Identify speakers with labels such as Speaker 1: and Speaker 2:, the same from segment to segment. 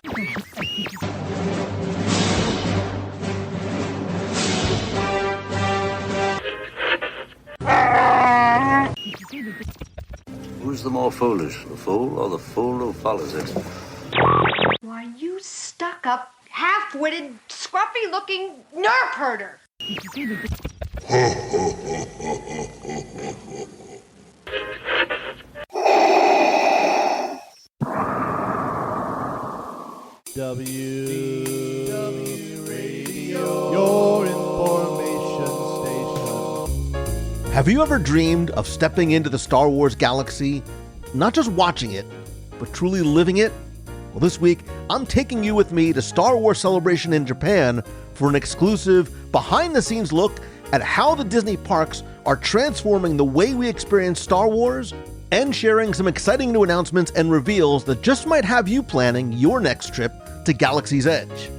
Speaker 1: Who's the more foolish, the fool or the fool who follows it?
Speaker 2: Why, you stuck-up, half-witted, scruffy-looking nerf herder!
Speaker 3: WDW Radio, your information station.
Speaker 4: Have you ever dreamed of stepping into the Star Wars galaxy, not just watching it, but truly living it? Well, this week, I'm taking you with me to Star Wars Celebration in Japan for an exclusive behind-the-scenes look at how the Disney parks are transforming the way we experience Star Wars, and sharing some exciting new announcements and reveals that just might have you planning your next trip to Galaxy's Edge.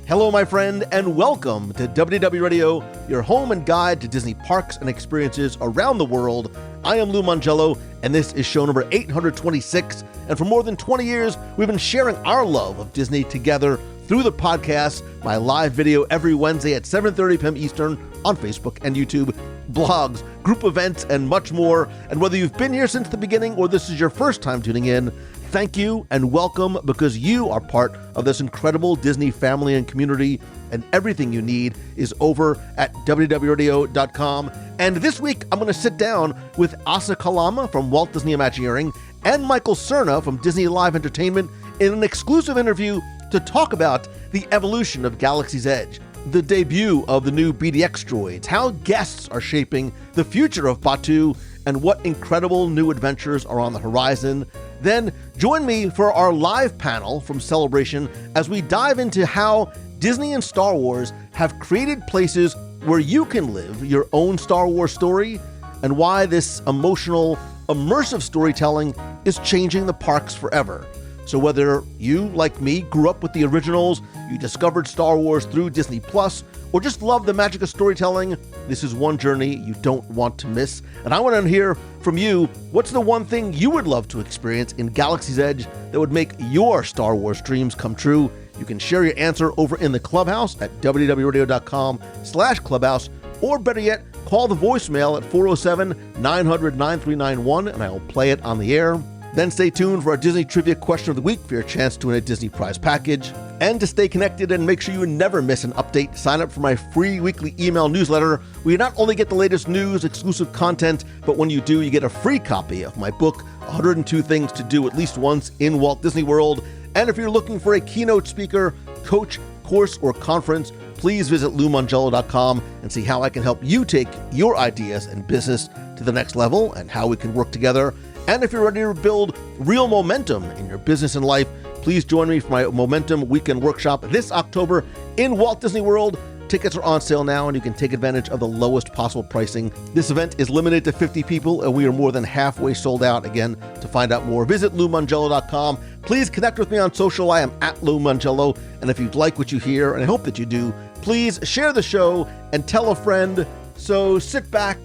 Speaker 4: Hello, my friend, and welcome to WDW Radio, your home and guide to Disney parks and experiences around the world. I am Lou Mangello, and this is show number 826, and for more than 20 years, we've been sharing our love of Disney together through the podcast, my live video every Wednesday at 7:30 p.m. Eastern on Facebook and YouTube, blogs, group events, and much more. And whether you've been here since the beginning or this is your first time tuning in, thank you and welcome, because you are part of this incredible Disney family and community, and everything you need is over at www.radio.com. And this week, I'm going to sit down with Asa Kalama from Walt Disney Imagineering and Michael Cerna from Disney Live Entertainment in an exclusive interview to talk about the evolution of Galaxy's Edge, the debut of the new BDX droids, how guests are shaping the future of Batuu, and what incredible new adventures are on the horizon. Then join me for our live panel from Celebration as we dive into how Disney and Star Wars have created places where you can live your own Star Wars story, and why this emotional, immersive storytelling is changing the parks forever. So whether you, like me, grew up with the originals, you discovered Star Wars through Disney Plus, or just love the magic of storytelling, this is one journey you don't want to miss. And I want to hear from you, what's the one thing you would love to experience in Galaxy's Edge that would make your Star Wars dreams come true? You can share your answer over in the Clubhouse at www.radio.com/clubhouse, or better yet, call the voicemail at 407-900-9391 and I will play it on the air. Then stay tuned for our Disney Trivia Question of the Week for your chance to win a Disney Prize package. And to stay connected and make sure you never miss an update, sign up for my free weekly email newsletter, where you not only get the latest news, exclusive content, but when you do, you get a free copy of my book, 102 Things to Do at Least Once in Walt Disney World. And if you're looking for a keynote speaker, coach, course, or conference, please visit LouMangello.com and see how I can help you take your ideas and business to the next level and how we can work together. And if you're ready to build real momentum in your business and life, please join me for my Momentum Weekend Workshop this October in Walt Disney World. Tickets are on sale now, and you can take advantage of the lowest possible pricing. This event is limited to 50 people, and we are more than halfway sold out. Again, to find out more, visit LouMangello.com. Please connect with me on social. I am at Lou Mangello. And if you like what you hear, and I hope that you do, please share the show and tell a friend. So sit back,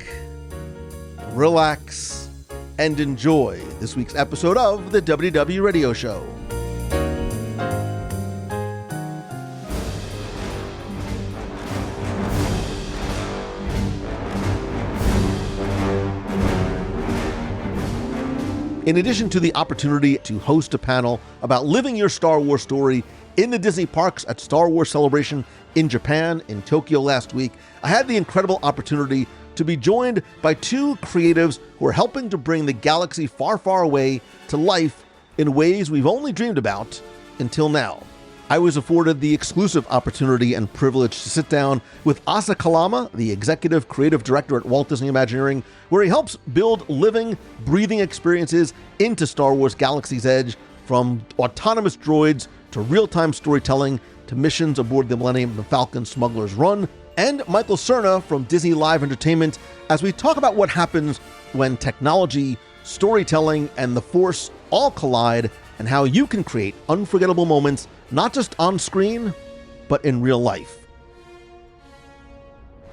Speaker 4: relax, and enjoy this week's episode of the WDW Radio Show. In addition to the opportunity to host a panel about living your Star Wars story in the Disney parks at Star Wars Celebration in Japan in Tokyo last week, I had the incredible opportunity to be joined by two creatives who are helping to bring the galaxy far, far away to life in ways we've only dreamed about until now. I was afforded the exclusive opportunity and privilege to sit down with Asa Kalama, the Executive Creative Director at Walt Disney Imagineering, where he helps build living, breathing experiences into Star Wars Galaxy's Edge, from autonomous droids to real-time storytelling to missions aboard the Millennium Falcon Smuggler's Run, and Michael Cerna from Disney Live Entertainment, as we talk about what happens when technology, storytelling, and the Force all collide, and how you can create unforgettable moments, not just on screen, but in real life.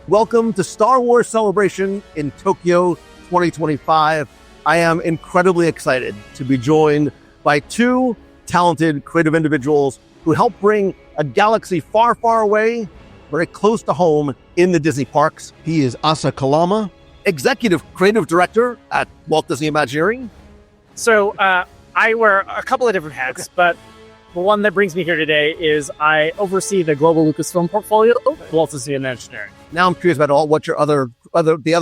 Speaker 4: Welcome to Star Wars Celebration in Tokyo 2025. I am incredibly excited to be joined by two talented, creative individuals who help bring a galaxy far, far away, very close to home in the Disney parks. He is Asa Kalama, Executive Creative Director at Walt Disney Imagineering.
Speaker 5: So I wear a couple of different hats, but the one that brings me here today is I oversee the global Lucasfilm portfolio of Walt Disney Imagineering.
Speaker 4: Now I'm curious about what your other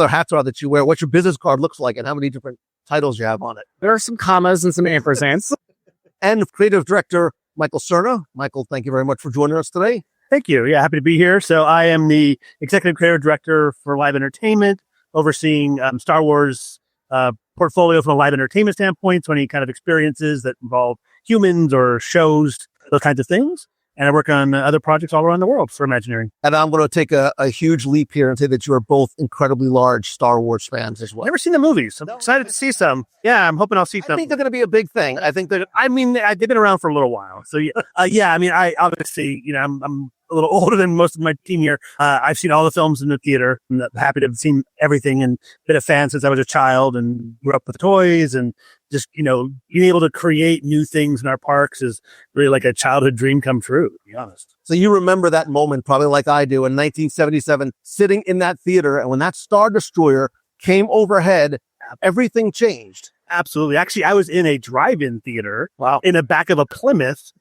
Speaker 4: hats are that you wear, what your business card looks like, and how many different titles you have on it.
Speaker 5: There are some commas and some ampersands.
Speaker 4: And Creative Director Michael Cerna. Michael, thank you very much for joining us today.
Speaker 6: Thank you. Yeah, happy to be here. So I am the Executive Creative Director for Live Entertainment, overseeing Star Wars portfolio from a live entertainment standpoint, so any kind of experiences that involve humans or shows, those kinds of things. And I work on other projects all around the world for Imagineering.
Speaker 4: And I'm going to take a huge leap here and say that you are both incredibly large Star Wars fans as well.
Speaker 6: Never seen the movies. I'm excited to see some. Yeah, I'm hoping I'll see some.
Speaker 4: I think they're going to be a big thing.
Speaker 6: they've been around for a little while. So I obviously, I'm a little older than most of my team here. I've seen all the films in the theater. I'm happy to have seen everything and been a fan since I was a child and grew up with toys, and just, being able to create new things in our parks is really like a childhood dream come true, to be honest.
Speaker 4: So you remember that moment probably like I do in 1977, sitting in that theater, and when that Star Destroyer came overhead, everything changed.
Speaker 6: Absolutely. Actually, I was in a drive-in theater in the back of a Plymouth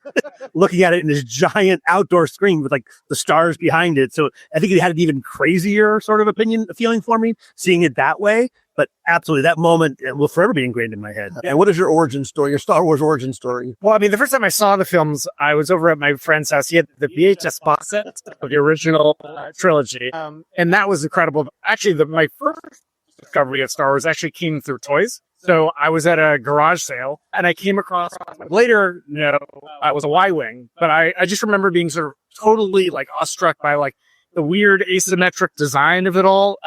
Speaker 6: looking at it in this giant outdoor screen with like the stars behind it. So I think it had an even crazier sort of feeling for me, seeing it that way. But absolutely, that moment will forever be ingrained in my head.
Speaker 4: And what is your origin story, your Star Wars origin story?
Speaker 5: Well, the first time I saw the films, I was over at my friend's house. He had the VHS box set of the original trilogy. And that was incredible. Actually, my first discovery of Star Wars actually came through toys. So I was at a garage sale and I came across later, it was a Y-Wing, but I just remember being sort of totally like awestruck by like the weird asymmetric design of it all.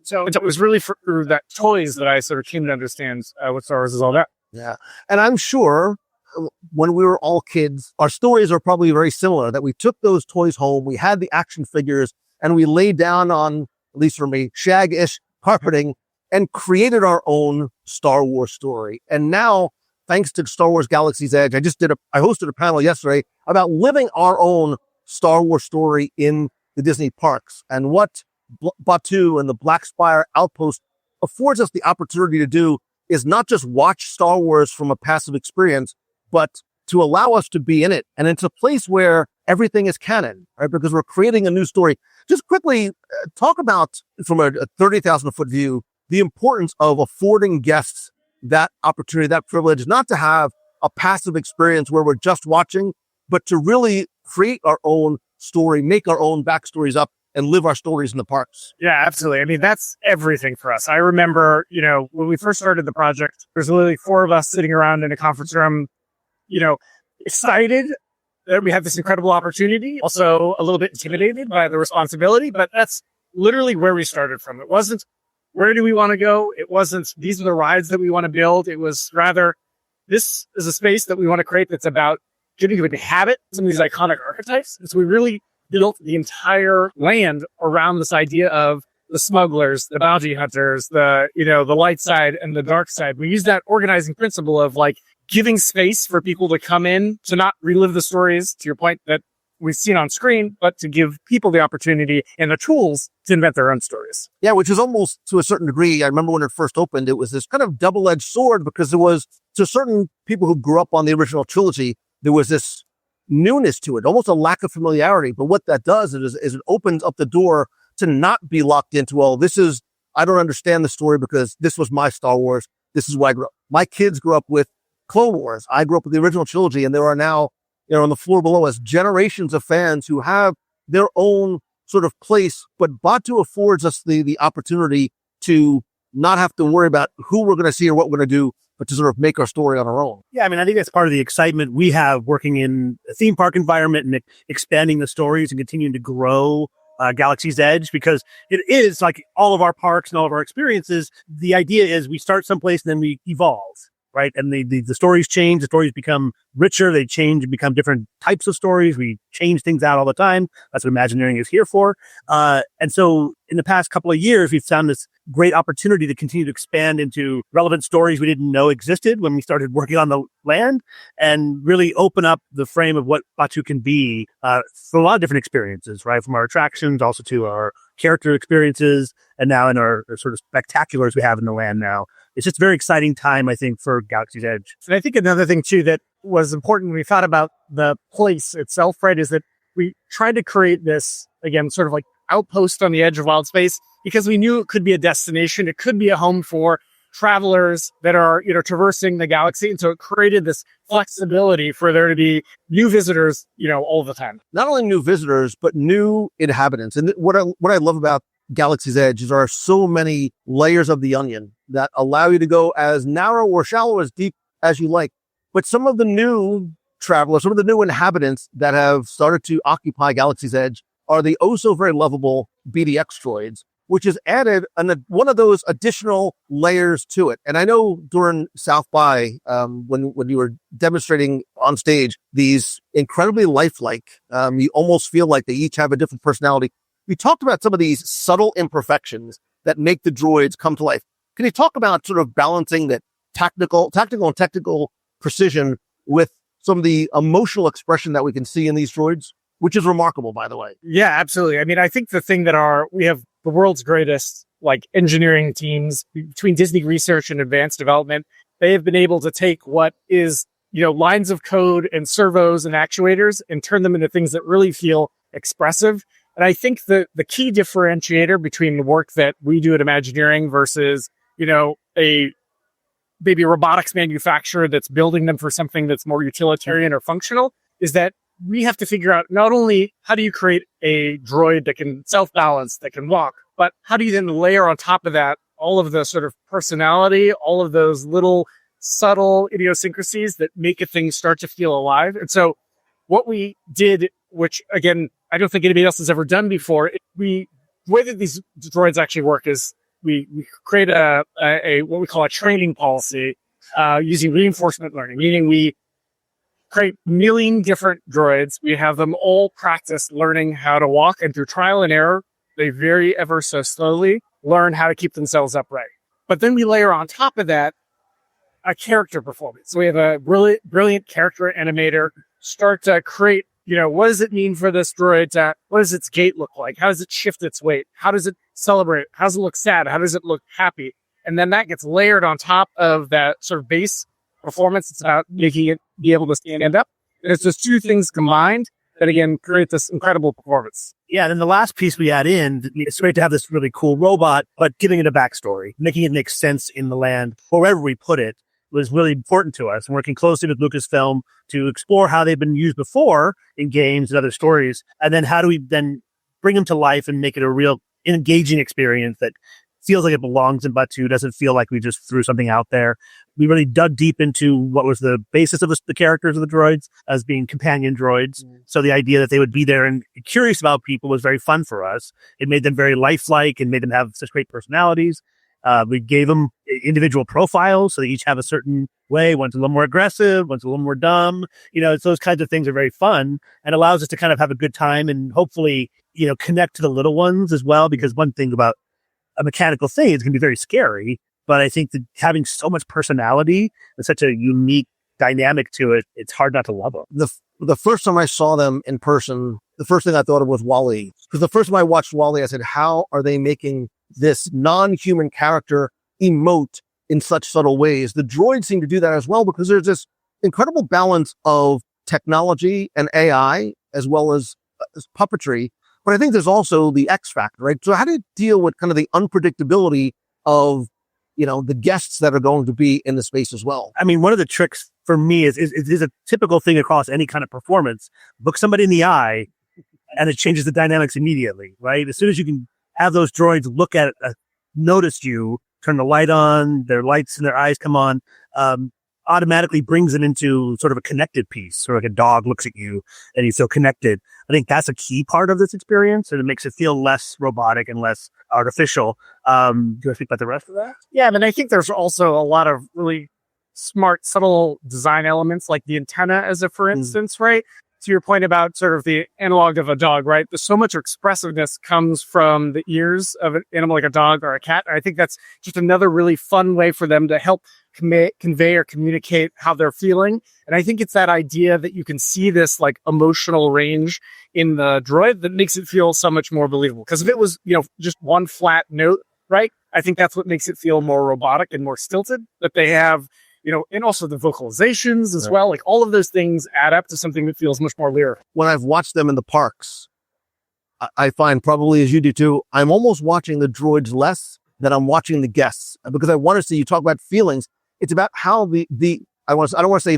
Speaker 5: So it was really through that toys that I sort of came to understand what Star Wars is all about.
Speaker 4: Yeah. And I'm sure when we were all kids, our stories are probably very similar, that we took those toys home, we had the action figures, and we laid down on, at least for me, shag-ish carpeting and created our own Star Wars story. And now, thanks to Star Wars Galaxy's Edge, I hosted a panel yesterday about living our own Star Wars story in the Disney parks. And what Batuu and the Black Spire Outpost affords us the opportunity to do is not just watch Star Wars from a passive experience, but to allow us to be in it. And it's a place where everything is canon, right? Because we're creating a new story. Just quickly talk about, from a 30,000 foot view, the importance of affording guests that opportunity, that privilege, not to have a passive experience where we're just watching, but to really create our own story, make our own backstories up, and live our stories in the parks.
Speaker 5: Yeah, absolutely. That's everything for us. I remember, when we first started the project, there's literally 4 of us sitting around in a conference room, excited that we have this incredible opportunity, also a little bit intimidated by the responsibility, but that's literally where we started from. It wasn't, where do we want to go? It wasn't, these are the rides that we want to build. It was rather, this is a space that we want to create that's about getting to inhabit some of these iconic archetypes. And so we really built the entire land around this idea of the smugglers, the bounty hunters, the light side and the dark side. We use that organizing principle of like giving space for people to come in, to not relive the stories, to your point, that we've seen on screen, but to give people the opportunity and the tools to invent their own stories.
Speaker 4: Yeah, which is almost, to a certain degree, I remember when it first opened, it was this kind of double-edged sword, because there was, to certain people who grew up on the original trilogy, there was this newness to it, almost a lack of familiarity. But what that does is it opens up the door to not be locked into, well, I don't understand the story because this was my Star Wars. This is why I grew up. My kids grew up with Clone Wars. I grew up with the original trilogy, and there are now, on the floor below us, generations of fans who have their own sort of place. But Batuu affords us the opportunity to not have to worry about who we're going to see or what we're going to do, but to sort of make our story on our own.
Speaker 6: Yeah, I think that's part of the excitement we have working in a theme park environment and expanding the stories and continuing to grow Galaxy's Edge, because it is like all of our parks and all of our experiences. The idea is we start someplace and then we evolve, right? And the stories change, the stories become richer, they change and become different types of stories. We change things out all the time. That's what Imagineering is here for. And so in the past couple of years, we've found this great opportunity to continue to expand into relevant stories we didn't know existed when we started working on the land, and really open up the frame of what Batuu can be for a lot of different experiences, right? From our attractions also to our character experiences, and now in our sort of spectaculars we have in the land now. It's just a very exciting time, I think, for Galaxy's Edge.
Speaker 5: And I think another thing too that was important when we thought about the place itself, right, is that we tried to create this, again, sort of like outpost on the edge of wild space, because we knew it could be a destination. It could be a home for travelers that are, traversing the galaxy. And so it created this flexibility for there to be new visitors, all the time.
Speaker 4: Not only new visitors, but new inhabitants. And what I love about Galaxy's Edge is there are so many layers of the onion that allow you to go as narrow or shallow, as deep as you like. But some of the new travelers, some of the new inhabitants that have started to occupy Galaxy's Edge are the very lovable BDX droids, which has added one of those additional layers to it. And I know during South by, when you were demonstrating on stage these incredibly lifelike, you almost feel like they each have a different personality. We talked about some of these subtle imperfections that make the droids come to life. Can you talk about sort of balancing that tactical and technical precision with some of the emotional expression that we can see in these droids, which is remarkable, by the way?
Speaker 5: Yeah, absolutely. I mean, I think the thing we have the world's greatest engineering teams between Disney Research and Advanced Development. They have been able to take what is, lines of code and servos and actuators and turn them into things that really feel expressive. And I think the key differentiator between the work that we do at Imagineering versus, a maybe robotics manufacturer that's building them for something that's more utilitarian or functional is that we have to figure out not only how do you create a droid that can self-balance, that can walk, but how do you then layer on top of that all of the sort of personality, all of those little subtle idiosyncrasies that make a thing start to feel alive. And so what we did, which again, I don't think anybody else has ever done before, the way that these droids actually work is we create a what we call a training policy using reinforcement learning, meaning we create a million different droids. We have them all practice learning how to walk, and through trial and error, they very ever so slowly learn how to keep themselves upright. But then we layer on top of that a character performance. So we have a brilliant character animator start to create, what does it mean for this droid? What does its gait look like? How does it shift its weight? How does it celebrate? How does it look sad? How does it look happy? And then that gets layered on top of that sort of base performance. It's about making it be able to stand up. And it's just two things combined that, again, create this incredible performance.
Speaker 6: Yeah, and then the last piece we add in, it's great to have this really cool robot, but giving it a backstory, making it make sense in the land, wherever we put it, was really important to us. And working closely with Lucasfilm to explore how they've been used before in games and other stories. And then how do we then bring them to life and make it a real engaging experience that feels like it belongs in Batuu, doesn't feel like we just threw something out there. We really dug deep into what was the basis of the characters of the droids as being companion droids. So the idea that they would be there and curious about people was very fun for us. It made them very lifelike and made them have such great personalities. We gave them individual profiles, so they each have a certain way. One's a little more aggressive, one's a little more dumb. It's those kinds of things are very fun and allows us to kind of have a good time and hopefully, connect to the little ones as well. Because one thing about a mechanical thing is going to be very scary, but I think that having so much personality and such a unique dynamic to it, it's hard not to love them.
Speaker 4: The first time I saw them in person, the first thing I thought of was Wall-E. Because the first time I watched Wall-E, I said, how are they making this non-human character emote in such subtle ways? The droids seem to do that as well, because there's this incredible balance of technology and AI as well as puppetry. But I think there's also the X factor, right? So how do you deal with kind of the unpredictability of, the guests that are going to be in the space as well?
Speaker 6: I mean, one of the tricks for me is a typical thing across any kind of performance. Look somebody in the eye and it changes the dynamics immediately, right? As soon as you can have those droids look at it, notice you, turn the light on, their lights in their eyes come on, automatically brings it into sort of a connected piece. Sort of like a dog looks at you and you feel connected. I think that's a key part of this experience, and it makes it feel less robotic and less artificial. Do you want to speak about the rest of that?
Speaker 5: Yeah, I mean, I think there's also a lot of really smart, subtle design elements like the antenna as a for instance, right? To your point about sort of the analog of a dog, right? There's so much expressiveness comes from the ears of an animal like a dog or a cat. I think that's just another really fun way for them to help convey or communicate how they're feeling. And I think it's that idea that you can see this like emotional range in the droid that makes it feel so much more believable. Because if it was, just one flat note, right? I think that's what makes it feel more robotic and more stilted, that they have, and also the vocalizations as well. Like all of those things add up to something that feels much more lyrical.
Speaker 4: When I've watched them in the parks, I find, probably as you do too, I'm almost watching the droids less than I'm watching the guests, because I want to see, you talk about feelings. It's about how I don't want to say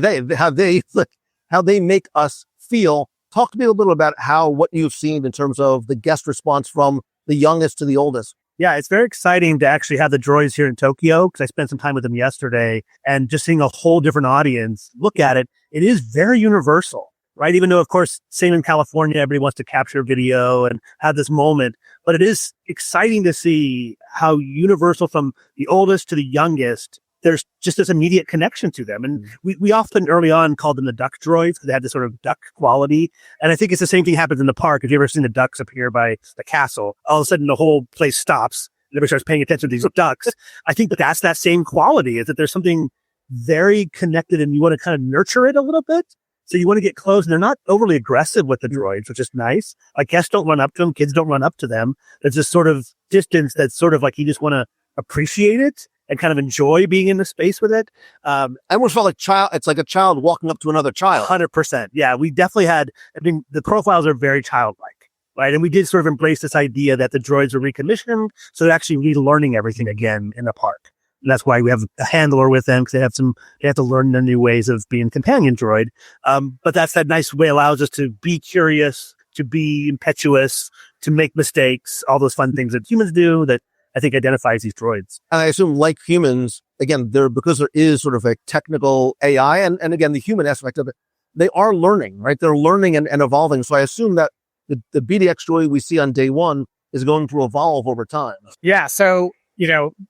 Speaker 4: how they make us feel. Talk to me a little about what you've seen in terms of the guest response from the youngest to the oldest.
Speaker 6: Yeah, it's very exciting to actually have the droids here in Tokyo, because I spent some time with them yesterday, and just seeing a whole different audience look at it. It is very universal, right? Even though, of course, same in California, everybody wants to capture video and have this moment, but it is exciting to see how universal from the oldest to the youngest, there's just this immediate connection to them. And we often early on called them the duck droids, because they had this sort of duck quality. And I think it's the same thing happens in the park. If you've ever seen the ducks appear by the castle, all of a sudden the whole place stops. And everybody starts paying attention to these ducks. I think that's that same quality, is that there's something very connected and you want to kind of nurture it a little bit. So you want to get close, and they're not overly aggressive with the droids, which is nice. Like guests don't run up to them. Kids don't run up to them. There's this sort of distance that's sort of like you just want to appreciate it and kind of enjoy being in the space with it.
Speaker 4: I almost felt like it's like a child walking up to another child.
Speaker 6: 100%. Yeah, we definitely had, the profiles are very childlike, right? And we did sort of embrace this idea that the droids are recommissioned, so they're actually relearning everything again in the park. And that's why we have a handler with them, because they have to learn the new ways of being companion droid. But that's that nice way, allows us to be curious, to be impetuous, to make mistakes, all those fun things that humans do that I think identifies these droids.
Speaker 4: And I assume, like humans, again, because there is sort of a technical AI and again, the human aspect of it, they are learning, right? They're learning and evolving. So I assume that the BDX droid we see on day one is going to evolve over time.
Speaker 5: Yeah. So,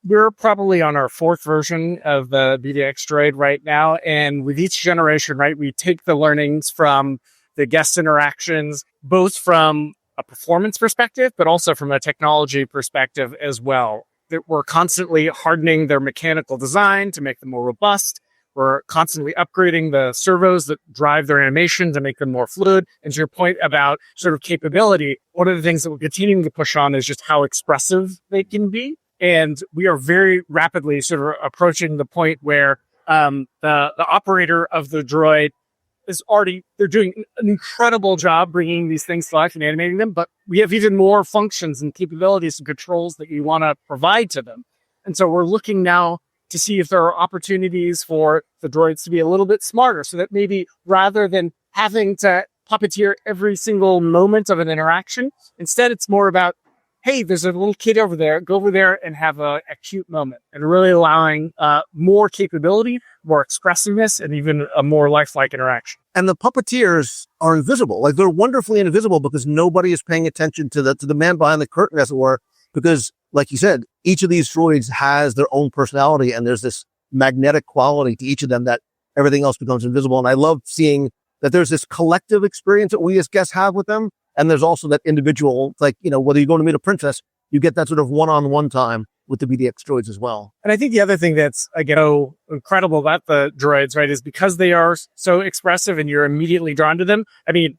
Speaker 5: we're probably on our fourth version of the BDX droid right now. And with each generation, right, we take the learnings from the guest interactions, both from a performance perspective, but also from a technology perspective as well. That we're constantly hardening their mechanical design to make them more robust. We're constantly upgrading the servos that drive their animation to make them more fluid. And to your point about sort of capability, one of the things that we're continuing to push on is just how expressive they can be. And we are very rapidly sort of approaching the point where the operator of the droid they're doing an incredible job bringing these things to life and animating them, but we have even more functions and capabilities and controls that you want to provide to them. And so we're looking now to see if there are opportunities for the droids to be a little bit smarter, so that maybe rather than having to puppeteer every single moment of an interaction, instead it's more about, hey, there's a little kid over there, go over there and have a cute moment, and really allowing more capability, more expressiveness, and even a more lifelike interaction.
Speaker 4: And the puppeteers are invisible. Like, they're wonderfully invisible because nobody is paying attention to the man behind the curtain, as it were, because like you said, each of these droids has their own personality, and there's this magnetic quality to each of them that everything else becomes invisible. And I love seeing that there's this collective experience that we as guests have with them. And there's also that individual, like, whether you're going to meet a princess, you get that sort of one-on-one time with the BDX droids as well.
Speaker 5: And I think the other thing that's, again, so incredible about the droids, right, is because they are so expressive and you're immediately drawn to them. I mean,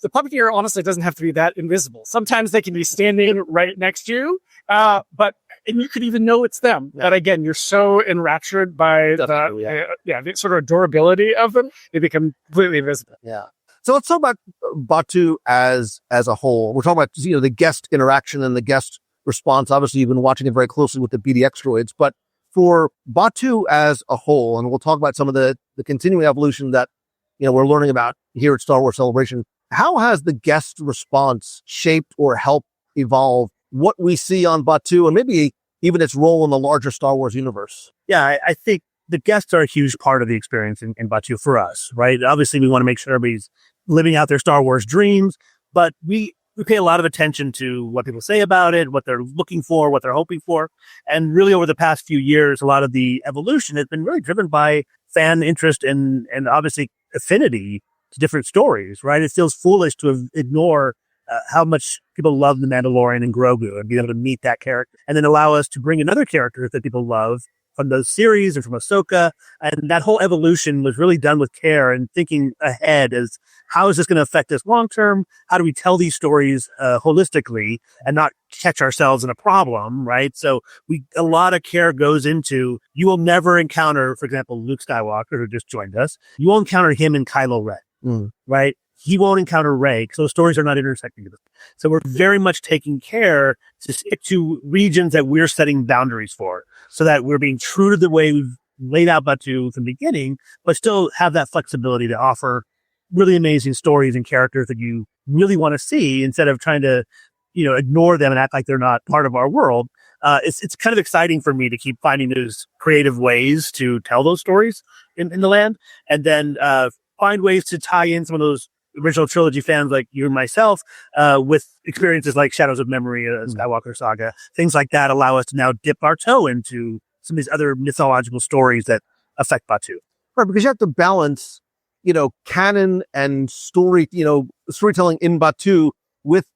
Speaker 5: the puppeteer honestly doesn't have to be that invisible. Sometimes they can be standing right next to you, and you could even know it's them. Yeah. But again, you're so enraptured by the sort of adorability of them, they become completely invisible.
Speaker 4: Yeah. So let's talk about Batuu as a whole. We're talking about, the guest interaction and the guest response. Obviously, you've been watching it very closely with the BDX droids, but for Batuu as a whole, and we'll talk about some of the continuing evolution that, we're learning about here at Star Wars Celebration. How has the guest response shaped or helped evolve what we see on Batuu, and maybe even its role in the larger Star Wars universe?
Speaker 6: Yeah, I think the guests are a huge part of the experience in Batuu for us, right? Obviously, we want to make sure everybody's living out their Star Wars dreams, but we we pay a lot of attention to what people say about it, what they're looking for, what they're hoping for. And really over the past few years, a lot of the evolution has been really driven by fan interest and obviously affinity to different stories, right? It feels foolish to ignore how much people love The Mandalorian and Grogu and be able to meet that character and then allow us to bring another character that people love from those series or from Ahsoka. And that whole evolution was really done with care and thinking ahead as how is this going to affect us long term? How do we tell these stories holistically and not catch ourselves in a problem, right? So a lot of care goes into, you will never encounter, for example, Luke Skywalker, who just joined us. You won't encounter him in Kylo Ren, right? He won't encounter Rey, so those stories are not intersecting. So we're very much taking care to stick to regions that we're setting boundaries for, so that we're being true to the way we've laid out Batuu from the beginning, but still have that flexibility to offer really amazing stories and characters that you really want to see instead of trying to, ignore them and act like they're not part of our world. It's kind of exciting for me to keep finding those creative ways to tell those stories in the land, and then find ways to tie in some of those original trilogy fans like you and myself, with experiences like Shadows of Memory, Skywalker Saga, things like that allow us to now dip our toe into some of these other mythological stories that affect Batuu.
Speaker 4: Right, because you have to balance, canon and storytelling in Batuu with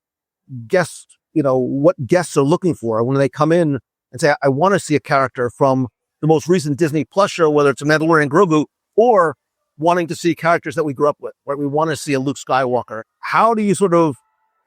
Speaker 4: guests, what guests are looking for when they come in and say, I want to see a character from the most recent Disney Plus show, whether it's a Mandalorian Grogu or wanting to see characters that we grew up with, right? We want to see a Luke Skywalker. How do you sort of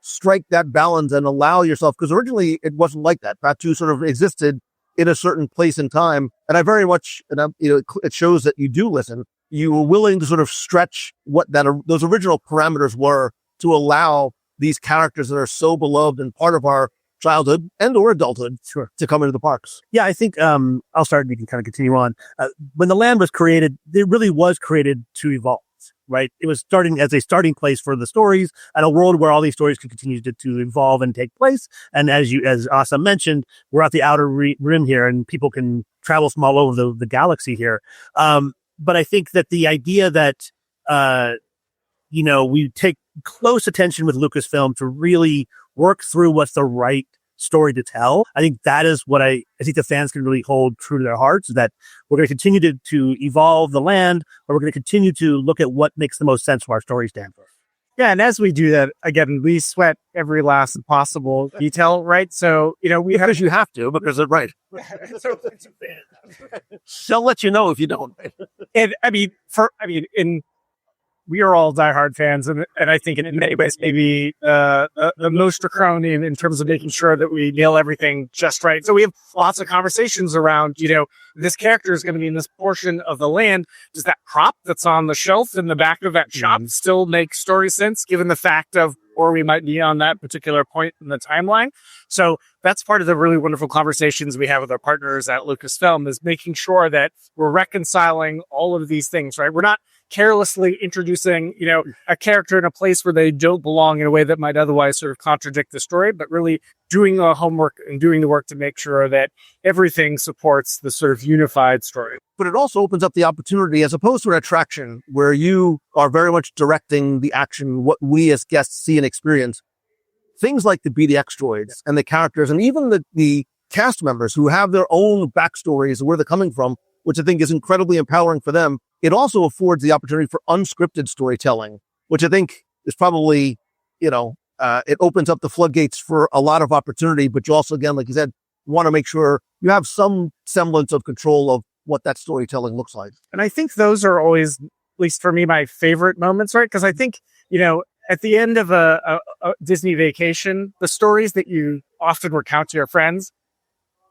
Speaker 4: strike that balance and allow yourself, because originally it wasn't like that. Batuu sort of existed in a certain place and time. And I very much, it shows that you do listen. You were willing to sort of stretch what those original parameters were to allow these characters that are so beloved and part of our childhood and or adulthood to come into the parks.
Speaker 6: Yeah, I think I'll start and you can kind of continue on. When the land was created, it really was created to evolve, right? It was starting as a starting place for the stories and a world where all these stories could continue to evolve and take place. And as Asa mentioned, we're at the outer rim here and people can travel from all over the galaxy here. But I think that the idea that, we take close attention with Lucasfilm to really work through what's the right story to tell. I think that is what I think the fans can really hold true to their hearts, is that we're going to continue to evolve the land, but we're going to continue to look at what makes the most sense for our story stand for.
Speaker 5: Yeah, and as we do that, again, we sweat every last possible detail, right? So,
Speaker 4: because you have to, because they're right. They'll let you know if you don't.
Speaker 5: And we are all diehard fans, and I think in many ways maybe the most draconian in terms of making sure that we nail everything just right. So we have lots of conversations around, this character is going to be in this portion of the land. Does that prop that's on the shelf in the back of that shop still make story sense, given the fact of where we might be on that particular point in the timeline? So that's part of the really wonderful conversations we have with our partners at Lucasfilm, is making sure that we're reconciling all of these things, right? We're not carelessly introducing, a character in a place where they don't belong in a way that might otherwise sort of contradict the story, but really doing the homework and doing the work to make sure that everything supports the sort of unified story.
Speaker 4: But it also opens up the opportunity, as opposed to an attraction where you are very much directing the action, what we as guests see and experience. Things like the BDX droids and the characters and even the cast members who have their own backstories, where they're coming from, which I think is incredibly empowering for them. It also affords the opportunity for unscripted storytelling, which I think is probably, it opens up the floodgates for a lot of opportunity. But you also, again, like you said, want to make sure you have some semblance of control of what that storytelling looks like.
Speaker 5: And I think those are always, at least for me, my favorite moments, right? Because I think, at the end of a Disney vacation, the stories that you often recount to your friends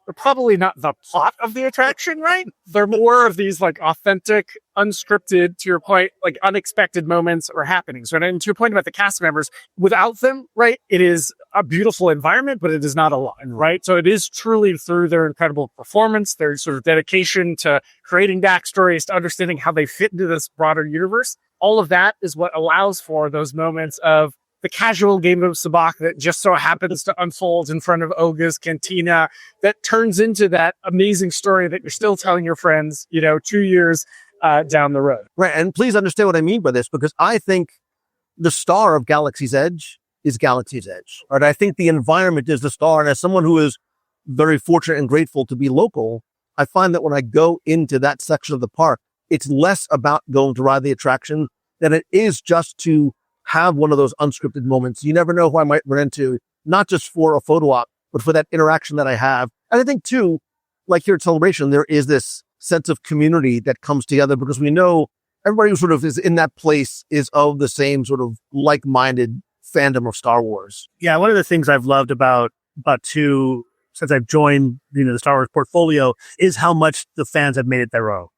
Speaker 5: are probably not the plot of the attraction, right? They're more of these like authentic, unscripted, to your point, like unexpected moments or happenings, right? And to your point about the cast members, without them, right, it is a beautiful environment, but it is not a lot, right? So it is truly through their incredible performance, their sort of dedication to creating backstories, to understanding how they fit into this broader universe. All of that is what allows for those moments of the casual game of sabacc that just so happens to unfold in front of Oga's cantina, that turns into that amazing story that you're still telling your friends, 2 years down the road.
Speaker 4: Right. And please understand what I mean by this, because I think the star of Galaxy's Edge
Speaker 6: is Galaxy's Edge. Right? I think the environment is the star. And as someone who is very fortunate and grateful to be local, I find that when I go into that section of the park, it's less about going to ride the attraction than it is just to have one of those unscripted moments. You never know who I might run into, not just for a photo op, but for that interaction that I have. And I think too, like here at Celebration, there is this sense of community that comes together because we know everybody who sort of is in that place is of the same sort of like-minded fandom of Star Wars.
Speaker 7: Yeah, one of the things I've loved about two since I've joined, the Star Wars portfolio is how much the fans have made it their own,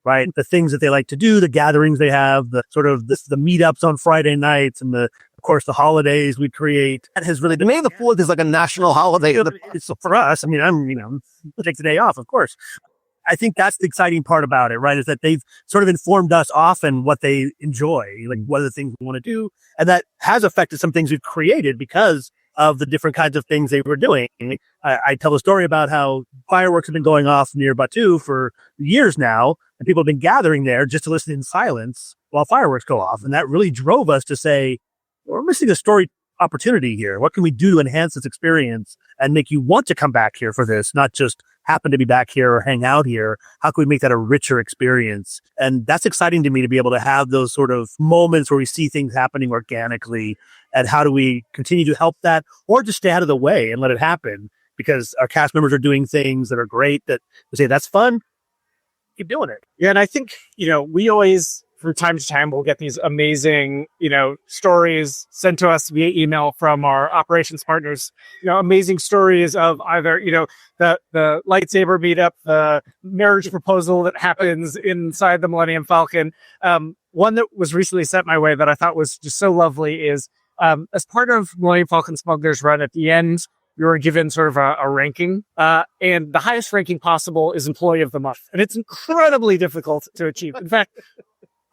Speaker 7: right? The things that they like to do, the gatherings they have, the sort of the meetups on Friday nights, and of course, the holidays we create.
Speaker 6: That has really, May the 4th is like a national holiday.
Speaker 7: It's for us. I mean, take the day off, of course. I think that's the exciting part about it, right? Is that they've sort of informed us often what they enjoy, like what are the things we want to do. And that has affected some things we've created because of the different kinds of things they were doing. I tell a story about how fireworks have been going off near Batuu for years now, and people have been gathering there just to listen in silence while fireworks go off. And that really drove us to say, we're missing a story opportunity here. What can we do to enhance this experience and make you want to come back here for this, not just happen to be back here or hang out here? How can we make that a richer experience? And that's exciting to me, to be able to have those sort of moments where we see things happening organically. And how do we continue to help that, or just stay out of the way and let it happen? Because our cast members are doing things that are great, that we say, that's fun, keep doing it.
Speaker 5: Yeah, and I think, we always, from time to time, we'll get these amazing, stories sent to us via email from our operations partners, amazing stories of either, the lightsaber meetup, the marriage proposal that happens inside the Millennium Falcon. One that was recently sent my way that I thought was just so lovely is, as part of Millennium Falcon Smuggler's Run, at the end, we were given sort of a ranking, and the highest ranking possible is Employee of the Month. And it's incredibly difficult to achieve. In fact,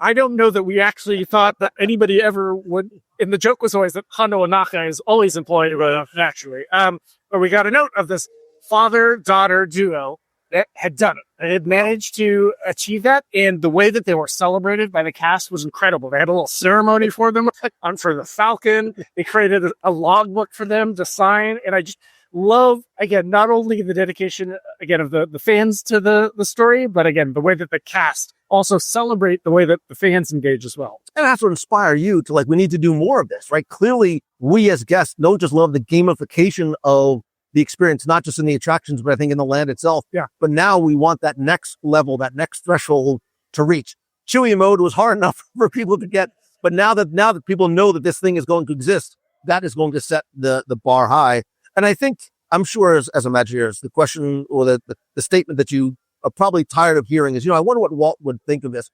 Speaker 5: I don't know that we actually thought that anybody ever would. And the joke was always that Hondo Ohnaka is always Employee of the Month, naturally. But we got a note of this father-daughter duo that had done it. They had managed to achieve that. And the way that they were celebrated by the cast was incredible. They had a little ceremony for them for the Falcon. They created a logbook for them to sign. And I just love, again, not only the dedication, again, of the fans to the story, but again, the way that the cast also celebrate the way that the fans engage as well.
Speaker 6: And that's what inspire you to we need to do more of this, right? Clearly, we as guests don't just love the gamification of the experience, not just in the attractions, but I think in the land itself.
Speaker 5: Yeah.
Speaker 6: But now we want that next level, that next threshold to reach. Chewy mode was hard enough for people to get, but now that people know that this thing is going to exist, that is going to set the bar high. And I think, I'm sure as Imagineers, the question or the statement that you are probably tired of hearing is, I wonder what Walt would think of this.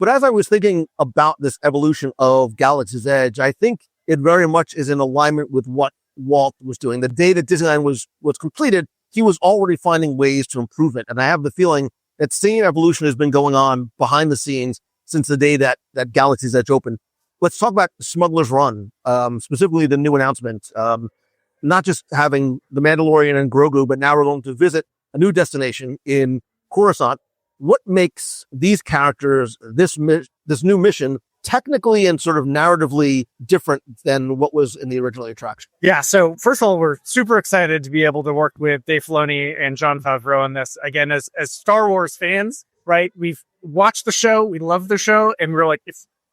Speaker 6: But as I was thinking about this evolution of Galaxy's Edge, I think it very much is in alignment with what Walt was doing. The day that Disneyland was completed, he was already finding ways to improve it. And I have the feeling that same evolution has been going on behind the scenes since the day that Galaxy's Edge opened. Let's talk about Smuggler's Run, specifically the new announcement. Not just having the Mandalorian and Grogu, but now we're going to visit a new destination in Coruscant. What makes these characters, this new mission, technically and sort of narratively different than what was in the original attraction?
Speaker 5: Yeah, so first of all, we're super excited to be able to work with Dave Filoni and Jon Favreau on this. Again, as Star Wars fans, right? We've watched the show, we love the show, and we're like,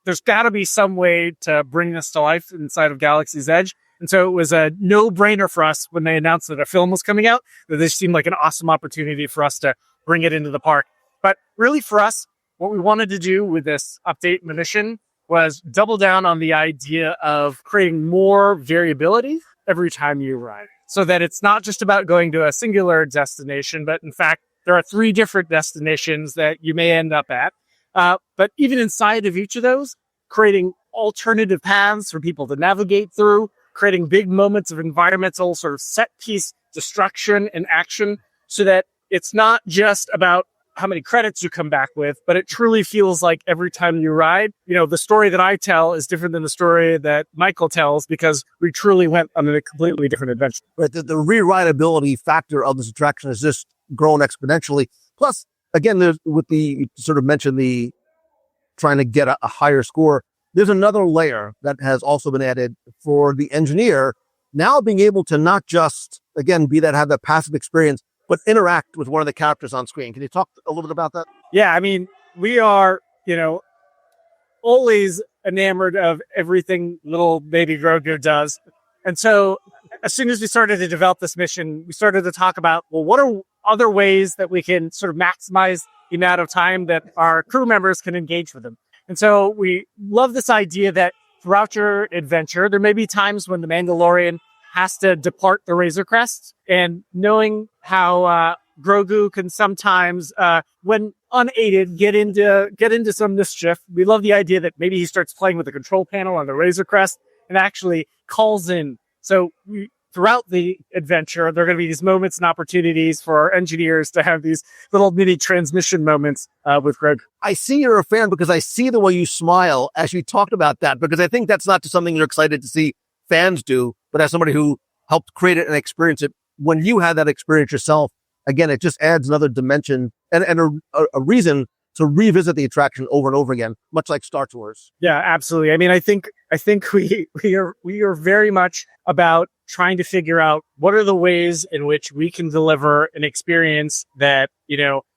Speaker 5: there's got to be some way to bring this to life inside of Galaxy's Edge. And so it was a no-brainer for us when they announced that a film was coming out, that this seemed like an awesome opportunity for us to bring it into the park. But really for us, what we wanted to do with this update and mission was double down on the idea of creating more variability every time you ride, so that it's not just about going to a singular destination, but in fact, there are 3 different destinations that you may end up at. But even inside of each of those, creating alternative paths for people to navigate through, creating big moments of environmental sort of set piece destruction and action, so that it's not just about how many credits you come back with, but it truly feels like every time you ride, the story that I tell is different than the story that Michael tells, because we truly went on a completely different adventure.
Speaker 6: Right. The rewritability factor of this attraction has just grown exponentially. Plus, again, you sort of mentioned the trying to get a higher score.
Speaker 4: there's another layer that has also been added for the engineer, now being able to not just, again, have that passive experience, but interact with one of the characters on screen. Can you talk a little bit about that?
Speaker 5: Yeah, I mean, we are, always enamored of everything little baby Grogu does. And so as soon as we started to develop this mission, we started to talk about, well, what are other ways that we can sort of maximize the amount of time that our crew members can engage with them? And so we love this idea that throughout your adventure, there may be times when the Mandalorian has to depart the Razor Crest, and knowing how Grogu can sometimes, when unaided, get into some mischief. We love the idea that maybe he starts playing with the control panel on the Razor Crest and actually calls in. So throughout the adventure, there are going to be these moments and opportunities for our engineers to have these little mini transmission moments with Greg.
Speaker 4: I see you're a fan because I see the way you smile as you talked about that, because I think that's not just something you're excited to see fans do, but as somebody who helped create it and experience it, when you had that experience yourself, again, it just adds another dimension and a reason to revisit the attraction over and over again, much like Star Tours.
Speaker 5: Yeah, absolutely. I mean, I think we are very much about trying to figure out what are the ways in which we can deliver an experience that,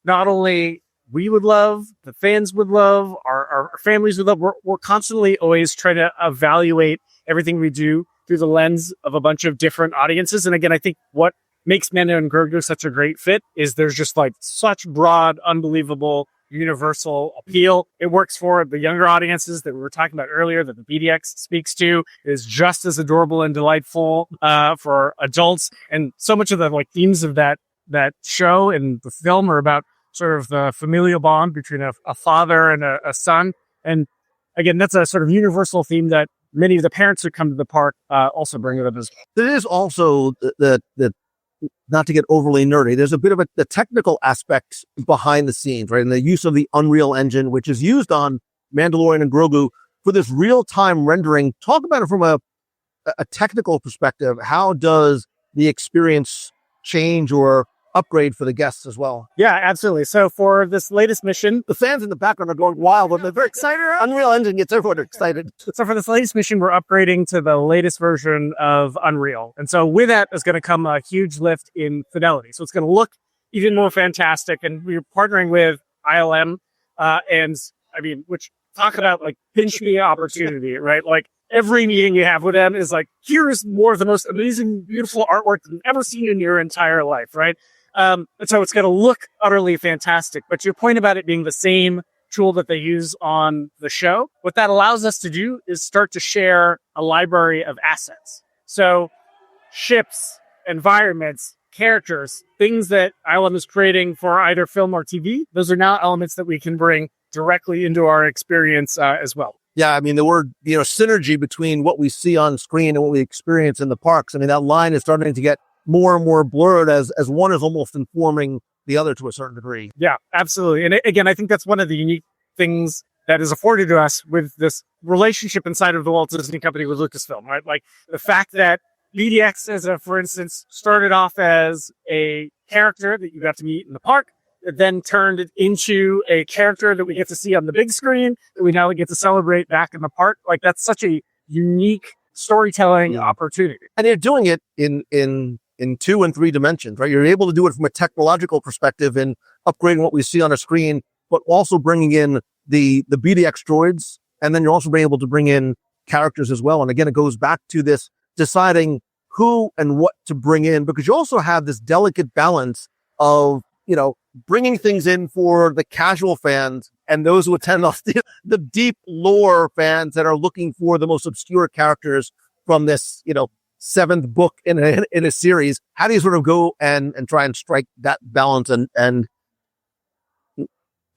Speaker 5: not only we would love, the fans would love, our families would love. We're constantly always trying to evaluate everything we do through the lens of a bunch of different audiences. And again, I think what makes Mando and Grogu such a great fit is there's just like such broad, unbelievable, universal appeal. It works for the younger audiences that we were talking about earlier that the BDX speaks to. It is just as adorable and delightful for adults. And so much of the themes of that show and the film are about sort of the familial bond between a father and a son. And again, that's a sort of universal theme that many of the parents who come to the park also bring with them as well.
Speaker 4: There is also the not to get overly nerdy, there's a bit of the technical aspect behind the scenes, right? And the use of the Unreal Engine, which is used on Mandalorian and Grogu for this real-time rendering. Talk about it from a technical perspective. How does the experience change or upgrade for the guests as well?
Speaker 5: Yeah, absolutely. So for this latest mission,
Speaker 4: the fans in the background are going wild, but they're very excited. Unreal Engine gets everyone excited.
Speaker 5: So for this latest mission, we're upgrading to the latest version of Unreal. And so with that is going to come a huge lift in fidelity. So it's going to look even more fantastic. And we're partnering with ILM, which talk about pinch me opportunity, right? Like every meeting you have with them is here's more of the most amazing, beautiful artwork you've ever seen in your entire life, right? And so it's going to look utterly fantastic. But your point about it being the same tool that they use on the show, what that allows us to do is start to share a library of assets. So ships, environments, characters, things that ILM is creating for either film or TV, those are now elements that we can bring directly into our experience as well.
Speaker 4: Yeah, I mean, the word, synergy between what we see on screen and what we experience in the parks. I mean, that line is starting to get more and more blurred as one is almost informing the other to a certain degree.
Speaker 5: Yeah, absolutely. And again, I think that's one of the unique things that is afforded to us with this relationship inside of the Walt Disney Company with Lucasfilm, right? Like the fact that BDX, for instance, started off as a character that you got to meet in the park, then turned it into a character that we get to see on the big screen, that we now get to celebrate back in the park. Like that's such a unique storytelling opportunity.
Speaker 4: And they're doing it in 2 and 3 dimensions, right? You're able to do it from a technological perspective in upgrading what we see on a screen, but also bringing in the BDX droids. And then you're also being able to bring in characters as well. And again, it goes back to this deciding who and what to bring in, because you also have this delicate balance of, bringing things in for the casual fans and those who attend the deep lore fans that are looking for the most obscure characters from this, 7th book in a series. How do you sort of go and try and strike that balance and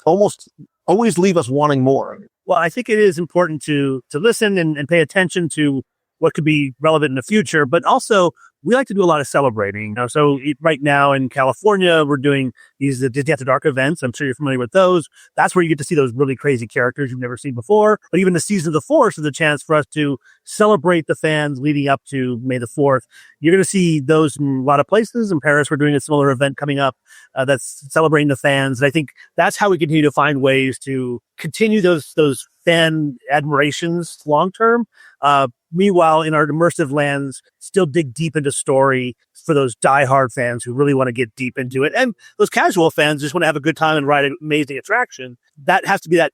Speaker 4: almost always leave us wanting more?
Speaker 6: Well, I think it is important to listen and pay attention to what could be relevant in the future, but also we like to do a lot of celebrating. So right now in California, we're doing these Disney After Dark events. I'm sure you're familiar with those. That's where you get to see those really crazy characters you've never seen before. But even the Season of the Force is a chance for us to celebrate the fans leading up to May the 4th. You're going to see those in a lot of places. In Paris, we're doing a similar event coming up that's celebrating the fans. And I think that's how we continue to find ways to continue those fan admirations long term. Meanwhile, in our immersive lands, still dig deep into story for those diehard fans who really want to get deep into it. And those casual fans just want to have a good time and ride an amazing attraction. That has to be that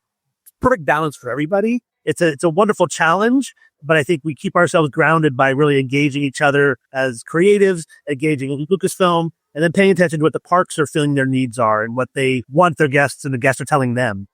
Speaker 6: perfect balance for everybody. It's a wonderful challenge, but I think we keep ourselves grounded by really engaging each other as creatives, engaging Lucasfilm, and then paying attention to what the parks are feeling their needs are and what they want their guests and the guests are telling them.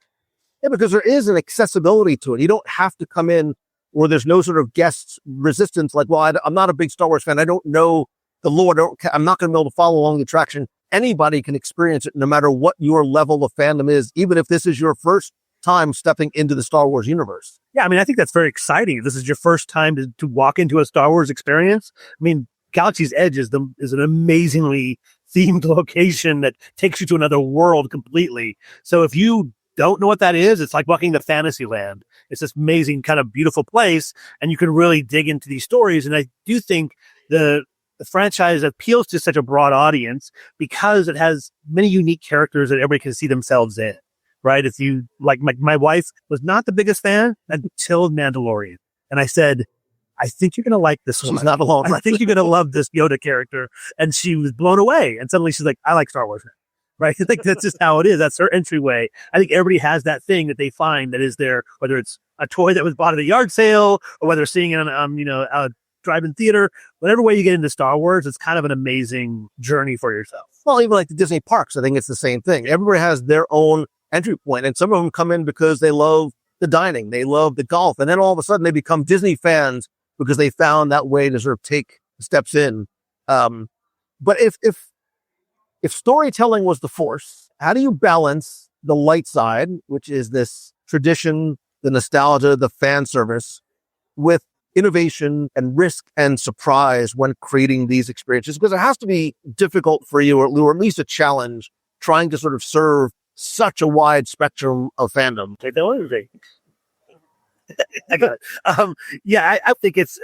Speaker 4: Yeah, because there is an accessibility to it. You don't have to come in where there's no sort of guest resistance. Like, well, I'm not a big Star Wars fan. I don't know the lore. I'm not going to be able to follow along the attraction. Anybody can experience it no matter what your level of fandom is, even if this is your first time stepping into the Star Wars universe.
Speaker 6: Yeah, I mean, I think that's very exciting. If this is your first time to walk into a Star Wars experience. I mean, Galaxy's Edge is an amazingly themed location that takes you to another world completely. So if you don't know what that is, it's like walking to Fantasyland. It's this amazing kind of beautiful place, and you can really dig into these stories. And I do think the franchise appeals to such a broad audience because it has many unique characters that everybody can see themselves in, right? If you like, my wife was not the biggest fan until Mandalorian. And I said, I think you're going to like this one.
Speaker 4: She's not alone.
Speaker 6: I think you're going to love this Yoda character. And she was blown away. And suddenly she's like, I like Star Wars. Right. I think that's just how it is. That's her entryway. I think everybody has that thing that they find that is there, whether it's a toy that was bought at a yard sale or whether seeing it on, a drive-in theater. Whatever way you get into Star Wars, it's kind of an amazing journey for yourself.
Speaker 4: Well, even like the Disney parks, I think it's the same thing. Everybody has their own entry point, and some of them come in because they love the dining, they love the golf, and then all of a sudden they become Disney fans because they found that way to sort of take steps in. But if storytelling was the Force, how do you balance the light side, which is this tradition, the nostalgia, the fan service, with innovation and risk and surprise when creating these experiences? Because it has to be difficult for you, or at least a challenge, trying to sort of serve such a wide spectrum of fandom.
Speaker 6: Take that one, I got it.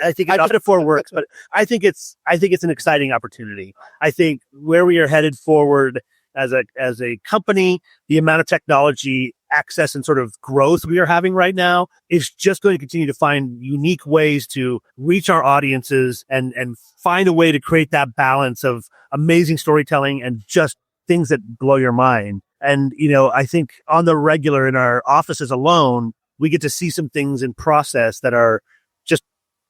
Speaker 6: I think metaphor works, but I think it's an exciting opportunity. I think where we are headed forward as a company, the amount of technology access and sort of growth we are having right now is just going to continue to find unique ways to reach our audiences and find a way to create that balance of amazing storytelling and just things that blow your mind. And, I think on the regular in our offices alone, we get to see some things in process that are just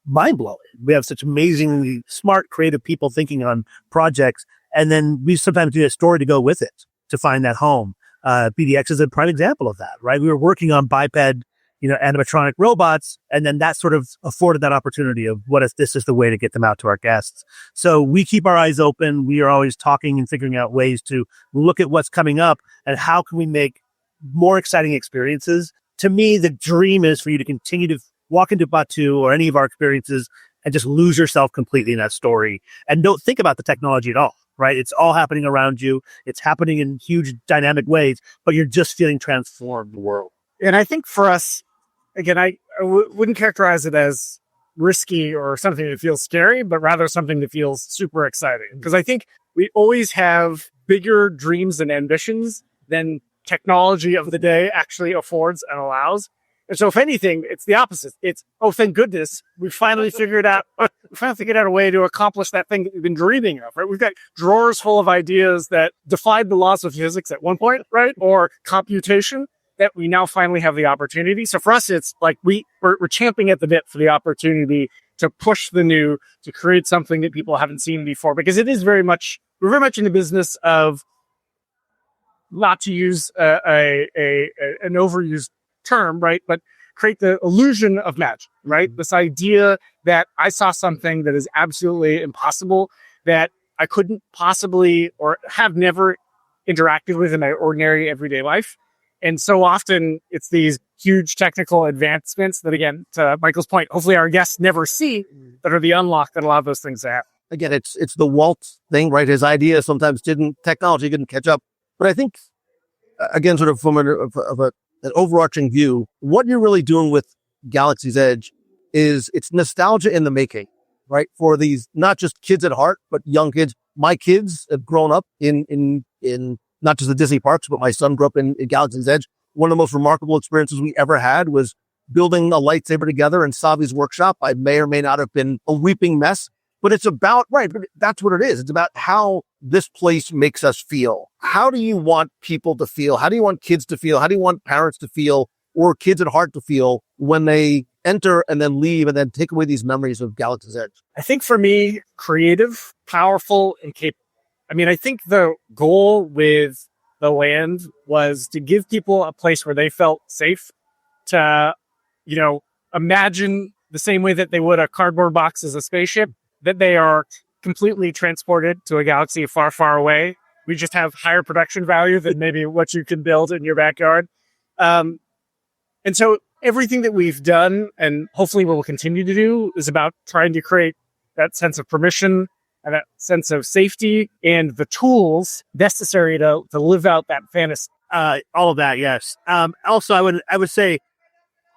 Speaker 6: mind blowing. We have such amazingly smart, creative people thinking on projects. And then we sometimes need a story to go with it to find that home. BDX is a prime example of that, right? We were working on biped, animatronic robots, and then that sort of afforded that opportunity of what if this is the way to get them out to our guests. So we keep our eyes open. We are always talking and figuring out ways to look at what's coming up and how can we make more exciting experiences. To me, the dream is for you to continue to walk into Batuu or any of our experiences and just lose yourself completely in that story and don't think about the technology at all, right? It's all happening around you. It's happening in huge dynamic ways, but you're just feeling transformed the world.
Speaker 5: And I think for us, again, I wouldn't characterize it as risky or something that feels scary, but rather something that feels super exciting. Because I think we always have bigger dreams and ambitions than technology of the day actually affords and allows. And so if anything, it's the opposite. It's, oh, thank goodness, we finally figured out a way to accomplish that thing that we've been dreaming of, right? We've got drawers full of ideas that defied the laws of physics at one point, right? Or computation that we now finally have the opportunity. So for us, it's like we're champing at the bit for the opportunity to push the new, to create something that people haven't seen before, because it is we're very much in the business of, not to use an overused term, right? But create the illusion of magic, right? Mm-hmm. This idea that I saw something that is absolutely impossible, that I couldn't possibly or have never interacted with in my ordinary everyday life. And so often it's these huge technical advancements that, again, to Michael's point, hopefully our guests never see, that are the unlock that allow those things to happen.
Speaker 4: again, it's the Walt thing, right? His idea sometimes technology didn't catch up. But I think, again, sort of from an overarching view, what you're really doing with Galaxy's Edge is it's nostalgia in the making, right? For these, not just kids at heart, but young kids. My kids have grown up in not just the Disney parks, but my son grew up in Galaxy's Edge. One of the most remarkable experiences we ever had was building a lightsaber together in Savi's workshop. I may or may not have been a weeping mess, but it's about, right, that's what it is. It's about how this place makes us feel. How do you want people to feel? How do you want kids to feel? How do you want parents to feel, or kids at heart to feel when they enter and then leave and then take away these memories of Galaxy's Edge?
Speaker 5: I think for me, creative, powerful, and capable. I mean, I think the goal with the land was to give people a place where they felt safe to, imagine the same way that they would a cardboard box as a spaceship, that they are completely transported to a galaxy far, far away. We just have higher production value than maybe what you can build in your backyard. And so everything that we've done, and hopefully what we'll continue to do, is about trying to create that sense of permission and that sense of safety and the tools necessary to live out that fantasy.
Speaker 6: All of that, yes. Also, I would say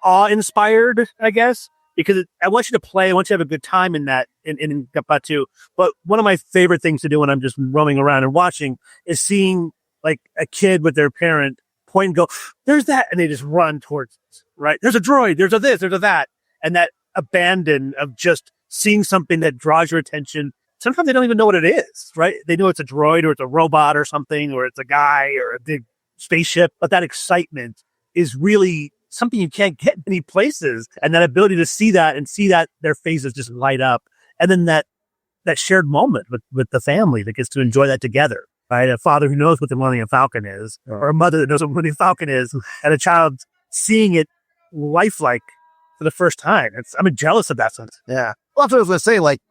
Speaker 6: awe-inspired, I guess, because I want you to play. I want you to have a good time in that, in Batu. But one of my favorite things to do when I'm just roaming around and watching is seeing like a kid with their parent point and go, "There's that," and they just run towards it, right? There's a droid. There's a this. There's a that, and that abandon of just seeing something that draws your attention. Sometimes they don't even know what it is, right? They know it's a droid or it's a robot or something, or it's a guy or a big spaceship, but that excitement is really something you can't get many places. And that ability to see that and see that their faces just light up. And then that shared moment with the family that gets to enjoy that together, right? A father who knows what the Millennium Falcon is, or a mother that knows what the Millennium Falcon is, and a child seeing it lifelike for the first time. I'm jealous of that sense.
Speaker 4: Yeah. Well, that's what I was going to say. Like,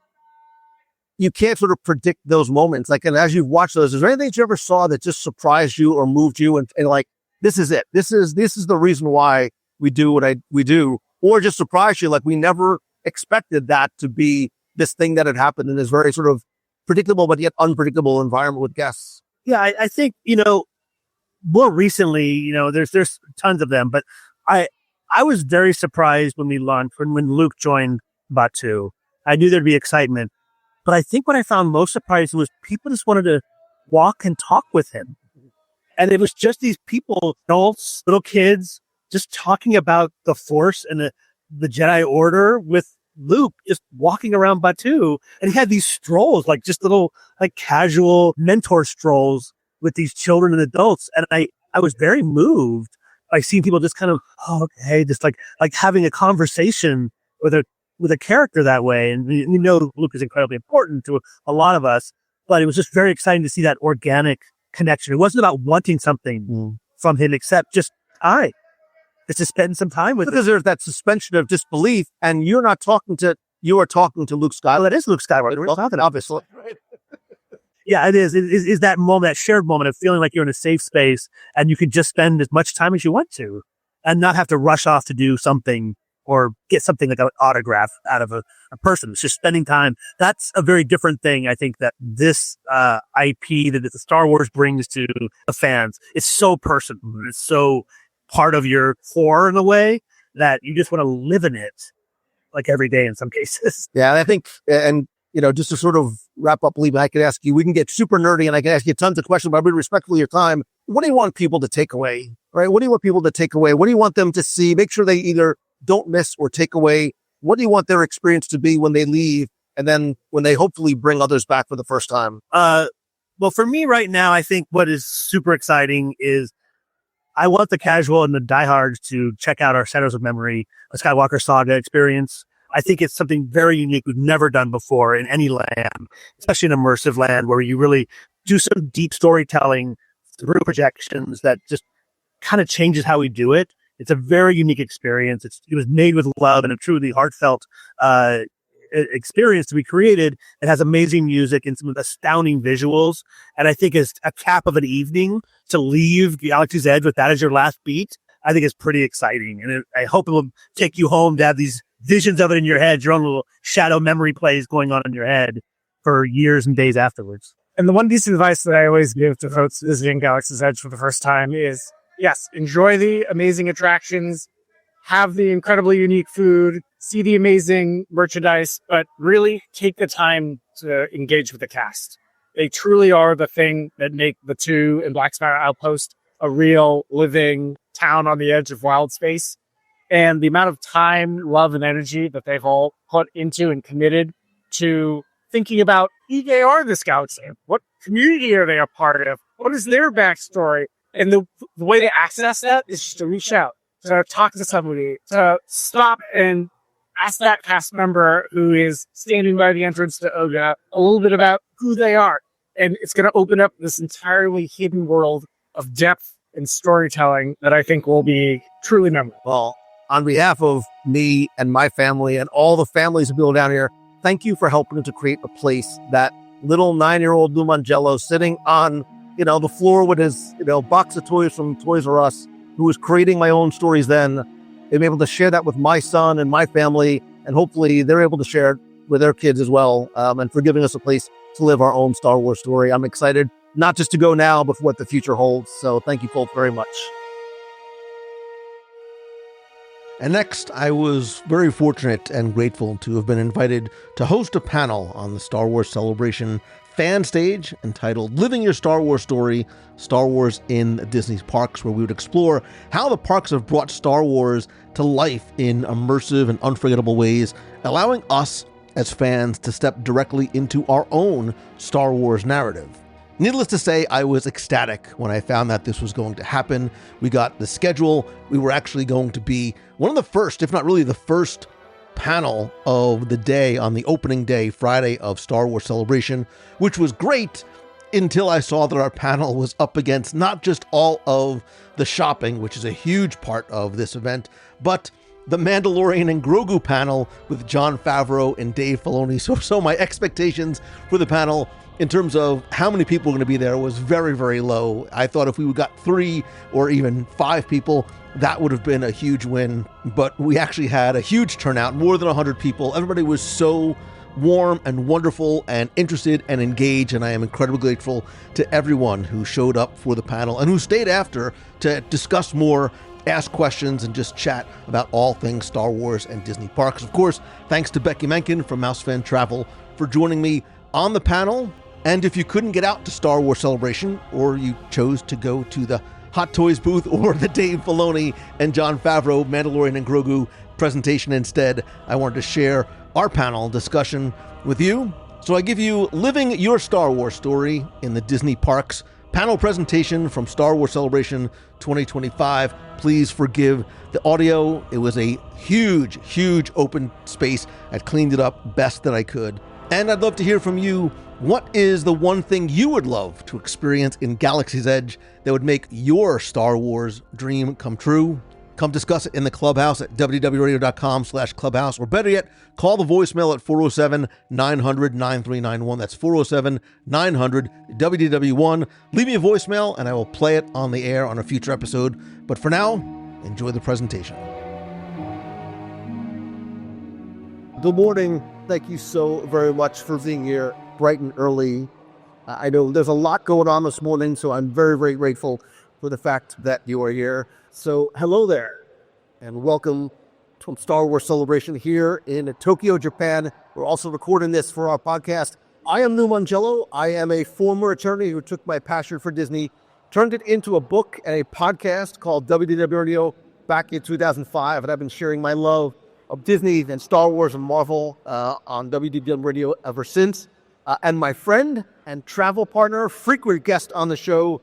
Speaker 4: you can't sort of predict those moments. Like, and as you've watched those, is there anything that you ever saw that just surprised you or moved you and like, this is it. This is the reason why we do what we do, or just surprised you. Like, we never expected that to be this thing that had happened in this very sort of predictable, but yet unpredictable environment with guests.
Speaker 6: Yeah. I think, more recently, there's tons of them, but I was very surprised when we launched, when Luke joined Batu. I knew there'd be excitement. But I think what I found most surprising was people just wanted to walk and talk with him. And it was just these people, adults, little kids, just talking about the Force and the Jedi Order with Luke, just walking around Batu. And he had these strolls, like just little, like casual mentor strolls with these children and adults. And I was very moved by seeing people just kind of, just like having a conversation with a character that way. And Luke is incredibly important to a lot of us, but it was just very exciting to see that organic connection. It wasn't about wanting something from him, except just to spend some time with him.
Speaker 4: Because there's that suspension of disbelief, and you are talking to Luke Skywalker.
Speaker 6: Well, it is Luke Skywalker.
Speaker 4: Well, obviously.
Speaker 6: Yeah, it is. It is that moment, that shared moment of feeling like you're in a safe space and you can just spend as much time as you want to and not have to rush off to do something or get something like an autograph out of a person. It's just spending time. That's a very different thing. I think that this IP that the Star Wars brings to the fans is so personal. It's so part of your core in a way that you just want to live in it like every day in some cases.
Speaker 4: Yeah, I think, and just to sort of wrap up, Lee, I could ask you, we can get super nerdy and I can ask you tons of questions, but I'll be respectful of your time. What do you want people to take away, right? What do you want people to take away? What do you want them to see? Make sure they either don't miss or take away. What do you want their experience to be when they leave? And then when they hopefully bring others back for the first time?
Speaker 6: Well, for me right now, I think what is super exciting is I want the casual and the diehards to check out our Shadows of Memory, a Skywalker Saga experience. I think it's something very unique we've never done before in any land, especially an immersive land where you really do some deep storytelling through projections that just kind of changes how we do it. It's a very unique experience. It was made with love and a truly heartfelt experience to be created. It has amazing music and some astounding visuals. And I think as a cap of an evening to leave Galaxy's Edge with that as your last beat, I think it's pretty exciting. And I hope it will take you home to have these visions of it in your head, your own little shadow memory plays going on in your head. for years and days afterwards.
Speaker 5: And the one piece of advice that I always give to folks visiting Galaxy's Edge for the first time is, yes, enjoy the amazing attractions, have the incredibly unique food, see the amazing merchandise, but really take the time to engage with the cast. They truly are the thing that make the 2 and Black Spire Outpost a real living town on the edge of wild space. And the amount of time, love, and energy that they've all put into and committed to thinking about who they are this galaxy. What community are they a part of? What is their backstory? And the way to access that is just to reach out, to talk to somebody, to stop and ask that cast member who is standing by the entrance to Oga a little bit about who they are. And it's going to open up this entirely hidden world of depth and storytelling that I think will be truly memorable.
Speaker 7: Well, on behalf of me and my family and all the families of people down here, thank you for helping to create a place that little 9-year-old Lou Mangello sitting on, the floor with his, box of toys from Toys R Us, who was creating my own stories then, I'm able to share that with my son and my family, and hopefully they're able to share it with their kids as well, and for giving us a place to live our own Star Wars story. I'm excited, not just to go now, but for what the future holds. So thank you both very much.
Speaker 4: And next, I was very fortunate and grateful to have been invited to host a panel on the Star Wars Celebration fan stage entitled Living Your Star Wars Story, Star Wars in Disney's Parks, where we would explore how the parks have brought Star Wars to life in immersive and unforgettable ways, allowing us as fans to step directly into our own Star Wars narrative. Needless to say, I was ecstatic when I found that this was going to happen. We got the schedule. We were actually going to be one of the first, if not really the first, panel of the day on the opening day, Friday of Star Wars Celebration, which was great until I saw that our panel was up against not just all of the shopping, which is a huge part of this event, but the Mandalorian and Grogu panel with Jon Favreau and Dave Filoni. So my expectations for the panel in terms of how many people were going to be there was very, very low. I thought if we got 3 or even 5 people, that would have been a huge win. But we actually had a huge turnout, more than 100 people. Everybody was so warm and wonderful and interested and engaged, and I am incredibly grateful to everyone who showed up for the panel and who stayed after to discuss more, ask questions, and just chat about all things Star Wars and Disney Parks. Of course, thanks to Becky Menken from Mousefan Travel for joining me on the panel. And if you couldn't get out to Star Wars Celebration, or you chose to go to the Hot Toys booth or the Dave Filoni and Jon Favreau Mandalorian and Grogu presentation instead, I wanted to share our panel discussion with you. So I give you Living Your Star Wars Story in the Disney Parks panel presentation from Star Wars Celebration 2025. Please forgive the audio. It was a huge, huge open space. I cleaned it up best that I could. And I'd love to hear from you. What is the one thing you would love to experience in Galaxy's Edge that would make your Star Wars dream come true? Come discuss it in the clubhouse at www.radio.com/clubhouse, or better yet, call the voicemail at 407-900-9391. That's 407-900-WDW1. Leave me a voicemail and I will play it on the air on a future episode. But for now, enjoy the presentation.
Speaker 7: Good morning. Thank you so very much for being here bright and early. I know there's a lot going on this morning, so I'm very, very grateful for the fact that you are here. So hello there, and welcome to Star Wars Celebration here in Tokyo, Japan. We're also recording this for our podcast. I am Lou Mangello. I am a former attorney who took my passion for Disney, turned it into a book and a podcast called WDW Radio back in 2005, and I've been sharing my love of Disney and Star Wars and Marvel on WDW Radio ever since. And my friend and travel partner, frequent guest on the show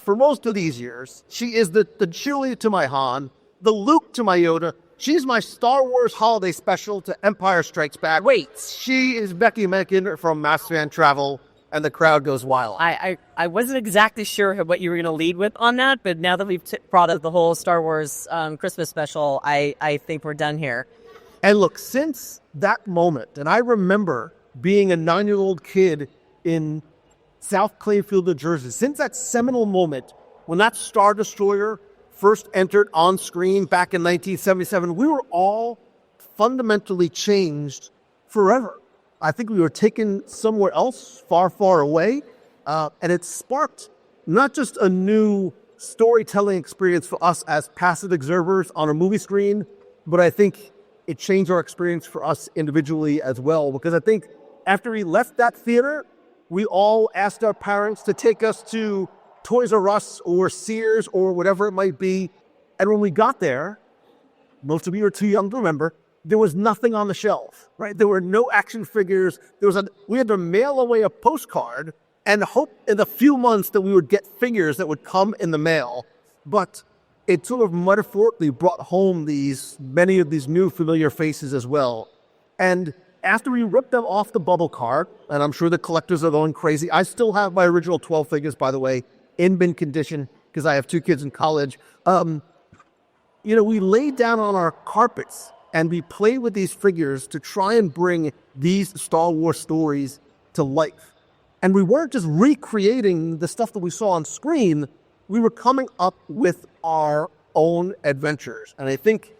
Speaker 7: for most of these years. She is the Chewie to my Han, the Luke to my Yoda. She's my Star Wars holiday special to Empire Strikes Back. Wait, she is Becky Menken from Mousefan Travel, and the crowd goes wild.
Speaker 8: I wasn't exactly sure what you were going to lead with on that, but now that we've brought up the whole Star Wars Christmas special, I think we're done here.
Speaker 7: And look, since that moment, and I remember being a 9-year-old kid in South Clayfield, New Jersey, since that seminal moment when that Star Destroyer first entered on screen back in 1977, we were all fundamentally changed forever.
Speaker 6: I think we were taken somewhere else, far, far away. And it sparked not just a new storytelling experience for us as passive observers on a movie screen, but I think it changed our experience for us individually as well. Because I think after we left that theater, we all asked our parents to take us to Toys R Us or Sears or whatever it might be. And when we got there, most of you are too young to remember, there was nothing on the shelf, right? There were no action figures. We had to mail away a postcard and hope in a few months that we would get figures that would come in the mail. But it sort of metaphorically brought home many of these new familiar faces as well. And after we ripped them off the bubble card, and I'm sure the collectors are going crazy. I still have my original 12 figures, by the way, in bin condition because I have 2 kids in college. We laid down on our carpets and we played with these figures to try and bring these Star Wars stories to life. And we weren't just recreating the stuff that we saw on screen. We were coming up with our own adventures. And I think,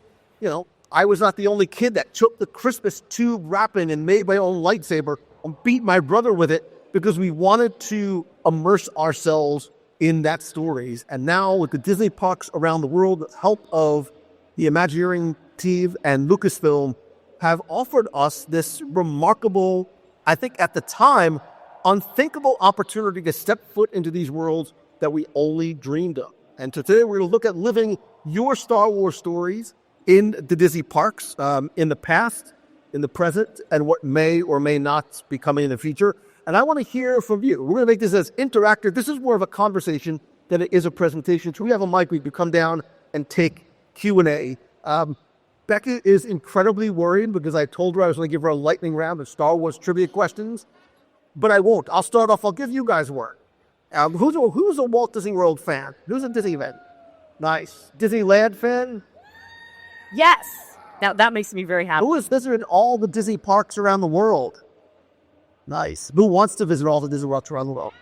Speaker 6: I was not the only kid that took the Christmas tube wrapping and made my own lightsaber and beat my brother with it because we wanted to immerse ourselves in that stories. And now with the Disney parks around the world, with the help of the Imagineering team and Lucasfilm have offered us this remarkable, I think at the time, unthinkable opportunity to step foot into these worlds that we only dreamed of. And today we're going to look at living your Star Wars stories in the Disney parks, in the past, in the present, and what may or may not be coming in the future. And I want to hear from you. We're going to make this as interactive. This is more of a conversation than it is a presentation. So we have a mic. We can come down and take Q&A. Becky is incredibly worried because I told her I was going to give her a lightning round of Star Wars trivia questions. But I won't. I'll start off. I'll give you guys one. Who's a Walt Disney World fan? Who's a Disney fan? Nice. Disneyland fan?
Speaker 8: Yes. Now that makes me very happy.
Speaker 6: Who has visited all the Disney parks around the world? Nice. Who wants to visit all the Disney parks around the world?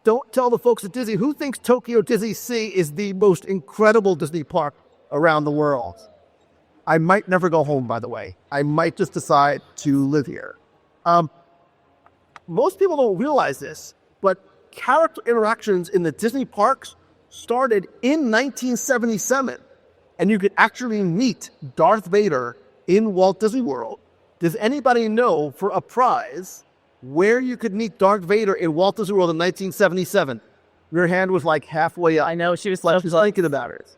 Speaker 6: Don't tell the folks at Disney. Who thinks Tokyo Disney Sea is the most incredible Disney park around the world? I might never go home, by the way. I might just decide to live here. Most people don't realize this, but character interactions in the Disney parks started in 1977, and you could actually meet Darth Vader in Walt Disney World. Does anybody know for a prize where you could meet Darth Vader in Walt Disney World in 1977? Your hand was like halfway up.
Speaker 8: I know, she was
Speaker 6: like she's thinking about it.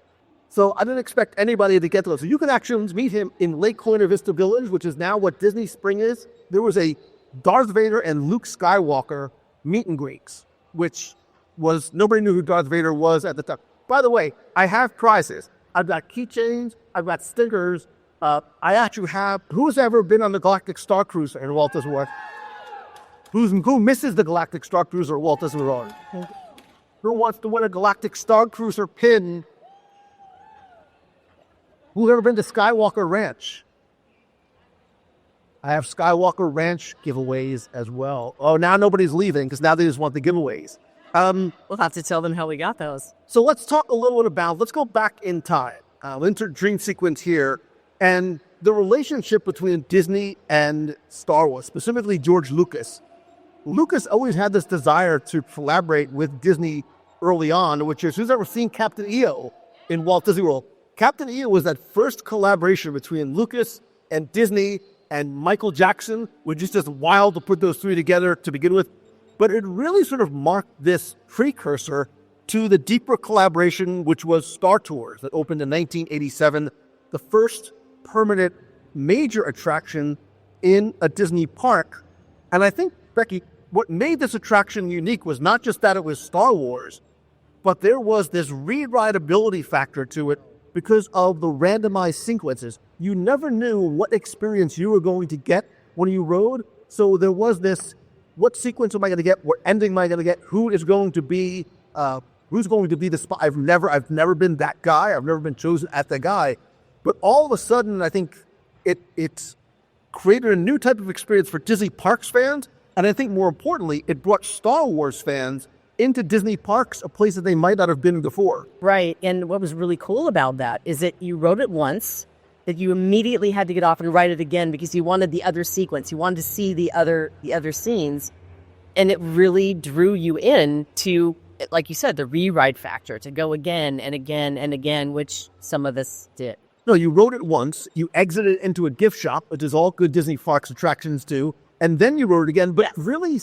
Speaker 6: So I didn't expect anybody to get to it. So you can actually meet him in Lake Buena Vista Village, which is now what Disney Spring is. There was a Darth Vader and Luke Skywalker meet and greets, which was, nobody knew who Darth Vader was at the time. By the way, I have prizes. I've got keychains. I've got stickers. I actually have, who's ever been on the Galactic Star Cruiser in Walt Disney World? Who misses the Galactic Star Cruiser at Walt Disney World? Who wants to win a Galactic Star Cruiser pin? Who's ever been to Skywalker Ranch? I have Skywalker Ranch giveaways as well. Oh, now nobody's leaving because now they just want the giveaways.
Speaker 8: We'll have to tell them how we got those.
Speaker 6: So let's talk a little bit about, let's go back in time. Insert dream sequence here. And the relationship between Disney and Star Wars, specifically George Lucas. Lucas always had this desire to collaborate with Disney early on, which is, who's ever seen Captain EO in Walt Disney World? Captain EO was that first collaboration between Lucas and Disney and Michael Jackson, which is just wild to put those three together to begin with. But it really sort of marked this precursor to the deeper collaboration, which was Star Tours that opened in 1987, the first permanent major attraction in a Disney park. And I think, Becky, what made this attraction unique was not just that it was Star Wars, but there was this re-rideability factor to it because of the randomized sequences. You never knew what experience you were going to get when you rode. So there was this, what sequence am I going to get? What ending am I going to get? Who is going to be, who's going to be the spot? I've never been that guy. I've never been chosen as the guy. But all of a sudden, I think it created a new type of experience for Disney Parks fans. And I think more importantly, it brought Star Wars fans into Disney Parks, a place that they might not have been before.
Speaker 8: Right. And what was really cool about that is that you rode it once, that you immediately had to get off and write it again because you wanted the other sequence. You wanted to see the other scenes. And it really drew you in to, like you said, the rewrite factor, to go again and again and again, which some of us did.
Speaker 4: No, you wrote it once, you exited into a gift shop, which is all good Disney Parks attractions do, and then you wrote it again. But
Speaker 8: Yes.
Speaker 4: really,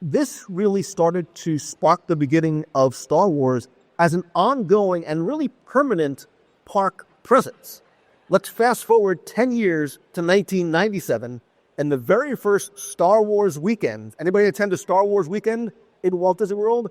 Speaker 4: this really started to spark the beginning of Star Wars as an ongoing and really permanent park presence. Let's fast forward 10 years to 1997, and the very first Star Wars weekend. Anybody attend a Star Wars weekend in Walt Disney World?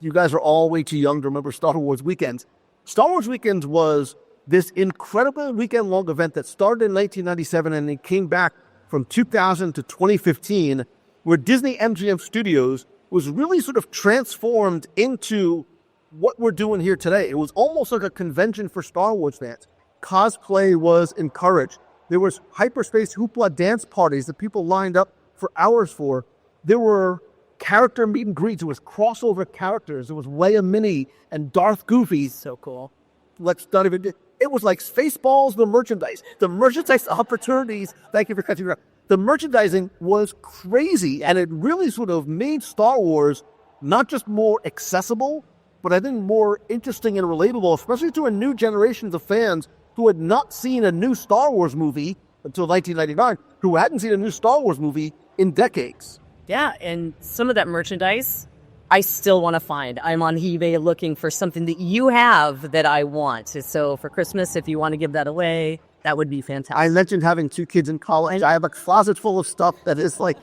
Speaker 4: You guys are all way too young to remember Star Wars weekends. Star Wars Weekends was this incredible weekend-long event that started in 1997 and it came back from 2000 to 2015, where Disney MGM Studios was really sort of transformed into what we're doing here today. It was almost like a convention for Star Wars fans. Cosplay was encouraged. There was hyperspace hoopla dance parties that people lined up for hours for. There were character meet and greets. There was crossover characters. There was Leia Mini and Darth Goofy.
Speaker 8: So cool.
Speaker 4: Let's not even... It was like Spaceballs, the merchandise opportunities. Thank you for cutting it. The merchandising was crazy, and it really sort of made Star Wars not just more accessible, but I think more interesting and relatable, especially to a new generation of fans who had not seen a new Star Wars movie until 1999, who hadn't seen a new Star Wars movie in decades.
Speaker 8: Yeah, and some of that merchandise I still want to find. I'm on eBay looking for something that you have that I want. So for Christmas, if you want to give that away, that would be fantastic.
Speaker 4: I mentioned having 2 kids in college. I have a closet full of stuff that is like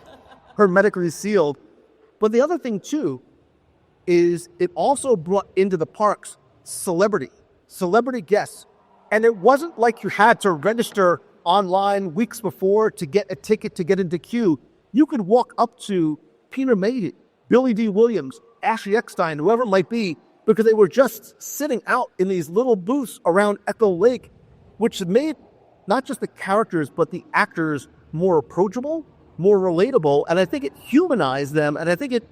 Speaker 4: hermetically sealed. But the other thing too is it also brought into the parks celebrity guests. And it wasn't like you had to register online weeks before to get a ticket to get into queue. You could walk up to Peter Mayhew, Billy D. Williams, Ashley Eckstein, whoever it might be, because they were just sitting out in these little booths around Echo Lake, which made not just the characters, but the actors more approachable, more relatable, and I think it humanized them, and I think it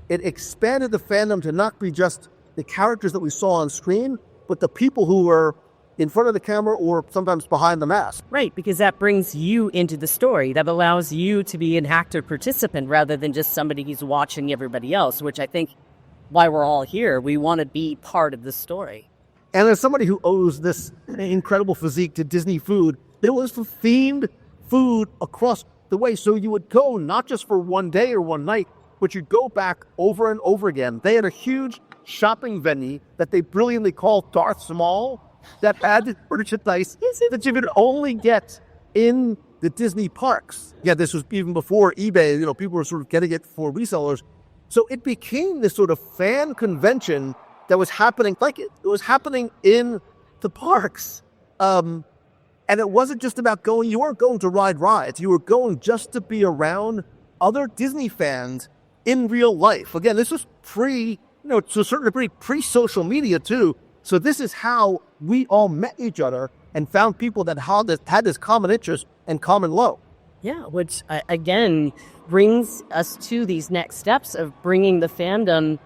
Speaker 4: expanded the fandom to not be just the characters that we saw on screen, but the people who were in front of the camera or sometimes behind the mask.
Speaker 8: Right, because that brings you into the story. That allows you to be an active participant rather than just somebody who's watching everybody else, which I think why we're all here. We want to be part of the story.
Speaker 4: And as somebody who owes this incredible physique to Disney food, there was themed food across the way. So you would go not just for one day or one night, but you'd go back over and over again. They had a huge shopping venue that they brilliantly called Darth Small, that had merchandise that you could only get in the Disney parks. Yeah, this was even before eBay. People were sort of getting it for resellers. So it became this sort of fan convention that was happening, like it was happening in the parks. And it wasn't just about going, you weren't going to ride rides. You were going just to be around other Disney fans in real life. Again, this was to a certain degree, pre-social media too. So this is how we all met each other and found people that had this common interest and common love.
Speaker 8: Yeah, which again brings us to these next steps of bringing the fandom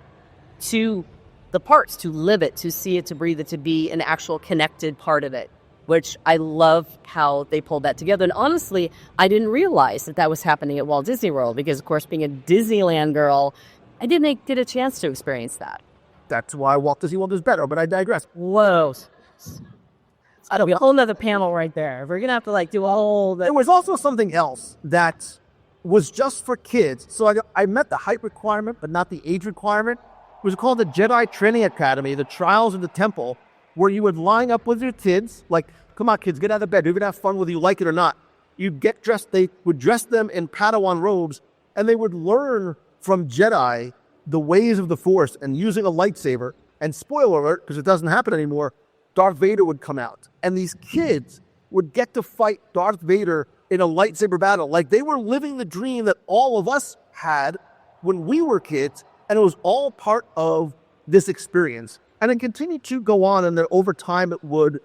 Speaker 8: to the parks, to live it, to see it, to breathe it, to be an actual connected part of it, which I love how they pulled that together. And honestly, I didn't realize that was happening at Walt Disney World because, of course, being a Disneyland girl, I didn't get a chance to experience that.
Speaker 4: That's why Walt Disney World is better, but I digress.
Speaker 8: Whoa. That'll be a whole nother panel right there. We're going to have to do all that.
Speaker 4: There was also something else that was just for kids. So I met the height requirement, but not the age requirement. It was called the Jedi Training Academy, the Trials of the Temple, where you would line up with your kids, like, come on, kids, get out of bed. You're going to have fun whether you like it or not. You'd get dressed. They would dress them in Padawan robes, and they would learn from Jedi the ways of the Force and using a lightsaber. And spoiler alert, because it doesn't happen anymore, Darth Vader would come out. And these kids would get to fight Darth Vader in a lightsaber battle. Like they were living the dream that all of us had when we were kids. And it was all part of this experience. And it continued to go on. And then over time, it would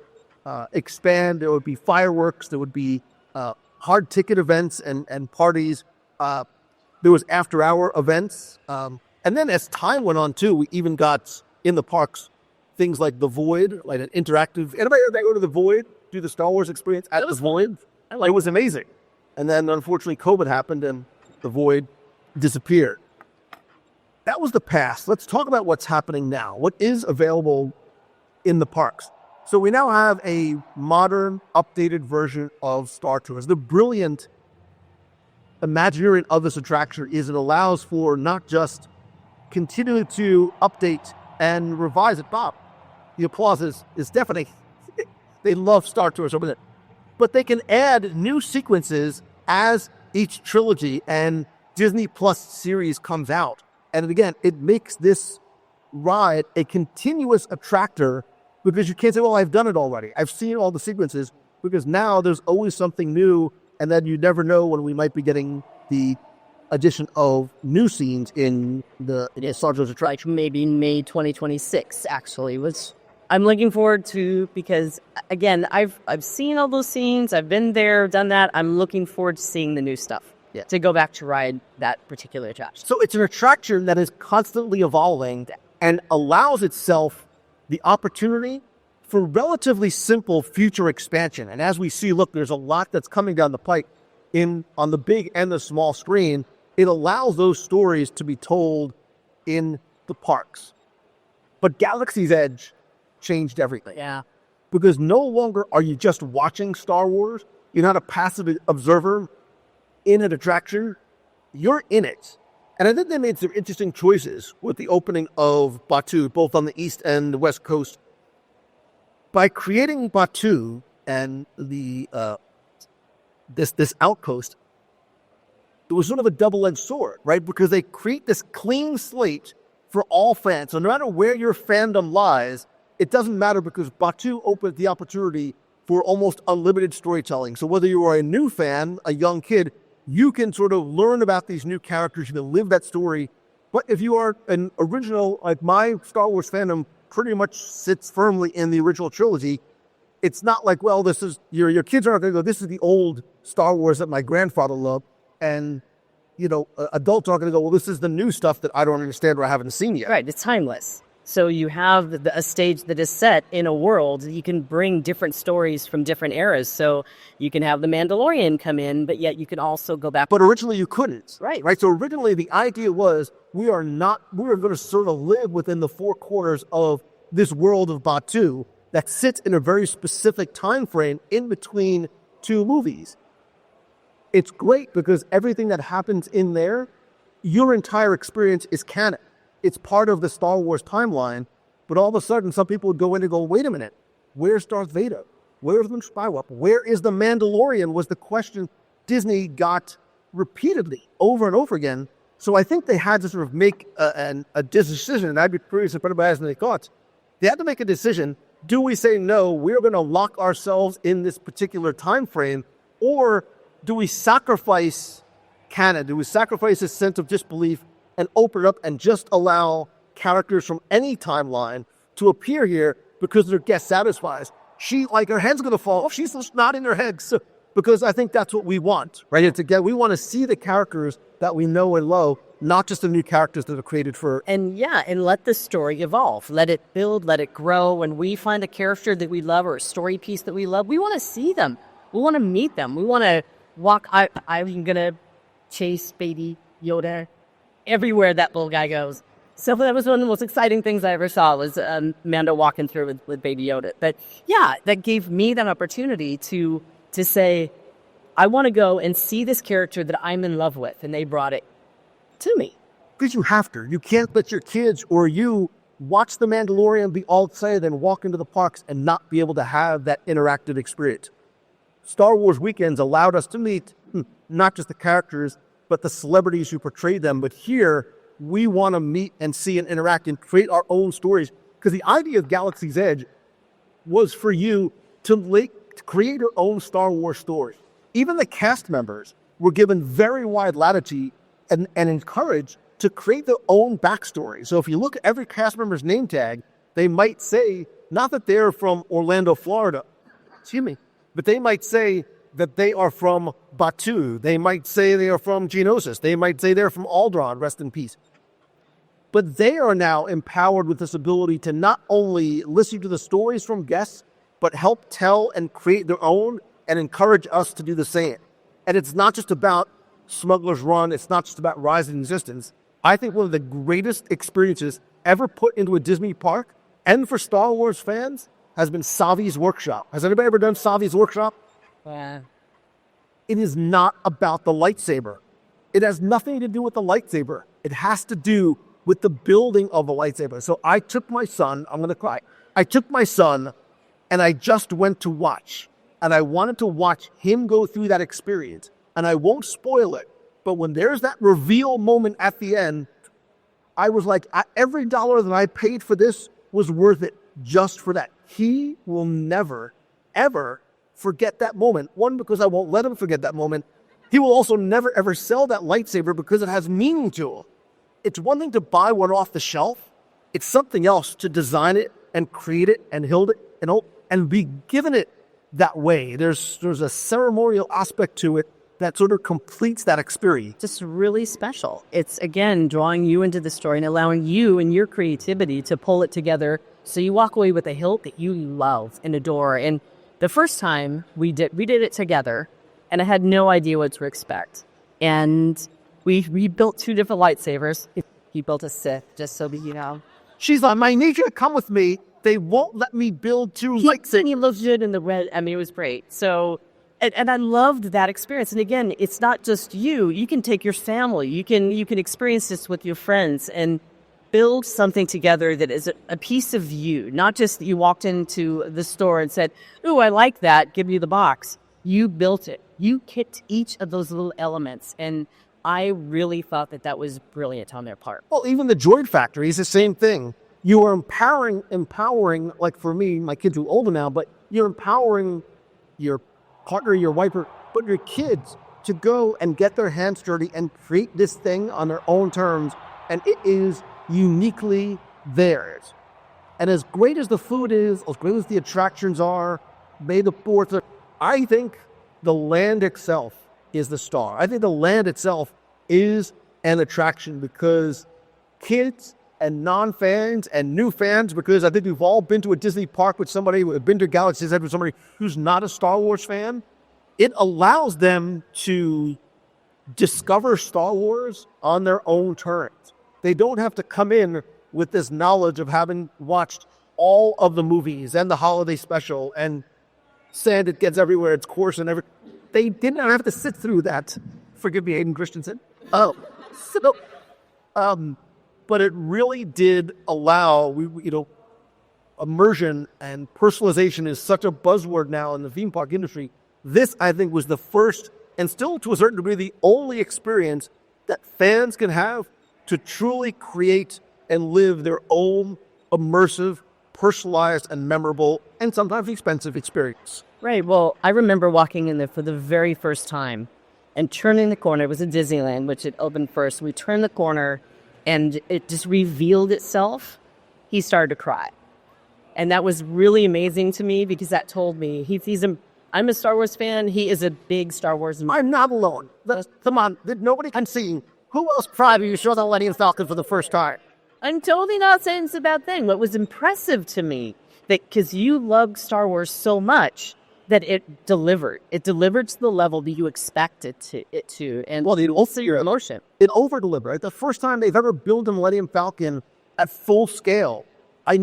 Speaker 4: expand. There would be fireworks. There would be hard ticket events and parties. There was after-hour events. And then as time went on, too, we even got in the parks things like The Void, like an interactive... Anybody ever go to The Void? do the Star Wars experience at the Void. It was amazing. And then, unfortunately, COVID happened and the Void disappeared. That was the past. Let's talk about what's happening now. What is available in the parks? So we now have a modern, updated version of Star Tours. The brilliant Imagineering of this attraction is it allows for not just continuing to update and revise it. Bob, the applause is deafening. They love Star Tours over there. But they can add new sequences as each trilogy and Disney Plus series comes out. And again, it makes this ride a continuous attractor because you can't say, well, I've done it already. I've seen all the sequences, because now there's always something new, and then you never know when we might be getting the addition of new scenes in the Star Tours attraction.
Speaker 8: Maybe May 2026, actually, was I'm looking forward to, because again, I've seen all those scenes. I've been there, done that. I'm looking forward to seeing the new stuff.
Speaker 4: Yeah.
Speaker 8: To go back to ride that particular attraction.
Speaker 4: So it's an attraction that is constantly evolving and allows itself the opportunity for relatively simple future expansion. And as we see, look, there's a lot that's coming down the pike on the big and the small screen. It allows those stories to be told in the parks. But Galaxy's Edge changed everything.
Speaker 8: Yeah.
Speaker 4: Because no longer are you just watching Star Wars. You're not a passive observer in an attraction. You're in it. And I think they made some interesting choices with the opening of Batuu, both on the east and the west coast. By creating Batuu and the this outpost, it was sort of a double-edged sword, right? Because they create this clean slate for all fans. So no matter where your fandom lies, it doesn't matter, because Batuu opens the opportunity for almost unlimited storytelling. So whether you are a new fan, a young kid, you can sort of learn about these new characters. You can live that story. But if you are an original, like my Star Wars fandom pretty much sits firmly in the original trilogy, it's not like, well, this is, your kids aren't going to go, this is the old Star Wars that my grandfather loved. And, adults aren't going to go, well, this is the new stuff that I don't understand or I haven't seen yet.
Speaker 8: Right, it's timeless. So you have a stage that is set in a world. You can bring different stories from different eras. So you can have the Mandalorian come in, but yet you can also go back.
Speaker 4: But originally you couldn't.
Speaker 8: Right.
Speaker 4: So originally the idea was we are going to sort of live within the four corners of this world of Batuu that sits in a very specific time frame in between two movies. It's great because everything that happens in there, your entire experience is canon. It's part of the Star Wars timeline, but all of a sudden, some people would go in and go, wait a minute, where's Darth Vader? Where's Luke Skywalker? Where is the Mandalorian? Was the question Disney got repeatedly over and over again. So I think they had to sort of make a decision, and I'd be curious if anybody has any thoughts. They had to make a decision. Do we say, no, we're going to lock ourselves in this particular time frame, or do we sacrifice canon? Do we sacrifice a sense of disbelief and open it up and just allow characters from any timeline to appear here because their guest satisfies? Her head's going to fall off. She's just nodding her head. So, because I think that's what we want, right? It's again, we want to see the characters that we know and love, not just the new characters that are created for.
Speaker 8: And let the story evolve. Let it build, let it grow. When we find a character that we love or a story piece that we love, we want to see them. We want to meet them. We want to walk. I'm going to chase baby Yoda everywhere that little guy goes. So that was one of the most exciting things I ever saw, was Mando walking through with baby Yoda. But yeah, that gave me that opportunity to say, I want to go and see this character that I'm in love with. And they brought it to me.
Speaker 4: Because you have to. You can't let your kids or you watch The Mandalorian, be all excited, and walk into the parks and not be able to have that interactive experience. Star Wars weekends allowed us to meet not just the characters, but the celebrities who portray them. But here, we want to meet and see and interact and create our own stories. Because the idea of Galaxy's Edge was for you to create your own Star Wars story. Even the cast members were given very wide latitude and encouraged to create their own backstory. So if you look at every cast member's name tag, they might say, not that they're from Orlando, Florida, but they might say that they are from Batuu. They might say they are from Geonosis. They might say they're from Alderaan, rest in peace. But they are now empowered with this ability to not only listen to the stories from guests,
Speaker 7: but help tell and create their own and encourage us to do the same. And it's not just about Smuggler's Run. It's not just about Rise and Resistance. I think one of the greatest experiences ever put into a Disney park, and for Star Wars fans, has been Savi's Workshop. Has anybody ever done Savi's Workshop?
Speaker 8: Yeah.
Speaker 7: It is not about the lightsaber. It has nothing to do with the lightsaber. It has to do with the building of a lightsaber. So I took my son, I'm going to cry. I took my son and I just went to watch. And I wanted to watch him go through that experience. And I won't spoil it. But when there's that reveal moment at the end, I was like, every dollar that I paid for this was worth it just for that. He will never, ever forget that moment. One, because I won't let him forget that moment. He will also never, ever sell that lightsaber because it has meaning to him. It's one thing to buy one off the shelf. It's something else to design it and create it and build it and be given it that way. There's a ceremonial aspect to it that sort of completes that experience.
Speaker 8: Just really special. It's, again, drawing you into the story and allowing you and your creativity to pull it together so you walk away with a hilt that you love and adore. And the first time we did it together, and I had no idea what to expect. And we built 2 different lightsabers. He built a Sith, just so you know.
Speaker 7: She's like, I need you to come with me. They won't let me build 2 lightsabers.
Speaker 8: He looked good in the red. I mean, it was great. So, and I loved that experience. And again, it's not just you. You can take your family. You can experience this with your friends and build something together that is a piece of you. Not just you walked into the store and said, "Ooh, I like that. Give me the box." You built it. You kicked each of those little elements. And I really thought that was brilliant on their part.
Speaker 7: Well, even the Droid Factory is the same thing. You are empowering, like for me, my kids are older now, but you're empowering your partner, your wife, but your kids to go and get their hands dirty and create this thing on their own terms. And it is uniquely theirs. And as great as the food is, as great as the attractions are, May the 4th, I think the land itself is the star. I think the land itself is an attraction because kids and non-fans and new fans, because I think we've all been to a Disney park with somebody, we've been to Galaxy's Edge with somebody who's not a Star Wars fan. It allows them to discover Star Wars on their own terms. They don't have to come in with this knowledge of having watched all of the movies and the holiday special and Sand It Gets Everywhere, It's Course and everything. They didn't have to sit through that. Forgive me, Hayden Christensen. But it really did allow, immersion and personalization is such a buzzword now in the theme park industry. This, I think, was the first, and still to a certain degree, the only experience that fans can have to truly create and live their own immersive, personalized, and memorable, and sometimes expensive experience.
Speaker 8: Right. Well, I remember walking in there for the very first time and turning the corner. It was at Disneyland, which had opened first. We turned the corner and it just revealed itself. He started to cry. And that was really amazing to me because that told me I'm a Star Wars fan. He is a big Star Wars fan.
Speaker 7: I'm not alone. Come on. Nobody can see. Who else cried when you saw the Millennium Falcon for the first time?
Speaker 8: I'm totally not saying it's a bad thing. What was impressive to me, that because you loved Star Wars so much, that it delivered. It delivered to the level that you expected it to. And also your emotion.
Speaker 7: It over-delivered. Right? The first time they've ever built a Millennium Falcon at full scale, I had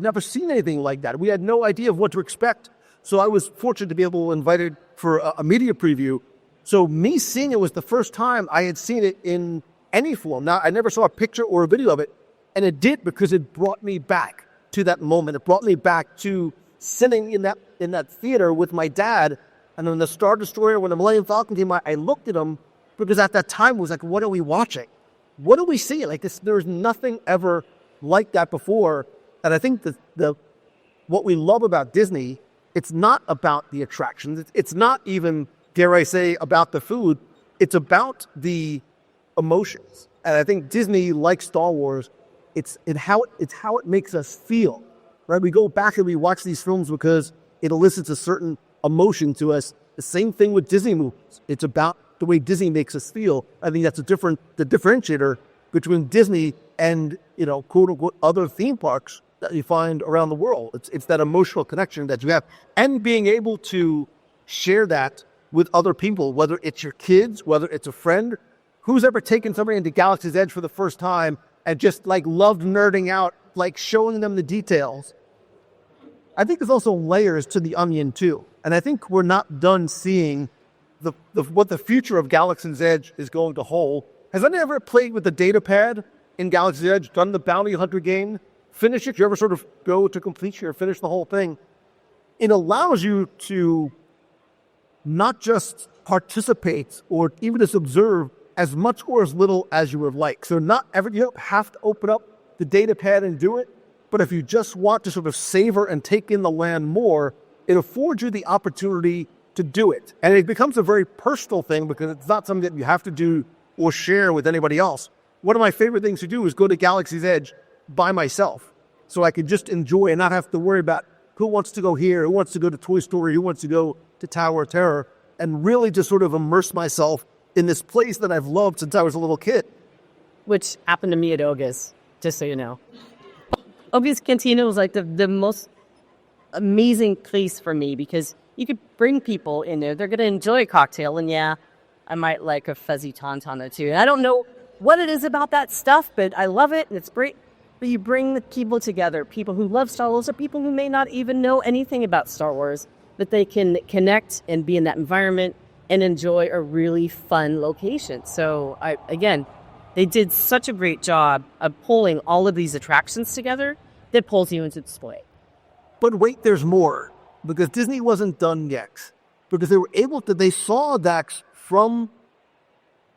Speaker 7: never seen anything like that. We had no idea of what to expect. So I was fortunate to be able to invited for a media preview. So me seeing it was the first time I had seen it in any form. Now, I never saw a picture or a video of it. And it did because it brought me back to that moment. It brought me back to sitting in that theater with my dad. And then the Star Destroyer, when the Millennium Falcon came out, I looked at him because at that time it was like, what are we watching? What do we see? Like this, there's nothing ever like that before. And I think what we love about Disney, it's not about the attractions. It's not even, dare I say, about the food. It's about the emotions. And I think Disney, like Star Wars, it's how it makes us feel. Right? We go back and we watch these films because it elicits a certain emotion to us. The same thing with Disney movies. It's about the way Disney makes us feel. I think that's the differentiator between Disney and, quote unquote, other theme parks that you find around the world. It's that emotional connection that you have, and being able to share that with other people, whether it's your kids, whether it's a friend. Who's ever taken somebody into Galaxy's Edge for the first time and just like loved nerding out, like showing them the details? I think there's also layers to the onion too. And I think we're not done seeing what the future of Galaxy's Edge is going to hold. Has anyone ever played with the data pad in Galaxy's Edge, done the Bounty Hunter game, finish it? You ever sort of go to completion or finish the whole thing? It allows you to not just participate or even just observe as much or as little as you would like. So you don't have to open up the data pad and do it, but if you just want to sort of savor and take in the land more, it affords you the opportunity to do it. And it becomes a very personal thing because it's not something that you have to do or share with anybody else. One of my favorite things to do is go to Galaxy's Edge by myself, so I could just enjoy and not have to worry about who wants to go here, who wants to go to Toy Story, who wants to go to Tower of Terror, and really just sort of immerse myself in this place that I've loved since I was a little kid.
Speaker 8: Which happened to me at Oga's, just so you know. Oga's Cantina was like the most amazing place for me because you could bring people in there. They're going to enjoy a cocktail, and yeah, I might like a fuzzy tauntaun or two. And I don't know what it is about that stuff, but I love it, and it's great. But you bring the people together, people who love Star Wars or people who may not even know anything about Star Wars, that they can connect and be in that environment and enjoy a really fun location. So, they did such a great job of pulling all of these attractions together that pulls you into display.
Speaker 7: But wait, there's more, because Disney wasn't done yet. Because they saw Dax from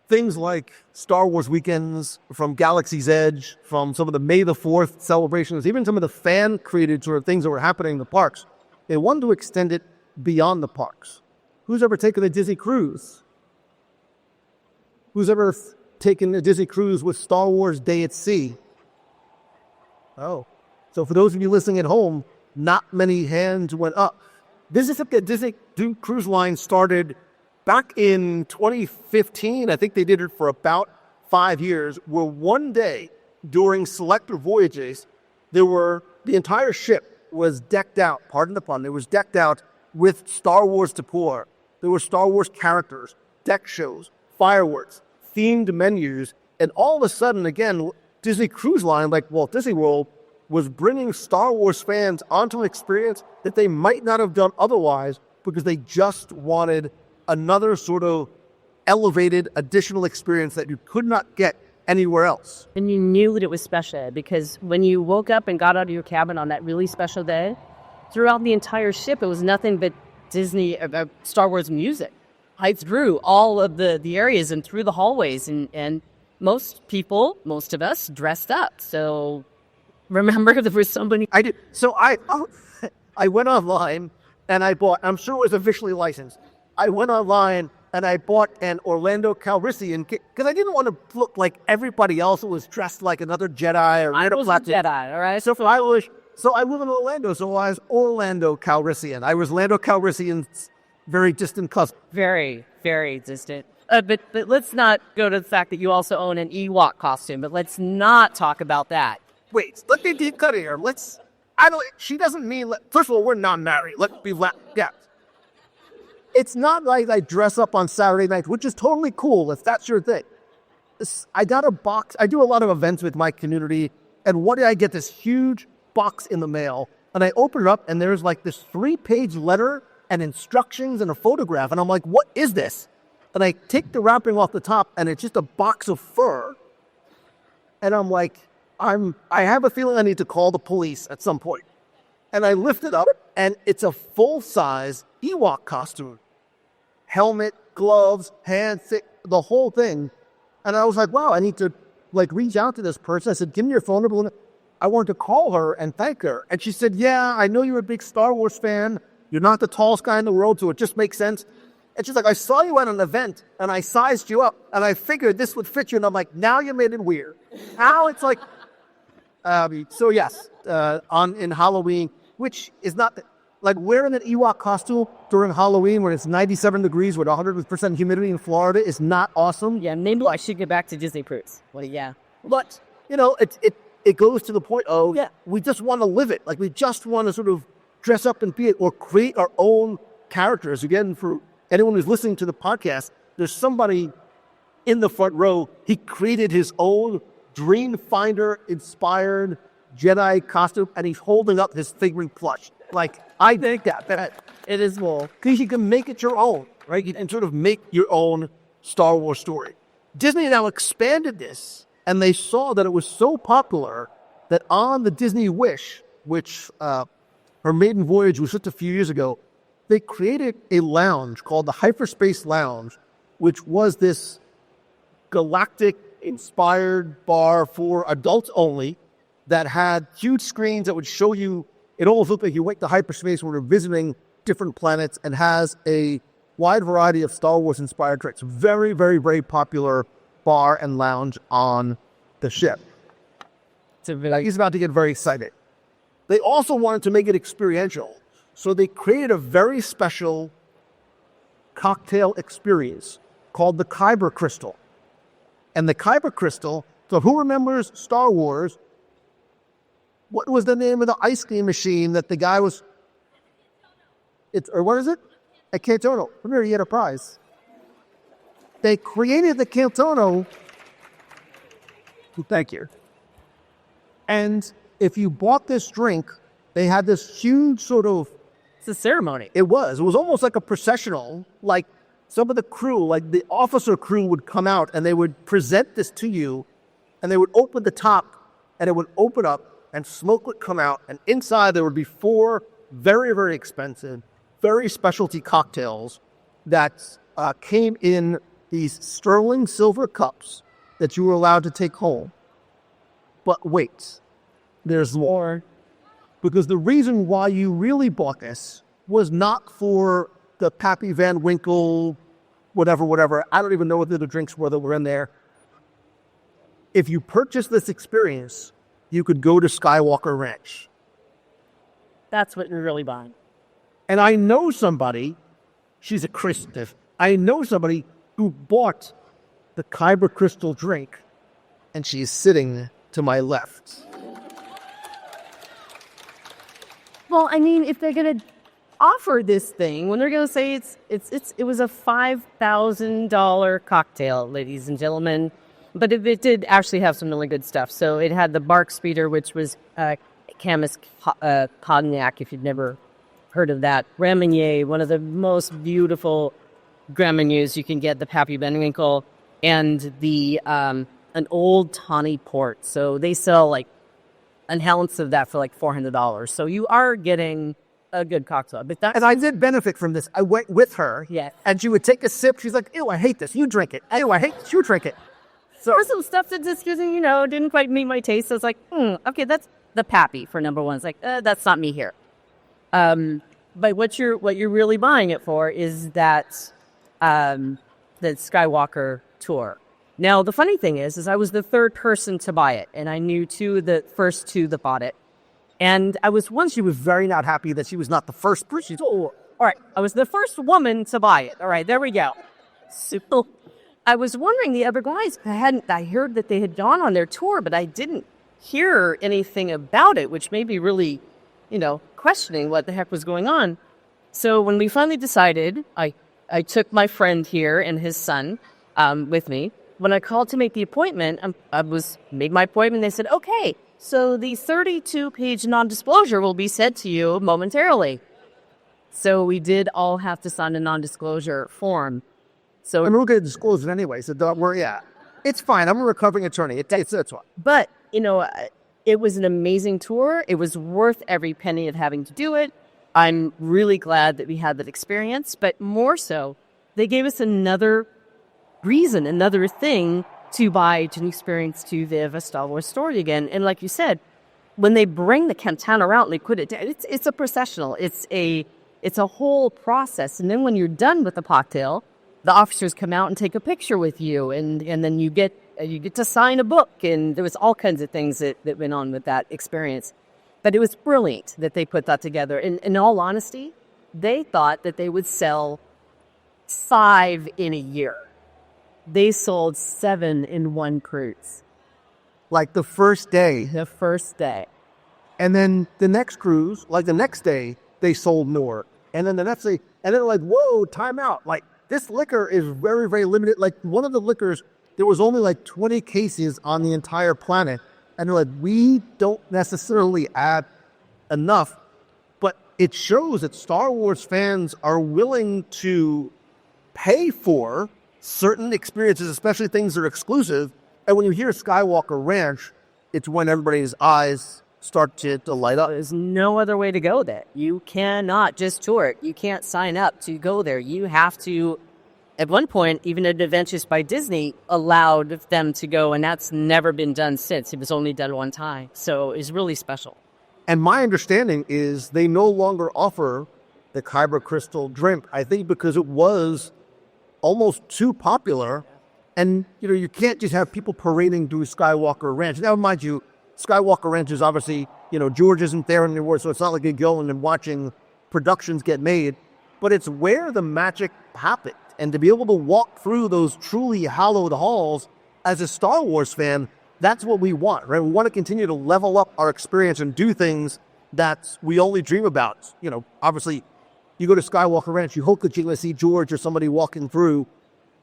Speaker 7: things like Star Wars weekends, from Galaxy's Edge, from some of the May the 4th celebrations, even some of the fan-created sort of things that were happening in the parks. They wanted to extend it beyond the parks. Who's ever taken a Disney cruise? Who's ever taken a Disney cruise with Star Wars Day at Sea? Oh. So for those of you listening at home, not many hands went up. Disney Cruise Line started back in 2015. I think they did it for about 5 years, where one day during select voyages, the entire ship was decked out, pardon the pun, it was decked out with Star Wars decor. There were Star Wars characters, deck shows, fireworks, themed menus, and all of a sudden, again, Disney Cruise Line, like Walt Disney World, was bringing Star Wars fans onto an experience that they might not have done otherwise because they just wanted another sort of elevated additional experience that you could not get anywhere else.
Speaker 8: And you knew that it was special because when you woke up and got out of your cabin on that really special day, throughout the entire ship, it was nothing but Disney, Star Wars music. Right through all of the areas and through the hallways. And most of us dressed up. So remember, there was somebody.
Speaker 7: I did. So I went online and I bought, I'm sure it was officially licensed. I went online and I bought an Orlando Calrissian because I didn't want to look like everybody else who was dressed like another Jedi or
Speaker 8: I was a Jedi, all right?
Speaker 7: So I live in Orlando, so I was Orlando Calrissian. I was Lando Calrissian's very distant cousin.
Speaker 8: Very, very distant. But let's not go to the fact that you also own an Ewok costume, but let's not talk about that.
Speaker 7: Wait, let me deep cut here. She doesn't mean, first of all, we're not married. Let's be, yeah. It's not like I dress up on Saturday night, which is totally cool if that's your thing. I got a box. I do a lot of events with my community, and one day I get this huge box in the mail, and I open it up, and there's like this 3-page letter and instructions and a photograph, and I'm like, what is this? And I take the wrapping off the top, and it's just a box of fur, and I'm like, I have a feeling I need to call the police at some point. And I lift it up, and it's a full-size Ewok costume. Helmet, gloves, hands, the whole thing. And I was like, wow, I need to reach out to this person. I said, give me your phone number. I wanted to call her and thank her. And she said, yeah, I know you're a big Star Wars fan. You're not the tallest guy in the world, so it just makes sense. And she's like, I saw you at an event, and I sized you up, and I figured this would fit you. And I'm like, now you made it weird. Now it's like, so yes, in Halloween, which is not, wearing an Ewok costume during Halloween when it's 97 degrees with 100% humidity in Florida is not awesome.
Speaker 8: Yeah, maybe I should get back to Disney Cruise. Well, yeah.
Speaker 7: But, it goes to the point of, we just want to live it. Like, we just want to sort of dress up and be it, or create our own characters. Again, for anyone who's listening to the podcast, there's somebody in the front row. He created his own Dreamfinder-inspired Jedi costume, and he's holding up his figurine plush. Like, I think that
Speaker 8: It is wool.
Speaker 7: because you can make it your own, right? You can sort of make your own Star Wars story. Disney now expanded this, and they saw that it was so popular that on the Disney Wish, which her maiden voyage was just a few years ago, they created a lounge called the Hyperspace Lounge, which was this galactic-inspired bar for adults only that had huge screens that would show you. It almost looked like you went to hyperspace when you're visiting different planets, and has a wide variety of Star Wars-inspired drinks. Very, very, very popular bar and lounge on the ship. He's about to get very excited. They also wanted to make it experiential, so they created a very special cocktail experience called the Kyber Crystal. And the Kyber Crystal, so who remembers Star Wars? What was the name of the ice cream machine that the guy was... Or what is it? A Cantono. Come here, you get a prize. They created the Cantono. Thank you. And if you bought this drink, they had this huge sort of...
Speaker 8: It's a ceremony.
Speaker 7: It was almost like a processional. Like, some of the crew, like the officer crew, would come out and they would present this to you, and they would open the top, and it would open up, and smoke would come out, and inside there would be 4 very, very expensive, very specialty cocktails that came in these sterling silver cups that you were allowed to take home. But wait, there's more. Because the reason why you really bought this was not for the Pappy Van Winkle, whatever. I don't even know what the drinks were that were in there. If you purchased this experience, you could go to Skywalker Ranch.
Speaker 8: That's what you're really buying.
Speaker 7: And I know somebody, she's a Christian, I know somebody who bought the Kyber Crystal drink, and she's sitting to my left.
Speaker 8: Well, I mean, if they're going to offer this thing, when they're going to say it was a $5,000 cocktail, ladies and gentlemen, but it did actually have some really good stuff. So it had the Bark Speeder, which was Camus cognac, if you've never heard of that. Grand Marnier, one of the most beautiful Grand Marniers you can get, the Pappy Van Winkle, and the an old tawny port. So they sell like an ounce of that for like $400. So you are getting a good cocktail. But
Speaker 7: and I did benefit from this. I went with her.
Speaker 8: Yeah.
Speaker 7: And she would take a sip. She's like, ew, I hate this. You drink it. Ew, I hate this. You drink it.
Speaker 8: So there was some stuff that just, didn't quite meet my taste. I was like, okay, that's the Pappy for number one. It's like, that's not me here. But what you're really buying it for is that the Skywalker tour. Now, the funny thing is I was the third person to buy it, and I knew the first 2 that bought it. And I was
Speaker 7: She was very not happy that she was not the first person.
Speaker 8: all right, I was the first woman to buy it. All right, there we go. So I was wondering, the other guys, I heard that they had gone on their tour, but I didn't hear anything about it, which made me really, questioning what the heck was going on. So when we finally decided, I took my friend here and his son with me. When I called to make the appointment, made my appointment. They said, okay, so the 32-page non-disclosure will be sent to you momentarily. So we did all have to sign a non-disclosure form. So
Speaker 7: we're going to disclose it anyway, so don't worry. Yeah, it's fine. I'm a recovering attorney. It's fine.
Speaker 8: But, it was an amazing tour. It was worth every penny of having to do it. I'm really glad that we had that experience. But more so, they gave us another reason, another thing to buy, to experience, to live a Star Wars story again. And like you said, when they bring the Cantana out and they put it down, it's a processional. It's a whole process. And then when you're done with the cocktail, the officers come out and take a picture with you, and then you get to sign a book, and there was all kinds of things that went on with that experience. But it was brilliant that they put that together. And in all honesty, they thought that they would sell 5 in a year. They sold 7 in one cruise.
Speaker 7: like the first day.
Speaker 8: The first day.
Speaker 7: And then the next cruise, like the next day, they sold more. And then the next day, and then like, whoa, time out. Like, this liquor is very, very limited. Like, one of the liquors, there was only like 20 cases on the entire planet. And they're like, we don't necessarily add enough. But it shows that Star Wars fans are willing to pay for certain experiences, especially things that are exclusive. And when you hear Skywalker Ranch, it's when everybody's eyes start to light up.
Speaker 8: There's no other way to go there. You cannot just tour it. You can't sign up to go there. You have to, at one point, even Adventures by Disney allowed them to go, and that's never been done since. It was only done one time. So it's really special.
Speaker 7: And my understanding is they no longer offer the Kyber Crystal drink, I think because it was almost too popular. And, you know, you can't just have people parading through Skywalker Ranch. Now, mind you, Skywalker Ranch is obviously, you know, George isn't there anymore, so it's not like you're going and watching productions get made. But it's where the magic happened. And to be able to walk through those truly hallowed halls as a Star Wars fan, that's what we want, right? We want to continue to level up our experience and do things that we only dream about. You know, obviously, you go to Skywalker Ranch, you hope that you're going to see George or somebody walking through.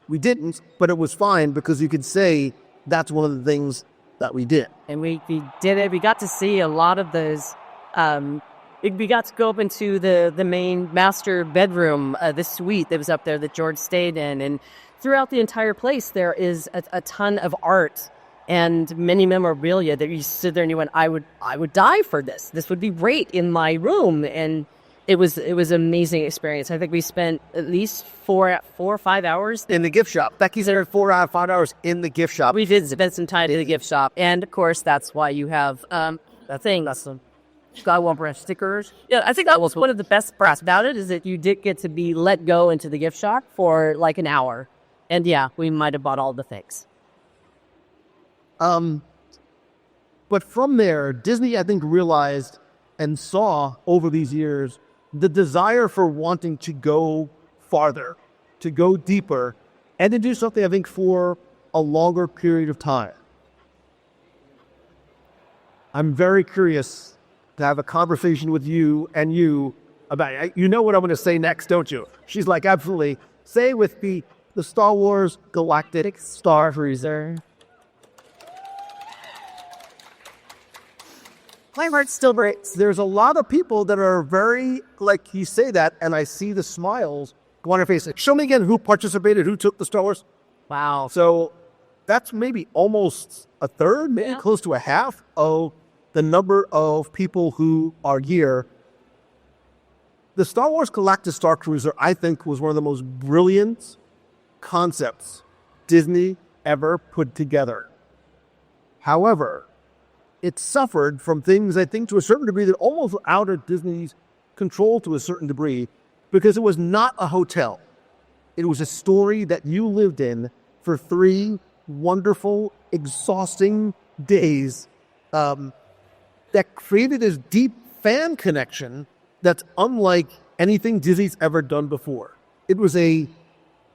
Speaker 7: We didn't, but it was fine because you could say that's one of the things that we did.
Speaker 8: And we did it. We got to see a lot of those. We got to go up into the main master bedroom, the suite that was up there that George stayed in. And throughout the entire place, there is a ton of art and many memorabilia that you sit there and you went, I would die for this. This would be great in my room. And it was an amazing experience. I think we spent at least 4 or 5 hours
Speaker 7: in the gift shop. Becky's there 4 out of 5 hours in the gift shop.
Speaker 8: We did spend some time in the gift shop. And of course, that's why you have that thing. That's some Skywalker Ranch stickers. Yeah, I think that was one of the best parts about it is that you did get to be let go into the gift shop for like an hour. And yeah, we might have bought all the things.
Speaker 7: But from there, Disney, I think, realized and saw over these years the desire for wanting to go farther, to go deeper, and to do something, I think, for a longer period of time. I'm very curious to have a conversation with you about, you know what I'm going to say next, don't you? She's like, absolutely. Say with the Star Wars Galactic Star Cruiser. My heart still breaks. There's a lot of people that are very, like, you say that, and I see the smiles go on your face. Show me again who participated, who took the Star Wars.
Speaker 8: Wow.
Speaker 7: So that's maybe almost a third, maybe close to a half of the number of people who are here. The Star Wars Galactic Star Cruiser, I think, was one of the most brilliant concepts Disney ever put together. However, it suffered from things, I think, to a certain degree that almost out of Disney's control to a certain degree, because it was not a hotel. It was a story that you lived in for 3 wonderful, exhausting days that created this deep fan connection that's unlike anything Disney's ever done before. It was a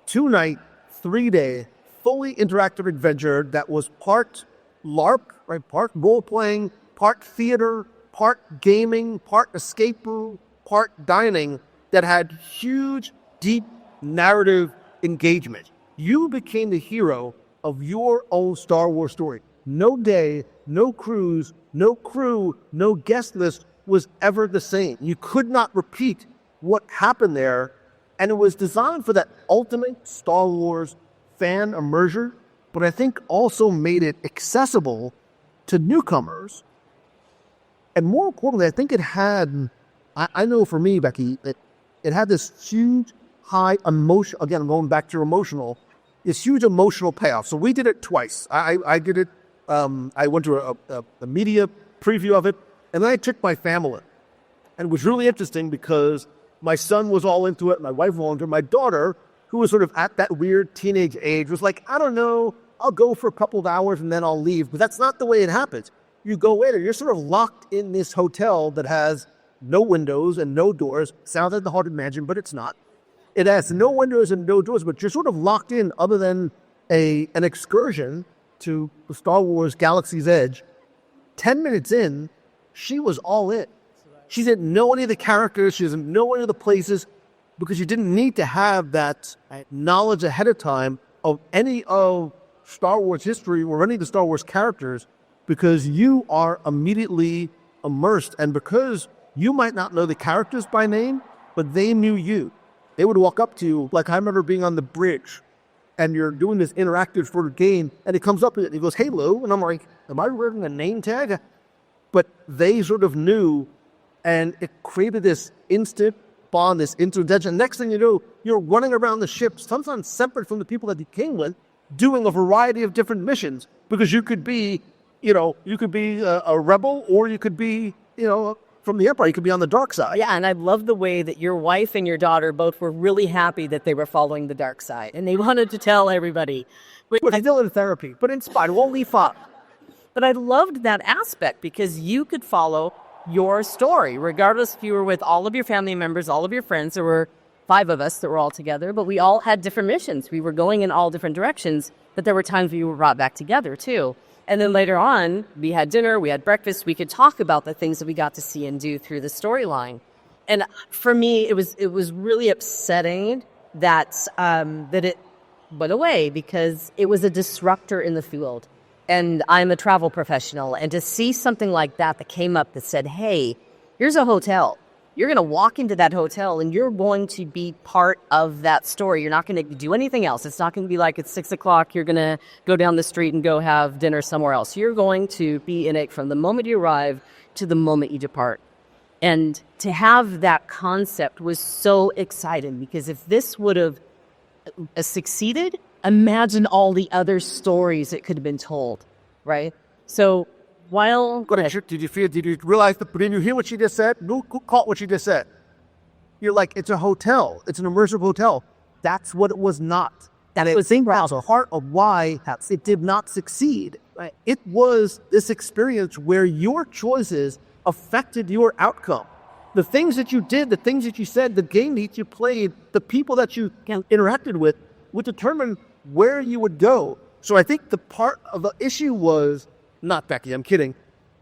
Speaker 7: 2-night, 3-day, fully interactive adventure that was part LARP, right? Part role-playing, part theater, part gaming, part escape room, part dining that had huge, deep narrative engagement. You became the hero of your own Star Wars story. No day, no cruise, no crew, no guest list was ever the same. You could not repeat what happened there, and it was designed for that ultimate Star Wars fan immersion, but I think also made it accessible to newcomers. And more importantly, I think it had, I know for me, Becky, that it had this huge, high emotion, again, going back to emotional, this huge emotional payoff. So we did it twice. I did it, I went to a media preview of it, and then I took my family. And it was really interesting because my son was all into it, my wife was all into it, my daughter, who was sort of at that weird teenage age, was like, I don't know, I'll go for a couple of hours and then I'll leave. But that's not the way it happens. You go in and you're sort of locked in this hotel that has no windows and no doors. Sounds like the Haunted Mansion, but it's not. It has no windows and no doors, but you're sort of locked in other than an excursion
Speaker 4: to the Star Wars Galaxy's Edge, 10 minutes in, she was all in. She didn't know any of the characters. She doesn't know any of the places because you didn't need to have that knowledge ahead of time of any of Star Wars history or any of the Star Wars characters because you are immediately immersed. And because you might not know the characters by name, but they knew you. They would walk up to you. Like I remember being on the bridge and you're doing this interactive sort of game and he comes up and he goes, "Hey, Lou." And I'm like, am I wearing a name tag? But they sort of knew, and it created this instant bond, this instant attention. Next thing you know, you're running around the ship, sometimes separate from the people that you came with, doing a variety of different missions because you could be, a rebel or you could be, from the Empire. You could be on the dark side.
Speaker 8: Yeah, and I love the way that your wife and your daughter both were really happy that they were following the dark side, and they wanted to tell everybody.
Speaker 4: But I still in therapy, but in spite, won't leave up.
Speaker 8: But I loved that aspect because you could follow your story, regardless if you were with all of your family members, all of your friends. There were 5 of us that were all together, but we all had different missions. We were going in all different directions, but there were times we were brought back together too. And then later on, we had dinner, we had breakfast, we could talk about the things that we got to see and do through the storyline. And for me, it was really upsetting that it went away because it was a disruptor in the field. And I'm a travel professional, and to see something like that came up that said, hey, here's a hotel. You're going to walk into that hotel, and you're going to be part of that story. You're not going to do anything else. It's not going to be like it's 6 o'clock. You're going to go down the street and go have dinner somewhere else. You're going to be in it from the moment you arrive to the moment you depart. And to have that concept was so exciting because if this would have succeeded, imagine all the other stories that could have been told, right? So while...
Speaker 4: Did you realize, did you hear what she just said? Who caught what she just said? You're like, it's a hotel. It's an immersive hotel. That's what it was not.
Speaker 8: That was
Speaker 4: the heart of why it did not succeed. Right? It was this experience where your choices affected your outcome. The things that you did, the things that you said, the game that you played, the people that you interacted with would determine where you would go. So I think the part of the issue was, not Becky, I'm kidding,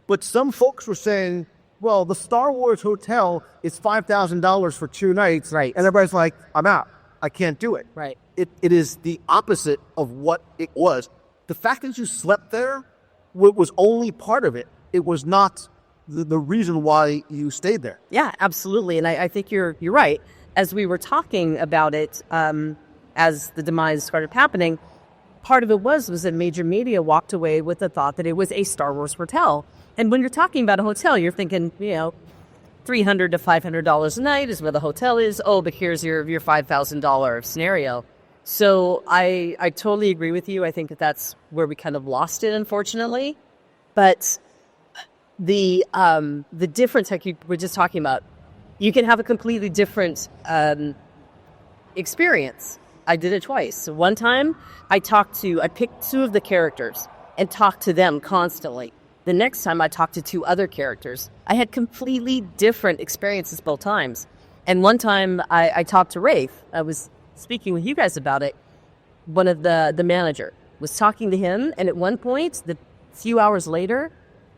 Speaker 4: but some folks were saying, well, the Star Wars hotel is $5,000 for 2 nights.
Speaker 8: Right.
Speaker 4: And everybody's like, I'm out. I can't do it.
Speaker 8: Right.
Speaker 4: It is the opposite of what it was. The fact that you slept there was only part of it. It was not the reason why you stayed there.
Speaker 8: Yeah, absolutely. And I think you're right. As we were talking about it, as the demise started happening, part of it was that major media walked away with the thought that it was a Star Wars hotel. And when you're talking about a hotel, you're thinking, $300 to $500 a night is where the hotel is. Oh, but here's your $5,000 scenario. So I totally agree with you. I think that's where we kind of lost it, unfortunately. But the difference, like you were just talking about, you can have a completely different experience. I did it twice. One time, I picked 2 of the characters and talked to them constantly. The next time, I talked to 2 other characters. I had completely different experiences both times. And one time, I talked to Rafe. I was speaking with you guys about it. One of the manager was talking to him, and at one point, a few hours later,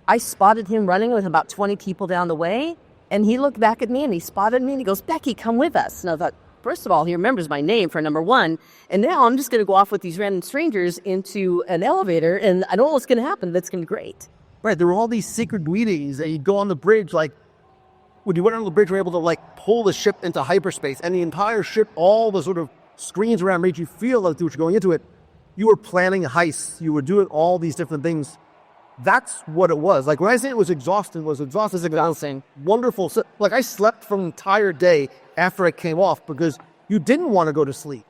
Speaker 8: I spotted him running with about 20 people down the way, and he looked back at me, and he spotted me, and he goes, "Becky, come with us." And I thought, first of all, he remembers my name for number 1, and now I'm just going to go off with these random strangers into an elevator, and I don't know what's going to happen. That's going to be great.
Speaker 4: Right, there were all these secret meetings that you'd go on the bridge, like, when you went on the bridge, you were able to, pull the ship into hyperspace, and the entire ship, all the sort of screens around made you feel like you were going into it. You were planning heists. You were doing all these different things. That's what it was. Like, when I say it was exhausting, wonderful. Like, I slept for an entire day after I came off because you didn't want to go to sleep,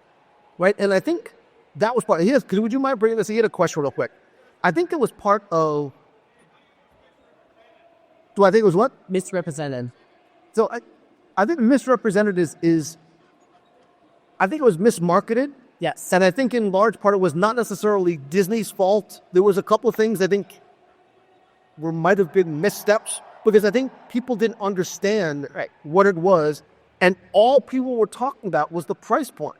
Speaker 4: right? And I think that was part of his. Would you mind bringing this? He had a question real quick. I think it was part of... Do I think it was what?
Speaker 8: Misrepresented.
Speaker 4: So I think misrepresented is I think it was mismarketed.
Speaker 8: Yes.
Speaker 4: And I think in large part it was not necessarily Disney's fault. There was a couple of things I think might have been missteps because I think people didn't understand what it was. And all people were talking about was the price point.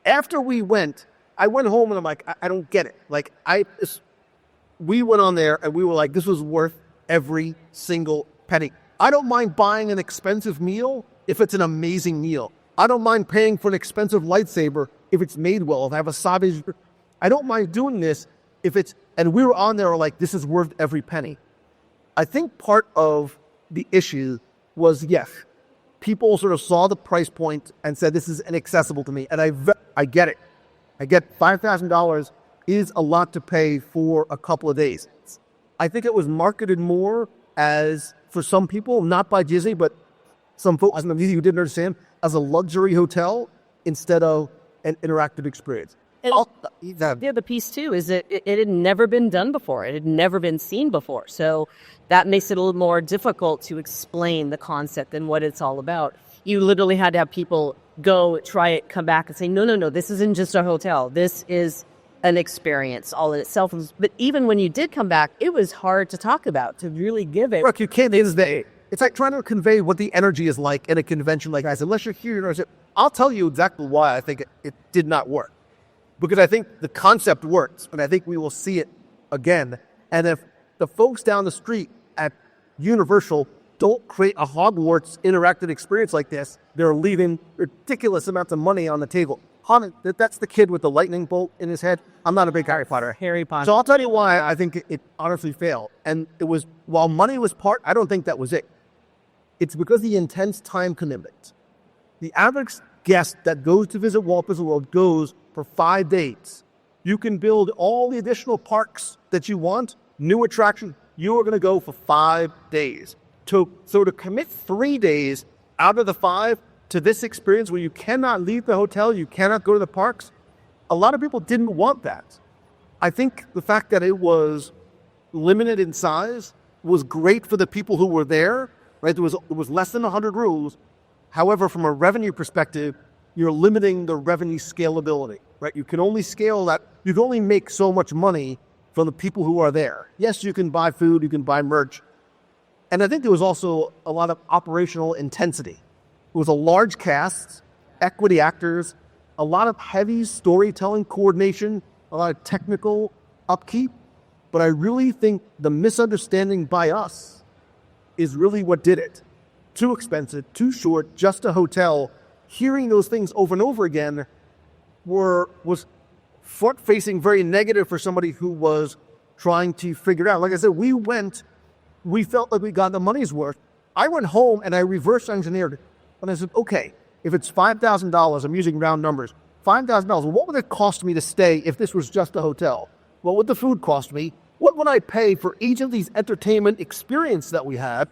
Speaker 4: After we went, I went home and I'm like, I don't get it. Like,
Speaker 9: we went on there and we were like, this was worth every single penny. I don't mind buying an expensive meal if it's an amazing meal. I don't mind paying for an expensive lightsaber if it's made well, if I have a savage. I don't mind doing this if it's, and we were on there like, this is worth every penny. I think part of the issue was, yes, people sort of saw the price point and said, this is inaccessible to me. And I get it. I get $5,000 is a lot to pay for a couple of days. I think it was marketed more as, for some people, not by Disney, but some folks who didn't understand, as a luxury hotel instead of an interactive experience.
Speaker 8: And the other piece, too, is that it had never been done before. It had never been seen before. So that makes it a little more difficult to explain the concept and what it's all about. You literally had to have people go, try it, come back and say, no, this isn't just a hotel. This is an experience all in itself. But even when you did come back, it was hard to talk about, to really give it.
Speaker 9: Look, you can't, it's like trying to convey what the energy is like in a convention like I said, unless you're here. I'll tell you exactly why I think it did not work. Because I think the concept works, and I think we will see it again. And if the folks down the street at Universal don't create a Hogwarts interactive experience like this, they're leaving ridiculous amounts of money on the table. That's the kid with the lightning bolt in his head. I'm not a big Harry Potter. So I'll tell you why I think it honestly failed. And it was, while money was part, I don't think that was it. It's because of the intense time commitment. The average guest that goes to visit Walt Disney World goes for 5 days. You can build all the additional parks that you want, new attraction. You are going to go for 5 days. So to commit 3 days out of the 5 to this experience where you cannot leave the hotel, you cannot go to the parks, a lot of people didn't want that. I think the fact that it was limited in size was great for the people who were there, right? It was less than 100 rooms. However, from a revenue perspective, you're limiting the revenue scalability, right? You can only scale that. You can only make so much money from the people who are there. Yes, you can buy food, you can buy merch. And I think there was also a lot of operational intensity. It was a large cast, equity actors, a lot of heavy storytelling coordination, a lot of technical upkeep. But I really think the misunderstanding by us is really what did it. Too expensive, too short, just a hotel. Hearing those things over and over again was front-facing very negative for somebody who was trying to figure it out. Like I said, we felt like we got the money's worth. I went home and I reverse engineered it. And I said, okay, if it's $5,000, I'm using round numbers, $5,000, what would it cost me to stay if this was just a hotel? What would the food cost me? What would I pay for each of these entertainment experiences that we had?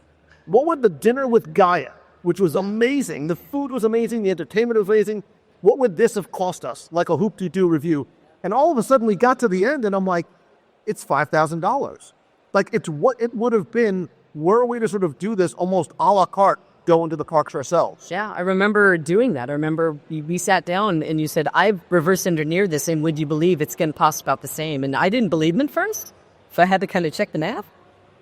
Speaker 9: What would the dinner with Gaia, which was amazing, the food was amazing, the entertainment was amazing, what would this have cost us? Like a Hoop-de-Doo review. And all of a sudden we got to the end and I'm like, it's $5,000. Like it's what it would have been were we to sort of do this almost a la carte, go into the parks ourselves.
Speaker 8: Yeah, I remember doing that. I remember we sat down and you said, I've reverse engineered this and would you believe it's going to cost about the same? And I didn't believe him at first. So I had to kind of check the math.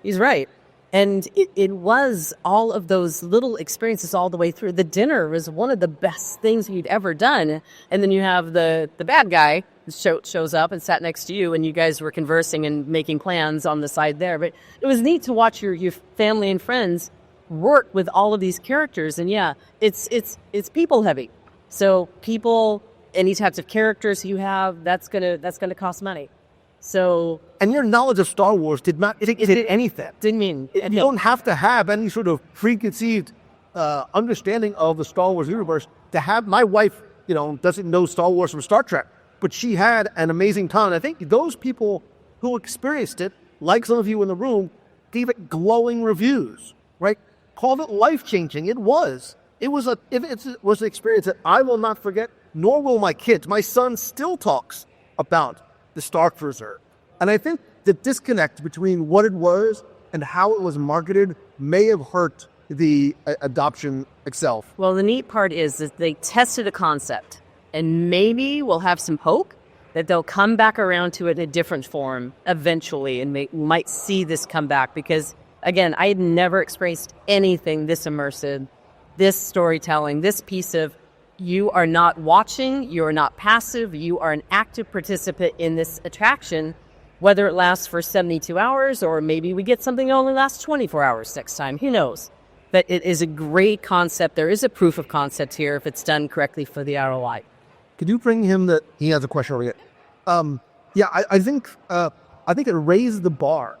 Speaker 8: He's right. And it was all of those little experiences all the way through. The dinner was one of the best things he'd ever done. And then you have the bad guy shows up and sat next to you, and you guys were conversing and making plans on the side there. But it was neat to watch your family and friends work with all of these characters. And yeah, it's people heavy. So people, any types of characters you have, that's gonna cost money. So,
Speaker 9: and your knowledge of Star Wars did anything.
Speaker 8: Didn't mean
Speaker 9: you don't have to have any sort of preconceived understanding of the Star Wars universe to have. My wife, doesn't know Star Wars from Star Trek, but she had an amazing time. And I think those people who experienced it, like some of you in the room, gave it glowing reviews. Right? Called it life changing. It was. It was an experience that I will not forget. Nor will my kids. My son still talks about the Star Cruiser. And I think the disconnect between what it was and how it was marketed may have hurt the adoption itself.
Speaker 8: Well, the neat part is that they tested a concept, and maybe we'll have some hope that they'll come back around to it in a different form eventually, and might see this come back. Because, again, I had never experienced anything this immersive, this storytelling, this piece of you are not watching, you are not passive, you are an active participant in this attraction, Whether it lasts for 72 hours or maybe we get something that only lasts 24 hours next time, who knows? But it is a great concept. There is a proof of concept here if it's done correctly for the ROI.
Speaker 9: Could you bring him that he has a question over here? I think it raised the bar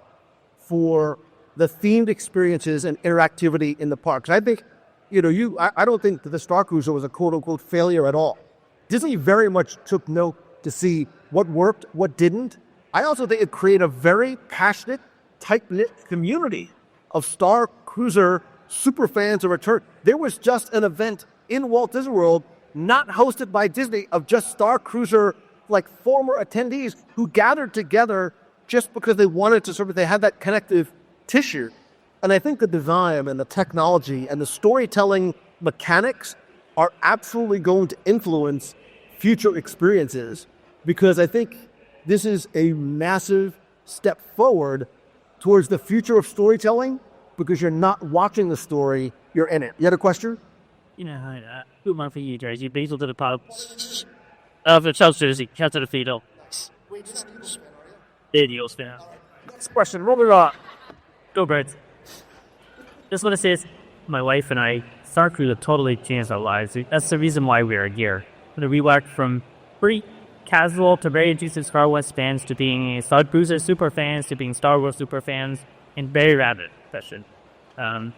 Speaker 9: for the themed experiences and interactivity in the parks. I think, I don't think that the Star Cruiser was a quote unquote failure at all. Disney very much took note to see what worked, what didn't. I also think it created a very passionate, tight-knit community of Star Cruiser super fans of return. There was just an event in Walt Disney World, not hosted by Disney, of just Star Cruiser, like former attendees who gathered together just because they wanted to they had that connective tissue. And I think the design and the technology and the storytelling mechanics are absolutely going to influence future experiences, because I think this is a massive step forward towards the future of storytelling, because you're not watching the story, you're in it. You had a question?
Speaker 10: Good morning for you, Jersey. Basil to the pub. For South Jersey, shout to the Fido. Videos fan.
Speaker 5: Next question, moving on.
Speaker 10: Go Birds. Just want to say, my wife and I, Star Cruiser totally changed our lives. That's the reason why we are here. We walked from pretty casual to very enthusiastic Star Wars fans to being Star Cruiser super fans to being Star Wars super fans in very rapid fashion. And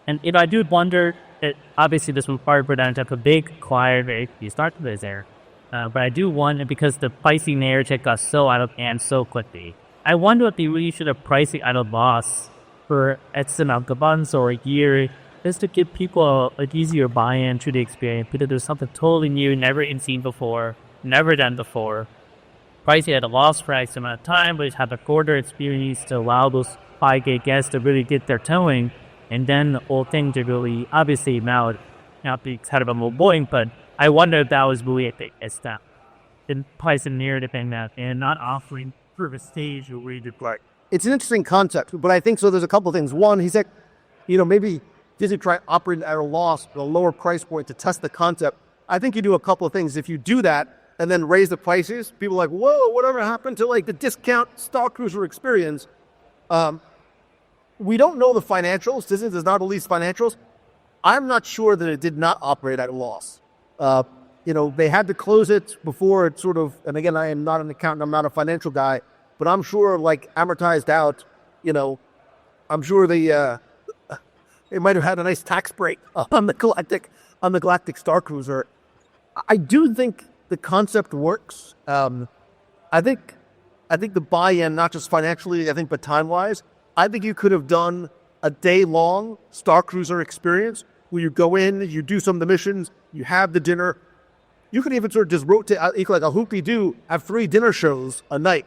Speaker 10: I do wonder that obviously this required for them to have a big, quiet, very few Star Cruisers there. But I do wonder, because the pricing narrative got so out of hand so quickly, I wonder if they really should have priced it at a loss for X amount of months or a year, just to give people an easier buy-in to the experience, because there's something totally new, never seen before, never done before. Pricing at a loss for X amount of time, but have a quarter experience to allow those 5K guests to really get their towing, and then the whole thing to really, obviously, not be kind of a little boring, but I wonder if that was really a big step. The price and narrative in that, and not offering sort of a stage where you just like.
Speaker 9: It's an interesting concept, but I think so. There's a couple of things. One, he said, maybe Disney try operating at a loss at a lower price point to test the concept. I think you do a couple of things. If you do that and then raise the prices, people are like, whoa, whatever happened to the discount Star Cruiser experience? We don't know the financials. Disney does not release financials. I'm not sure that it did not operate at a loss. They had to close it before it and again, I am not an accountant, I'm not a financial guy, but I'm sure amortized out, I'm sure they might have had a nice tax break on the Galactic Star Cruiser. I do think the concept works. I think the buy-in, not just financially, but time-wise, I think you could have done a day-long Star Cruiser experience where you go in, you do some of the missions, you have the dinner. You could even just rotate, like a hoopty-doo, have 3 dinner shows a night.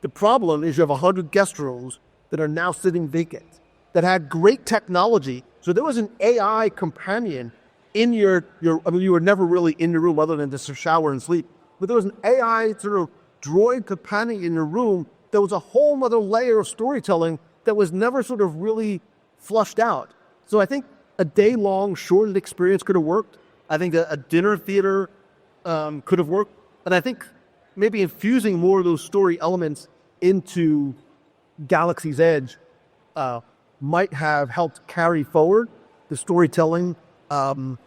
Speaker 9: The problem is you have 100 guest rooms that are now sitting vacant, that had great technology. So there was an AI companion in you were never really in the room other than just to shower and sleep. But there was an AI droid companion in the room that was a whole other layer of storytelling that was never really flushed out. So I think a day-long shortened experience could have worked. I think a dinner theater could have worked. And I think maybe infusing more of those story elements into Galaxy's Edge might have helped carry forward the storytelling a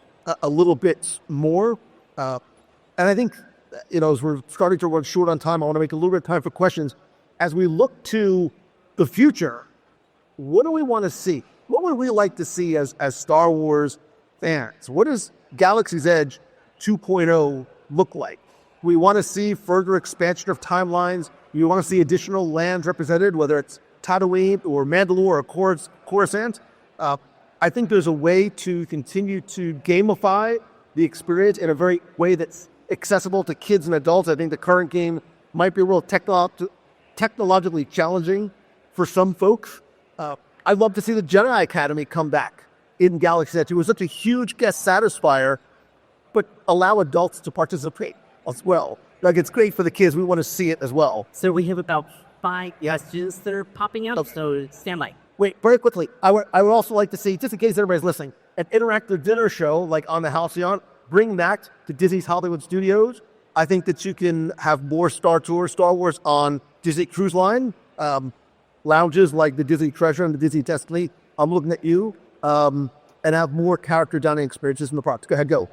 Speaker 9: little bit more. And I think, as we're starting to run short on time, I want to make a little bit of time for questions. As we look to the future, what do we want to see? What would we like to see as Star Wars fans? What does Galaxy's Edge 2.0 look like? We want to see further expansion of timelines. We want to see additional lands represented, whether it's Tatooine or Mandalore or Coruscant. I think there's a way to continue to gamify the experience in a very way that's accessible to kids and adults. I think the current game might be a little technologically challenging for some folks. I'd love to see the Jedi Academy come back in Galaxy's Edge. It was such a huge guest satisfier, but allow adults to participate as well. It's great for the kids. We want to see it as well.
Speaker 8: So we have about 5 questions that are popping out, so stand by.
Speaker 9: Wait, very quickly. I would also like to see, just in case everybody's listening, an interactive dinner show like on the Halcyon. Bring that to Disney's Hollywood Studios. I think that you can have more Star Wars on Disney Cruise Line, lounges like the Disney Treasure and the Disney Destiny. I'm looking at you, and have more character dining experiences in the parks. Go ahead, go.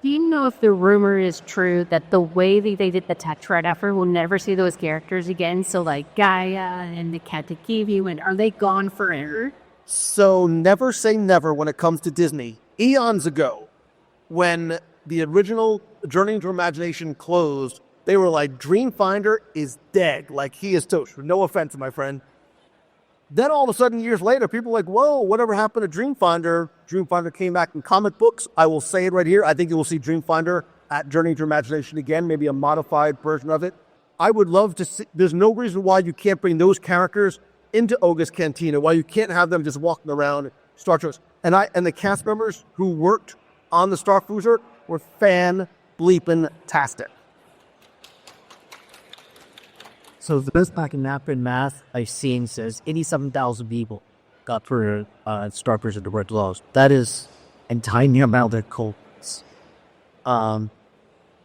Speaker 11: Do you know if the rumor is true that the way that they did the Tetra effort, we'll never see those characters again? So like Gaia and the Katakiri, and are they gone forever?
Speaker 9: So never say never when it comes to Disney. Eons ago, when the original Journey into Imagination closed, they were like, Dreamfinder is dead. Like, he is toast. No offense, my friend. Then all of a sudden, years later, people are like, whoa, whatever happened to Dreamfinder? Dreamfinder came back in comic books. I will say it right here. I think you will see Dreamfinder at Journey to Imagination again, maybe a modified version of it. I would love to see, there's no reason why you can't bring those characters into Oga's Cantina, why you can't have them just walking around Star Tours. And the cast members who worked on the Star Cruiser were fan-bleeping-tastic.
Speaker 10: So the best back in napkin math I've seen says 87,000 people got for Star Cruiser the Red Lost. That is a tiny amount of codes. One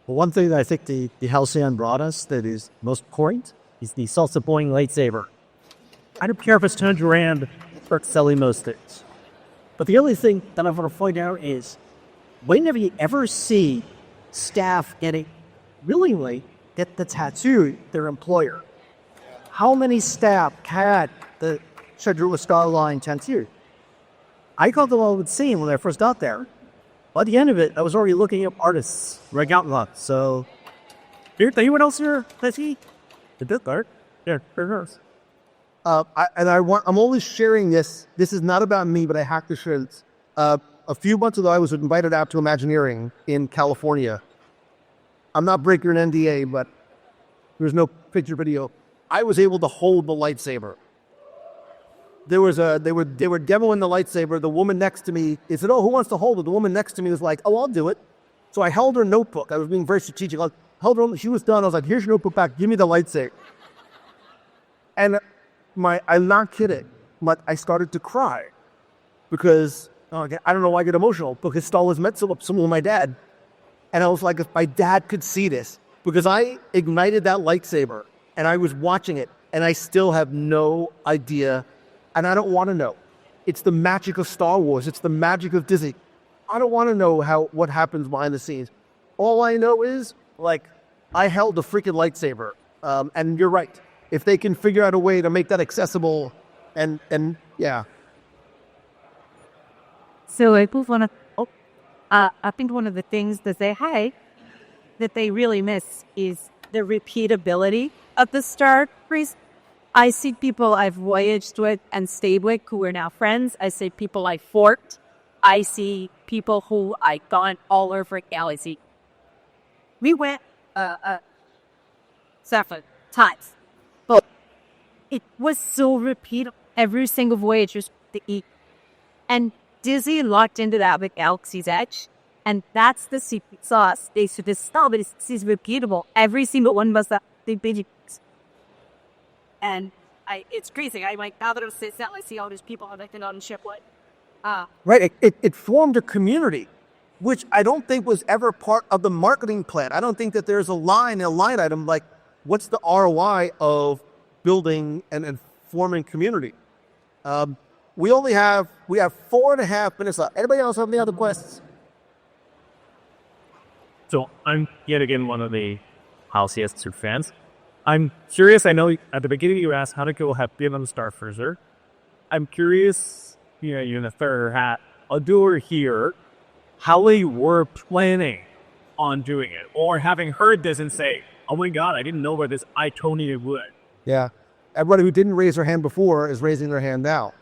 Speaker 10: thing that I think the Halcyon brought us that is most important is the salsa boing lightsaber. I don't care if it's 200 rand for selling most things. But the only thing that I want to find out is, whenever you ever see staff willingly get the tattoo their employer, how many staff had the Shadrua Starline tattoo? I got them all insane when I first got there. By the end of it, I was already looking up artists right out lot. So, anyone else here? Let's see. The Death Guard. Yeah, there's.
Speaker 9: I'm only sharing this. This is not about me, but I have to share this. A few months ago, I was invited out to Imagineering in California. I'm not breaking an NDA, but there's no picture video. I was able to hold the lightsaber. They were demoing the lightsaber. The woman next to me, they said, "Oh, who wants to hold it?" The woman next to me was like, "Oh, I'll do it." So I held her notebook. I was being very strategic. I held her. She was done. I was like, "Here's your notebook back. Give me the lightsaber." And I'm not kidding, but I started to cry because I don't know why I get emotional, because Star Wars met someone with my dad. And I was like, if my dad could see this, because I ignited that lightsaber and I was watching it and I still have no idea, and I don't want to know. It's the magic of Star Wars. It's the magic of Disney. I don't want to know what happens behind the scenes. All I know is, like, I held the freaking lightsaber. And you're right. If they can figure out a way to make that accessible, and yeah.
Speaker 12: So I want to. I think one of the things that they really miss is the repeatability of the Star Cruise. I see people I've voyaged with and stayed with who are now friends. I see people I forked. I see people who I gone all over galaxy. We went several times, but it was so repeatable. Every single voyage was the eat. And Disney locked into that with Galaxy's Edge. And that's the secret sauce. They should just stop it. It's repeatable. Every single one was the big. And it's crazy. Now that I'm sitting down, I see all these people connected on the ship.
Speaker 9: Right. It formed a community, which I don't think was ever part of the marketing plan. I don't think that there's a line item like, what's the ROI of building and forming community? We have 4.5 minutes left. Anybody else have any other questions?
Speaker 5: So I'm yet again one of the Halcyon fans. I'm curious. I know at the beginning you asked how to go have been on the Star Cruiser. I'm curious, you're in the third hat. I'll do her here. How they were planning on doing it, or having heard this and say, "Oh my God, I didn't know about this. I totally would."
Speaker 9: Yeah, everybody who didn't raise their hand before is raising their hand now.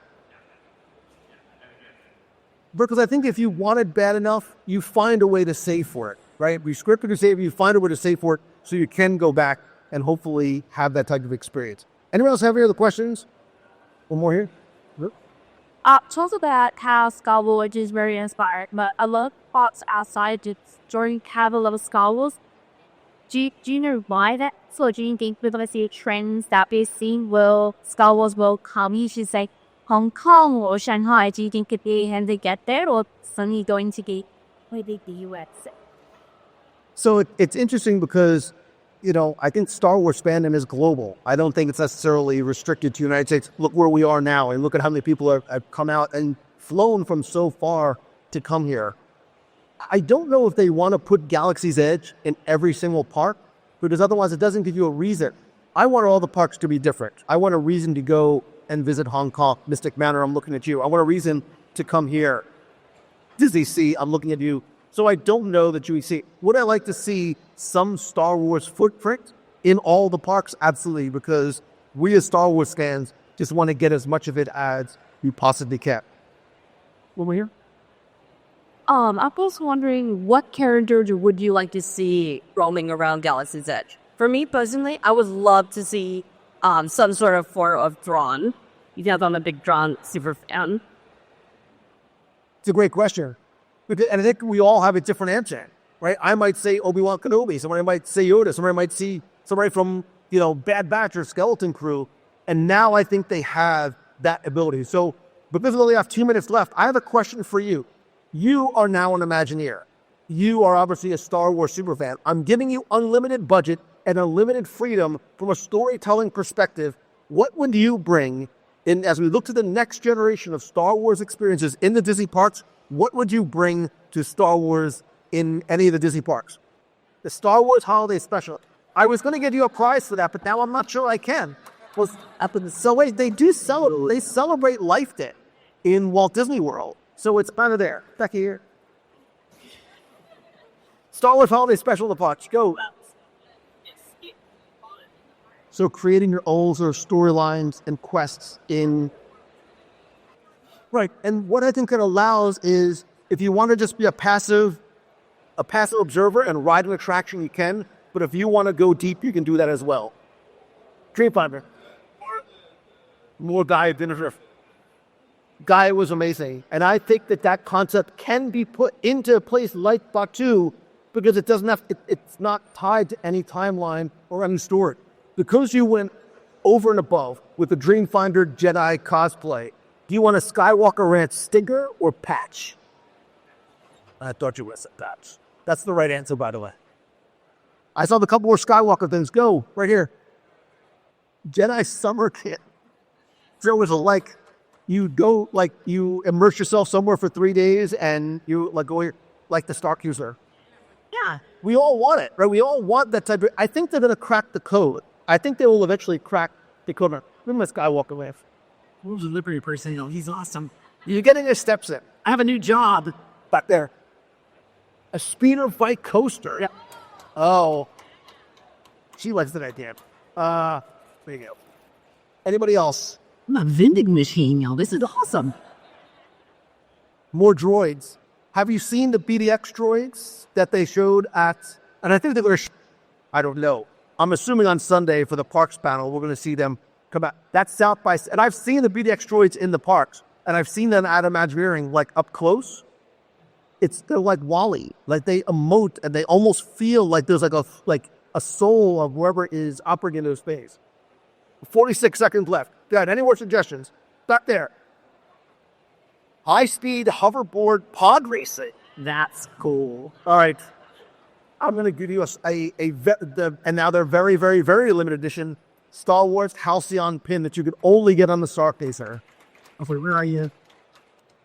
Speaker 9: Because I think if you want it bad enough, you find a way to save for it, right? We scripted to save, you find a way to save for it so you can go back and hopefully have that type of experience. Anyone else have any other questions? One more here.
Speaker 11: Talk about how Star Wars is very inspired, but a lot of parts outside during travel of Star Wars. Do you know why that? So do you think we're going to see trends that we've seen Star Wars will come? You should say Hong Kong or Shanghai. Do you think if they had to get there, or suddenly going to be maybe the US?
Speaker 9: So it's interesting because I think Star Wars fandom is global. I don't think it's necessarily restricted to the United States. Look where we are now, and look at how many people have come out and flown from so far to come here. I don't know if they want to put Galaxy's Edge in every single park, because otherwise it doesn't give you a reason. I want all the parks to be different. I want a reason to go and visit Hong Kong, Mystic Manor, I'm looking at you. I want a reason to come here. Disney Sea, I'm looking at you. So I don't know that you see. Would I like to see some Star Wars footprint in all the parks? Absolutely, because we as Star Wars fans just want to get as much of it as we possibly can. When we're here?
Speaker 8: I was wondering, what characters would you like to see roaming around Galaxy's Edge? For me personally, I would love to see some sort of form of Thrawn. You know, I'm a big Thrawn super fan.
Speaker 9: It's a great question. And I think we all have a different answer, right? I might say Obi-Wan Kenobi. Somebody might say Yoda. Somebody might see somebody from, Bad Batch or Skeleton Crew. And now I think they have that ability. So, because we only have 2 minutes left, I have a question for you. You are now an Imagineer. You are obviously a Star Wars superfan. I'm giving you unlimited budget and unlimited freedom from a storytelling perspective. What would you bring in as we look to the next generation of Star Wars experiences in the Disney parks? What would you bring to Star Wars in any of the Disney parks? The Star Wars Holiday Special. I was going to give you a prize for that, but now I'm not sure I can. So wait, they celebrate Life Day in Walt Disney World. So it's kind of there. Back here. Star Wars Holiday Special in the parks. Go. So creating your own sort of storylines and quests in... Right, and what I think it allows is, if you want to just be a passive observer and ride an attraction, you can. But if you want to go deep, you can do that as well. Dreamfinder. More Gaia dinner drift. Gaia was amazing, and I think that concept can be put into a place like Batuu because it doesn't have. It's not tied to any timeline or any story. Because you went over and above with the Dreamfinder Jedi cosplay. Do you want a Skywalker Ranch sticker or patch? I thought you would have said patch. That's the right answer, by the way. I saw the couple more Skywalker things. Go, right here. Jedi Summer Kit. So it was you immerse yourself somewhere for 3 days and you go here, like the Star Cruiser. Yeah. We all want it, right? We all want that type of... I think they're going to crack the code. I think they will eventually crack the code. Look at my Skywalker laugh.
Speaker 13: Who's a Liberty person? He's awesome.
Speaker 9: You're getting your steps in.
Speaker 13: I have a new job.
Speaker 9: Back there. A speeder bike coaster.
Speaker 13: Yeah.
Speaker 9: Oh. She likes that idea. There you go. Anybody else?
Speaker 13: A vending machine, y'all. This is awesome.
Speaker 9: More droids. Have you seen the BDX droids that they showed at... And I think they were... I don't know. I'm assuming on Sunday for the parks panel, we're going to see them come out. That's South by... And I've seen the BDX droids in the parks. And I've seen them at Imagineering, up close. They're like Wall-E. They emote and they almost feel like there's a soul of whoever is operating in those space. 46 seconds left. Got any more suggestions? Back there. High-speed hoverboard pod racing.
Speaker 13: That's cool.
Speaker 9: All right. I'm going to give you and now they're very, very, very limited edition Star Wars Halcyon pin that you could only get on the Stargazer.
Speaker 13: Okay, where are you?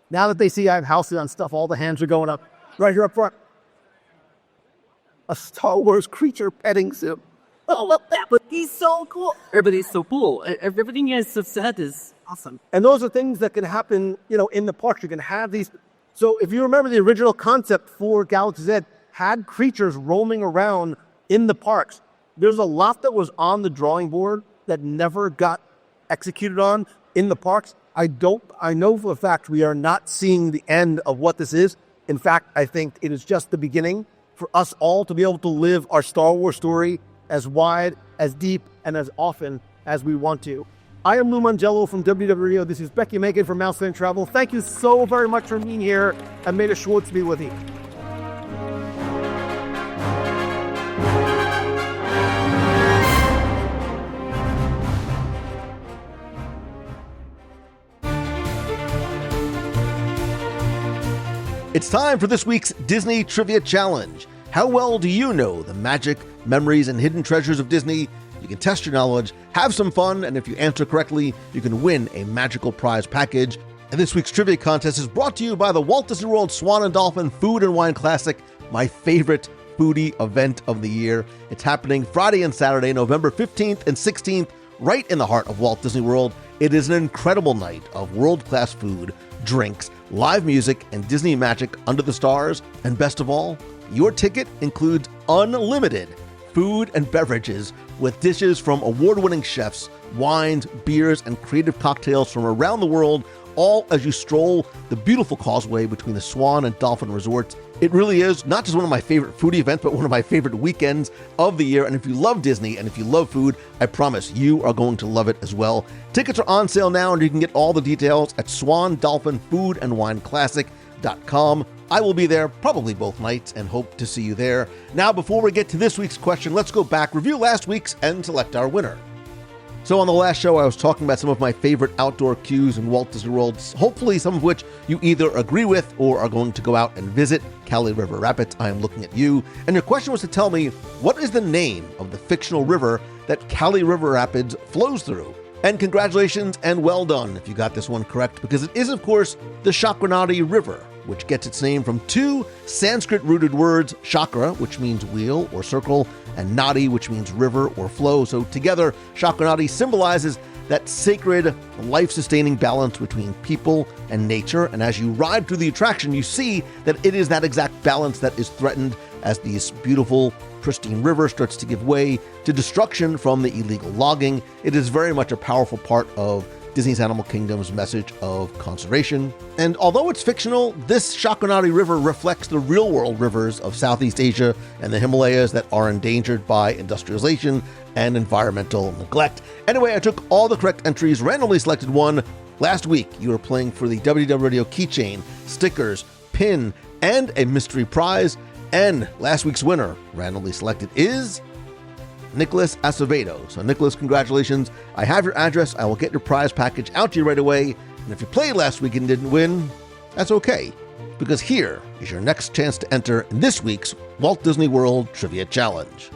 Speaker 9: Now that they see I have Halcyon stuff, all the hands are going up. Right here up front. A Star Wars creature petting sim.
Speaker 13: Oh, look that, but he's so cool. Everybody's so cool. Everything you guys have said is awesome.
Speaker 9: And those are things that can happen, in the parks. You can have these. So if you remember the original concept for Galaxy's Edge had creatures roaming around in the parks. There's a lot that was on the drawing board that never got executed on in the parks. I know for a fact we are not seeing the end of what this is. In fact, I think it is just the beginning for us all to be able to live our Star Wars story as wide, as deep, and as often as we want to. I am Lou Mangello from WWRio. This is Becky Macon from Mouse Fan Travel. Thank you so very much for being here, and may the Schwartz be with you.
Speaker 4: It's time for this week's Disney Trivia Challenge. How well do you know the magic, memories, and hidden treasures of Disney? You can test your knowledge, have some fun, and if you answer correctly, you can win a magical prize package. And this week's trivia contest is brought to you by the Walt Disney World Swan and Dolphin Food and Wine Classic, my favorite foodie event of the year. It's happening Friday and Saturday, November 15th and 16th, right in the heart of Walt Disney World. It is an incredible night of world-class food, drinks, live music, and Disney magic under the stars. And best of all, your ticket includes unlimited food and beverages with dishes from award-winning chefs, wines, beers, and creative cocktails from around the world, all as you stroll the beautiful causeway between the Swan and Dolphin resorts. It really is not just one of my favorite foodie events, but one of my favorite weekends of the year. And if you love Disney and if you love food, I promise you are going to love it as well. Tickets are on sale now, and you can get all the details at swandolphinfoodandwineclassic.com. I will be there probably both nights and hope to see you there. Now, before we get to this week's question, let's go back, review last week's, and select our winner. So on the last show, I was talking about some of my favorite outdoor cues in Walt Disney World, hopefully some of which you either agree with or are going to go out and visit. Kali River Rapids, I am looking at you. And your question was to tell me, what is the name of the fictional river that Kali River Rapids flows through? And congratulations and well done if you got this one correct, because it is, of course, the Chakranadi River, which gets its name from two Sanskrit-rooted words, chakra, which means wheel or circle, and nadi, which means river or flow. So together, Chakranadi symbolizes that sacred, life-sustaining balance between people and nature. And as you ride through the attraction, you see that it is that exact balance that is threatened as this beautiful, pristine river starts to give way to destruction from the illegal logging. It is very much a powerful part of Disney's Animal Kingdom's message of conservation. And although it's fictional, this Chakranadi River reflects the real-world rivers of Southeast Asia and the Himalayas that are endangered by industrialization and environmental neglect. Anyway, I took all the correct entries, randomly selected one. Last week, you were playing for the WDW Radio keychain, stickers, pin, and a mystery prize. And last week's winner, randomly selected, is Nicholas Acevedo. So Nicholas, congratulations. I have your address. I will get your prize package out to you right away. And if you played last week and didn't win, that's okay, because here is your next chance to enter in this week's Walt Disney World Trivia Challenge.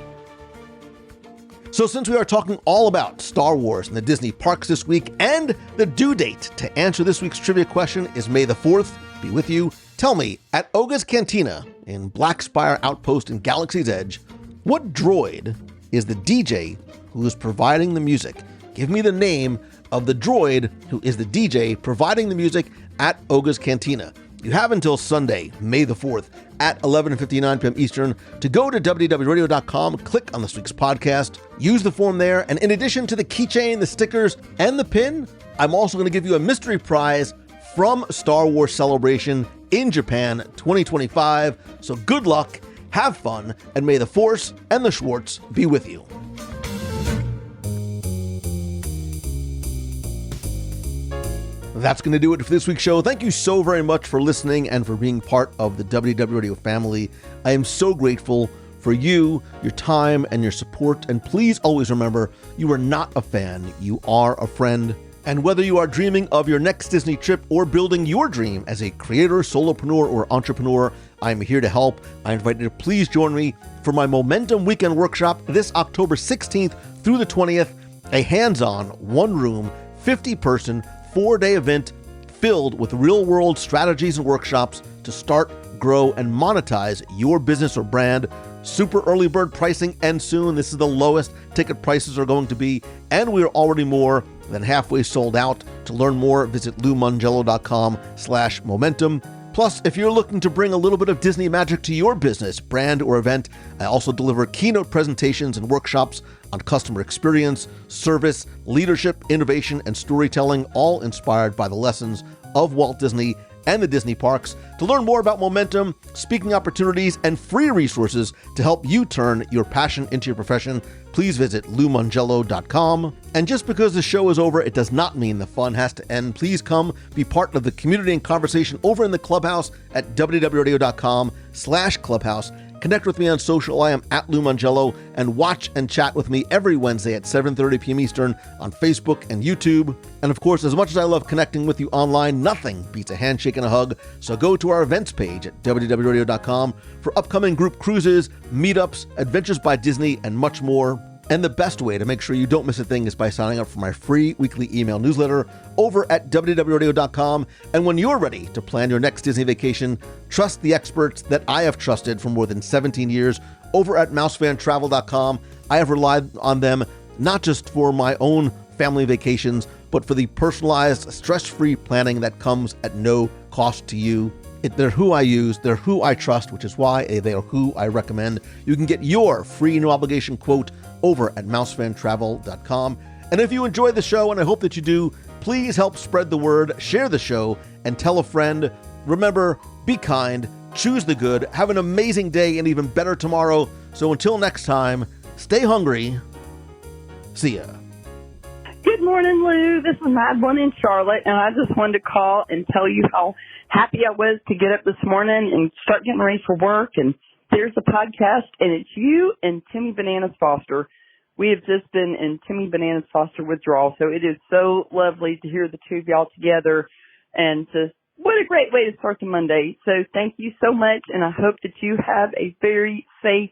Speaker 4: So since we are talking all about Star Wars and the Disney parks this week, and the due date to answer this week's trivia question is May the 4th, be with you, tell me, at Oga's Cantina in Black Spire Outpost in Galaxy's Edge, what droid is the DJ who is providing the music? Give me the name of the droid who is the DJ providing the music at Oga's Cantina. You have until Sunday, May the 4th at 11:59 p.m. Eastern to go to www.radio.com, click on this week's podcast, use the form there, and in addition to the keychain, the stickers, and the pin, I'm also going to give you a mystery prize from Star Wars Celebration in Japan 2025. So good luck, have fun, and may the Force and the Schwartz be with you. That's going to do it for this week's show. Thank you so very much for listening and for being part of the WDW Radio family. I am so grateful for you, your time, and your support. And please always remember, you are not a fan, you are a friend. And whether you are dreaming of your next Disney trip or building your dream as a creator, solopreneur, or entrepreneur, I'm here to help. I invite you to please join me for my Momentum Weekend Workshop this October 16th through the 20th, a hands-on, one-room, 50-person, 4-day event filled with real-world strategies and workshops to start, grow, and monetize your business or brand. Super early bird pricing ends soon. This is the lowest ticket prices are going to be, and we are already more than halfway sold out. To learn more, visit loumongello.com/momentum. Plus, if you're looking to bring a little bit of Disney magic to your business, brand, or event, I also deliver keynote presentations and workshops on customer experience, service, leadership, innovation, and storytelling, all inspired by the lessons of Walt Disney and the Disney parks. To learn more about Momentum, speaking opportunities, and free resources to help you turn your passion into your profession, please visit loumongello.com. And just because the show is over, it does not mean the fun has to end. Please come be part of the community and conversation over in the clubhouse at www.radio.com/clubhouse. Connect with me on social. I am at Lou Mangello, and watch and chat with me every Wednesday at 7:30 p.m. Eastern on Facebook and YouTube. And of course, as much as I love connecting with you online, nothing beats a handshake and a hug. So go to our events page at www.radio.com for upcoming group cruises, meetups, adventures by Disney, and much more. And the best way to make sure you don't miss a thing is by signing up for my free weekly email newsletter over at www.radio.com. And when you're ready to plan your next Disney vacation, trust the experts that I have trusted for more than 17 years over at mousefantravel.com. I have relied on them not just for my own family vacations, but for the personalized, stress-free planning that comes at no cost to you. They're who I use, they're who I trust, which is why they are who I recommend. You can get your free no obligation quote over at mousefantravel.com. And if you enjoy the show, and I hope that you do, please help spread the word, share the show, and tell a friend. Remember, be kind, choose the good, have an amazing day, and even better tomorrow. So until next time, stay hungry. See ya.
Speaker 14: Good morning, Lou. This is Madeline in Charlotte, and I just wanted to call and tell you how happy I was to get up this morning and start getting ready for work. And there's a podcast, and it's you and Timmy Bananas Foster. We have just been in Timmy Bananas Foster withdrawal, so it is so lovely to hear the two of y'all together. And just what a great way to start the Monday. So thank you so much, and I hope that you have a very safe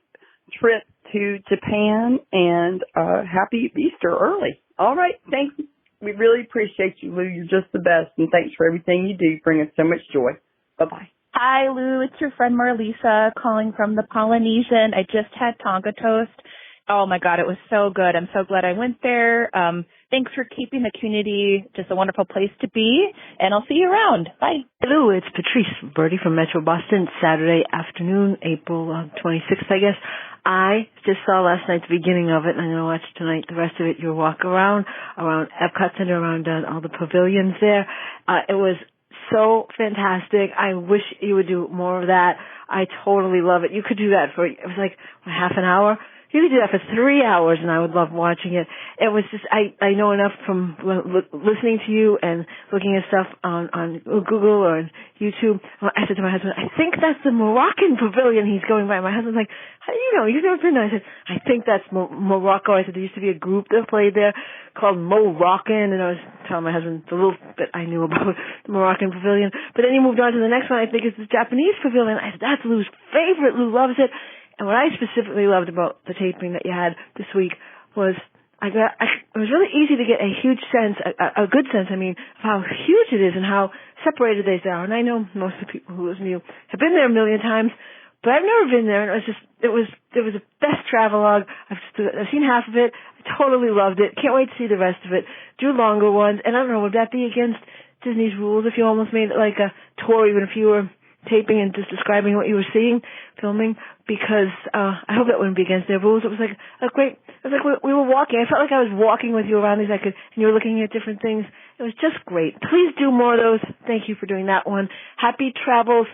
Speaker 14: trip to Japan, and happy Easter early. All right, thanks. We really appreciate you, Lou. You're just the best, and thanks for everything you do. You bring us so much joy. Bye-bye.
Speaker 15: Hi, Lou. It's your friend Marlisa calling from the Polynesian. I just had Tonga toast. Oh, my God, it was so good. I'm so glad I went there. Thanks for keeping the community just a wonderful place to be, and I'll see you around. Bye.
Speaker 16: Hello, it's Patrice Birdie from Metro Boston, Saturday afternoon, April 26th, I guess. I just saw last night the beginning of it, and I'm going to watch tonight the rest of it. Your walk around Epcot Center, around all the pavilions there. It was so fantastic. I wish you would do more of that. I totally love it. You could do that it was like half an hour. You could do that for 3 hours, and I would love watching it. It was just, I know enough from listening to you and looking at stuff on Google or on YouTube. I said to my husband, I think that's the Moroccan pavilion he's going by. My husband's like, how do you know? You've never been there. I said, I think that's Morocco. I said, there used to be a group that played there called Moroccan, and I was telling my husband the little bit I knew about the Moroccan pavilion. But then he moved on to the next one. I think it's the Japanese pavilion. I said, that's Lou's favorite. Lou loves it. And what I specifically loved about the taping that you had this week was it was really easy to get a huge sense, a good sense, of how huge it is and how separated they are. And I know most of the people who listen to you have been there a million times, but I've never been there. And it was the best travelogue. I've seen half of it. I totally loved it. Can't wait to see the rest of it. Do longer ones. And I don't know, would that be against Disney's rules if you almost made it like a tour, even if you were taping and just describing what you were seeing, filming? Because I hope that wouldn't be against their rules. It was like we were walking. I felt like I was walking with you around these, and you were looking at different things. It was just great. Please do more of those. Thank you for doing that one. Happy travels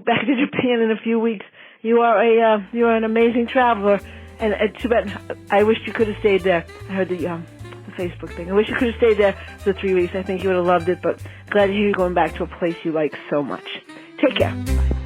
Speaker 16: back to Japan in a few weeks. You are an amazing traveler, and too bad. I wish you could have stayed there. I heard the Facebook thing. I wish you could have stayed there for 3 weeks. I think you would have loved it, but glad to hear you going back to a place you like so much. Take care. Bye.